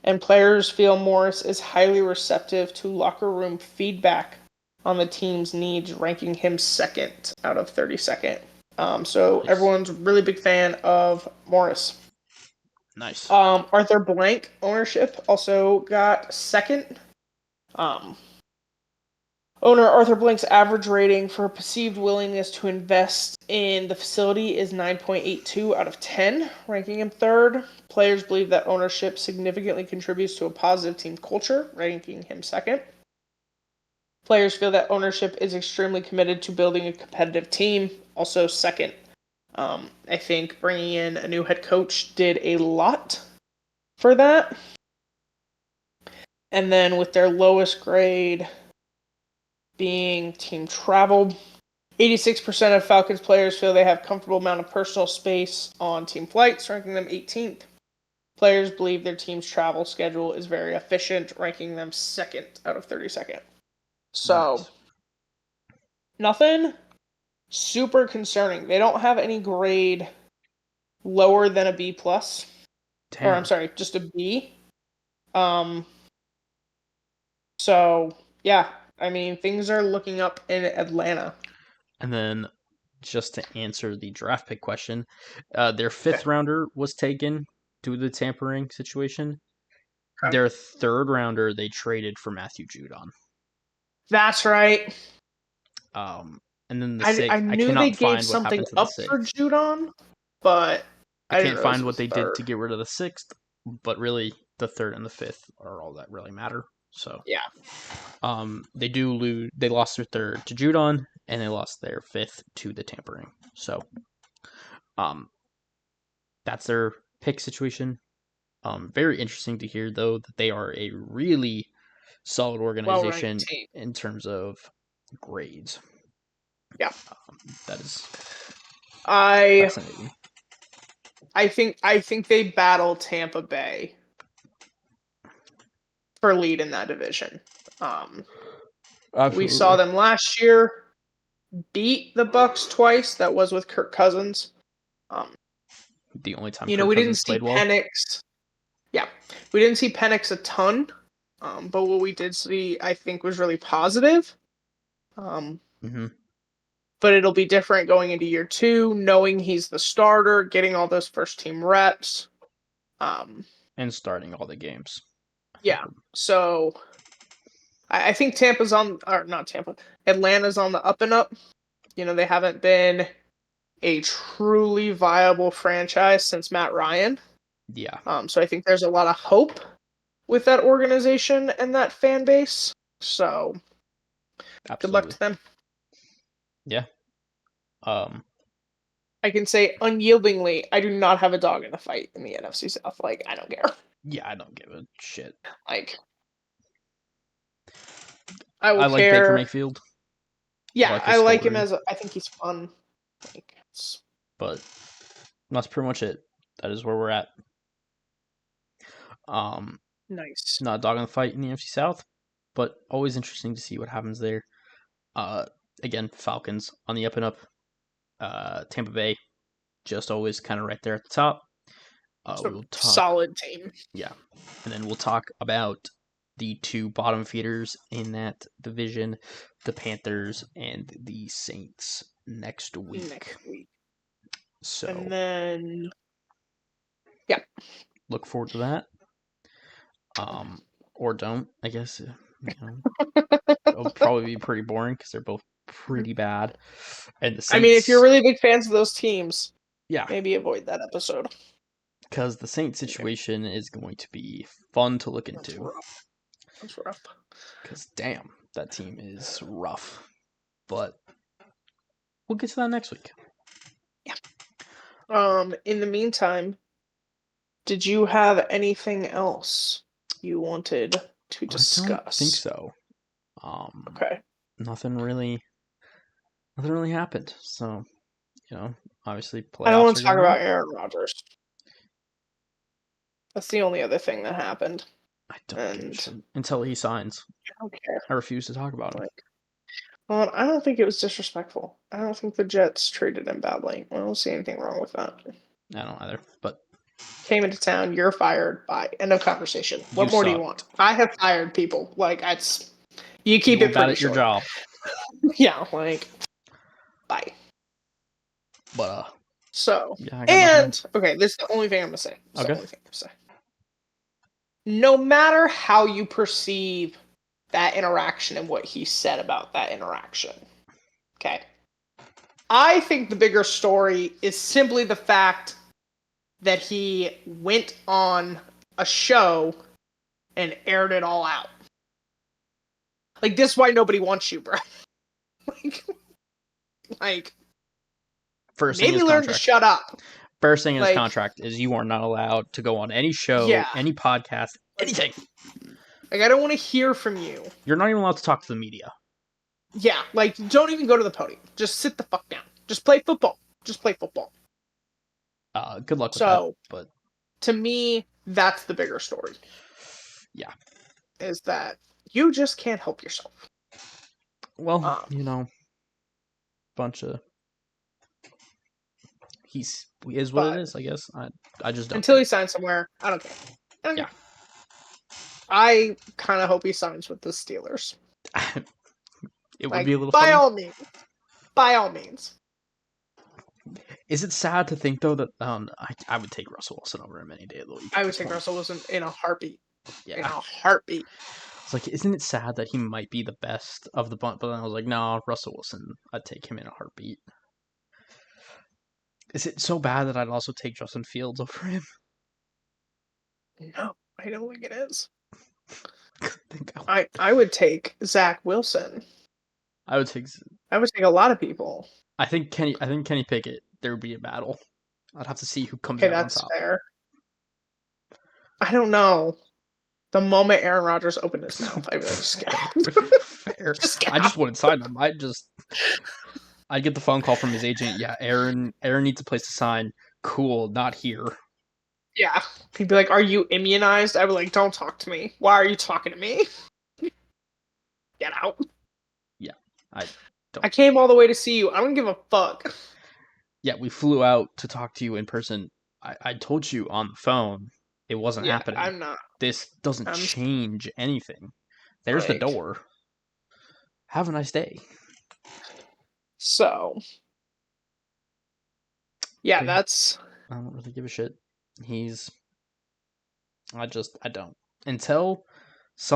And players feel Morris is highly receptive to locker room feedback on the team's needs, ranking him 2nd out of 32nd. So nice. Everyone's a really big fan of Morris. Nice. Arthur Blank ownership also got 2nd. Owner Arthur Blank's average rating for perceived willingness to invest in the facility is 9.82 out of 10, ranking him third. Players believe that ownership significantly contributes to a positive team culture, ranking him second. Players feel that ownership is extremely committed to building a competitive team, also second. I think bringing in a new head coach did a lot for that. And then with their lowest grade being team travel, 86% of Falcons players feel they have comfortable amount of personal space on team flights, ranking them 18th. Players believe their team's travel schedule is very efficient, ranking them second out of 32nd. So, Nice. Nothing super concerning. They don't have any grade lower than a B plus. Or I'm Damn. sorry, just a B. So yeah, I mean things are looking up in Atlanta. And then just to answer the draft pick question, their fifth rounder was taken due to the tampering situation. Okay. Their third rounder they traded for Matthew Judon. That's right. And then the I sixth, I knew they cannot gave find what something happened to the up for sixth. Judon, but I I didn't can't realize find it what was they did third. to get rid of the sixth, but really the third and the fifth are all that really matter. So Yeah. they do lose. They lost their third to Judon, and they lost their fifth to the tampering. So that's their pick situation. Very interesting to hear though that they are a really solid Well-ranked organization team. in terms of grades. Yeah. That is I fascinating. I think they battle Tampa Bay for lead in that division. We saw Absolutely. them last year beat the Bucks twice. That was with Kirk Cousins. The only time We Kirk didn't Cousins see played well. Penix. Yeah, we didn't see Penix a ton, but what we did see, I think, was really positive. Mm-hmm. But it'll be different going into year two, knowing he's the starter, getting all those first team reps. And starting all the games. Yeah, so I think Tampa's on, or not Tampa, Atlanta's on the up and up. They haven't been a truly viable franchise since Matt Ryan. Yeah. So I think there's a lot of hope with that organization and that fan base. So good luck Absolutely. to them. Yeah. I can say unyieldingly, I do not have a dog in the fight in the NFC South. Like, I don't care. Yeah, I don't give a shit. Like, I will I like Baker care. Mayfield. I Yeah, like his I like him story. as I think he's fun. Like, But that's pretty much it. That is where we're at. Nice. Not a dog in the fight in the NFC South, but always interesting to see what happens there. Uh, Again, Falcons on the up and up. Tampa Bay, just always kind of right there at the top. We will talk. Solid team. Yeah, and then we'll talk about the two bottom feeders in that division, the Panthers and the Saints next week. So, And then, yeah. Look forward to that. Or don't, I guess. It'll probably be pretty boring because they're both pretty bad. And the I mean, if you're Saints, really big fans of those teams, yeah, maybe avoid that episode. because the Saints situation is going to be fun to look That's into. rough. That's rough. Because damn, that team is rough. But we'll get to that next week. Yeah. In the meantime, did you have anything else you wanted to discuss? I don't think so. Okay. Nothing really happened. So, obviously I don't want playoffs are to talk going on. about Aaron Rodgers. That's the only other thing that happened. I don't give a shit until he signs. I don't care. I refuse to talk about him. Well, I don't think it was disrespectful. I don't think the Jets treated him badly. I don't see anything wrong with that. I don't either. But Came into town, you're fired. Bye. End of conversation. What more do you suck. want? I have fired people. Like, you keep You're it bad pretty at your short. job. Yeah, like, bye. But So, yeah, I got nothing. okay, this is the only thing I'm gonna say. Okay. No matter how you perceive that interaction and what he said about that interaction. Okay. I think the bigger story is simply the fact that he went on a show and aired it all out. Like, this is why nobody wants you, bro. like First thing in maybe his learn to contract. shut up. First thing in his Like, contract is you are not allowed to go on any show, Yeah. any podcast, anything. Like, I don't want to hear from you. You're not even allowed to talk to the media. Yeah, like, don't even go to the podium. Just sit the fuck down. Just play football. Just play football. Good luck with So, that. But to me, that's the bigger story. yeah. Is that you just can't help yourself. Well, bunch of he is what it is, I guess. I just don't until care. he signs somewhere. I don't care. Yeah. I kind of hope he signs with the Steelers. It would Like, be a little by funny. all means. By all means. Is it sad to think though that I would take Russell Wilson over him any day of the week? I would take Russell Wilson in a heartbeat. Yeah. In a heartbeat. It's like, isn't it sad that he might be the best of the bunch? But then I was like, no, Russell Wilson, I'd take him in a heartbeat. Is it so bad that I'd also take Justin Fields over him? No, I don't think it is. think I would take Zach Wilson. I would take a lot of people. I think Kenny Pickett, there would be a battle. I'd have to see who comes Okay, out on that's top. fair. I don't know. The moment Aaron Rodgers opened his mouth, I'd be like, just get out. Fair. Just get I just out. wouldn't sign him. I'd get the phone call from his agent. Yeah, Aaron needs a place to sign. Cool, not here. Yeah. He'd be like, are you immunized? I'd be like, don't talk to me. Why are you talking to me? Get out. Yeah, I came all the way to see you. I don't give a fuck. Yeah, we flew out to talk to you in person. I told you on the phone it wasn't happening. I'm not. This doesn't change anything. There's the door. Have a nice day. So, yeah, that's... I don't really give a shit. I don't. Until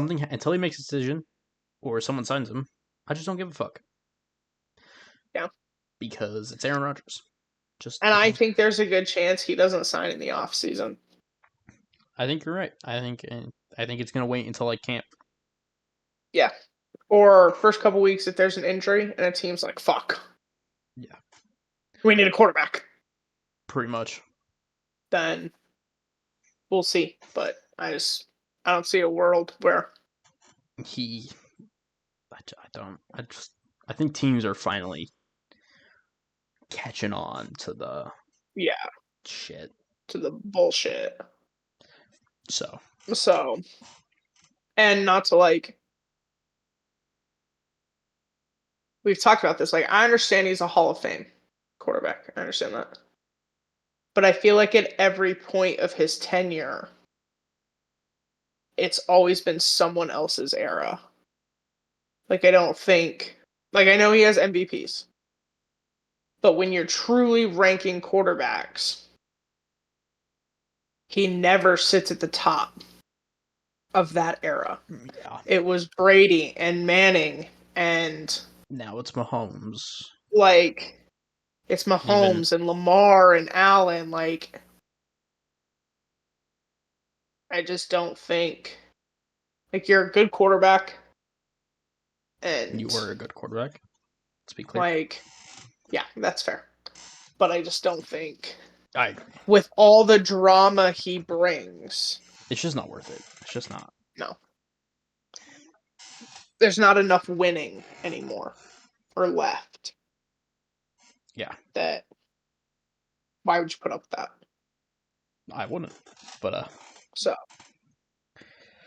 he makes a decision or someone signs him, I just don't give a fuck. Yeah. Because it's Aaron Rodgers. I think there's a good chance he doesn't sign in the offseason. I think you're right. I think it's going to wait until like camp. Yeah. Or first couple weeks if there's an injury and a team's like, fuck. Yeah. We need a quarterback. Pretty much. Then we'll see. But I don't see a world where I think teams are finally catching on to the shit. To the bullshit. So and not to like, we've talked about this. Like, I understand he's a Hall of Fame quarterback. I understand that. But I feel like at every point of his tenure, it's always been someone else's era. Like, I don't think... Like, I know he has MVPs. But when you're truly ranking quarterbacks, he never sits at the top of that era. Yeah. It was Brady and Manning and... Now it's Mahomes. Like, it's Mahomes and Lamar and Allen. Like, I just don't think... Like, you're a good quarterback. And you were a good quarterback. Let's be clear. Like, yeah, that's fair. But I just don't think... I agree. With all the drama he brings... It's just not worth it. It's just not. No. There's not enough winning anymore. Or left. Yeah. That... Why would you put up with that? I wouldn't. But, So...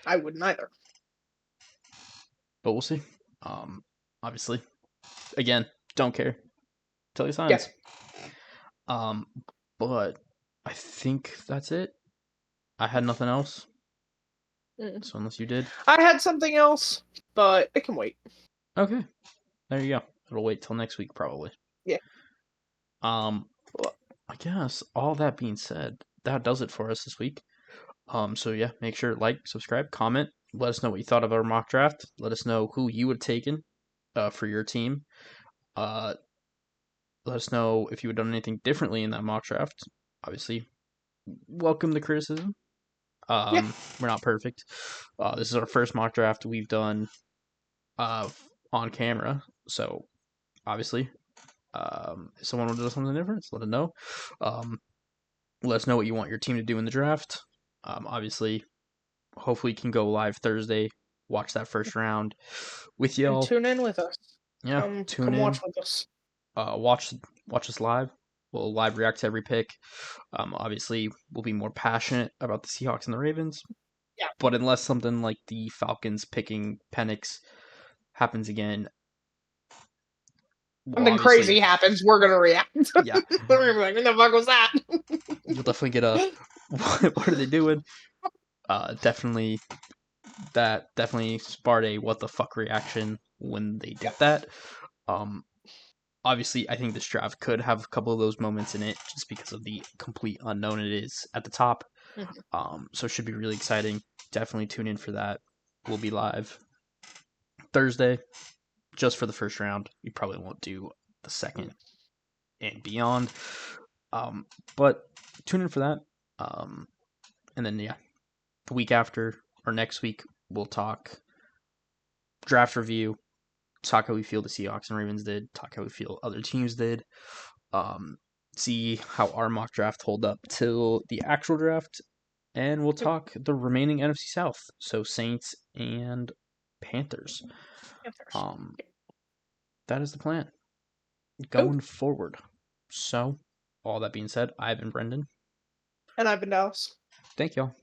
I wouldn't either. But we'll see. Obviously. Again, don't care. Till he signs. Yeah. But I think that's it. I had nothing else. So unless you did. I had something else, but it can wait. Okay. There you go. It'll wait till next week, probably. Yeah. I guess all that being said, that does it for us this week. So yeah, make sure to like, subscribe, comment, Let us know what you thought of our mock draft. Let us know who you would have taken for your team. Uh, let us know if you would have done anything differently in that mock draft. Obviously, welcome the criticism. Yeah. We're not perfect. This is our first mock draft we've done uh, on camera, so obviously, if someone would do something different, let us know. Let us know what you want your team to do in the draft. Obviously, hopefully, you can go live Thursday, watch that first round with And y'all. tune in with us. Yeah, tune Come in. watch with us. Watch us live. We'll live react to every pick. Obviously, we'll be more passionate about the Seahawks and the Ravens. Yeah. But unless something like the Falcons picking Penix happens again, well, Something obviously, crazy happens, we're gonna react. yeah, We're gonna be like, what the fuck was that? you'll definitely get a what are they doing? Definitely that definitely sparked a what the fuck reaction when they did that. Um, Obviously, I think this draft could have a couple of those moments in it just because of the complete unknown it is at the top. Mhm. So it should be really exciting. Definitely tune in for that. We'll be live Thursday just for the first round. We probably won't do the second and beyond. Um, but tune in for that. And then, yeah, the week after or next week, we'll talk draft review, talk how we feel the Seahawks and Ravens did, talk how we feel other teams did, um, see how our mock draft hold up till the actual draft, and we'll talk the remaining NFC South, so Saints and Panthers. Panthers. Um, that is the plan Cool. going forward. So, all that being said, I've been Brendan. And I've been Dallas. Thank y'all.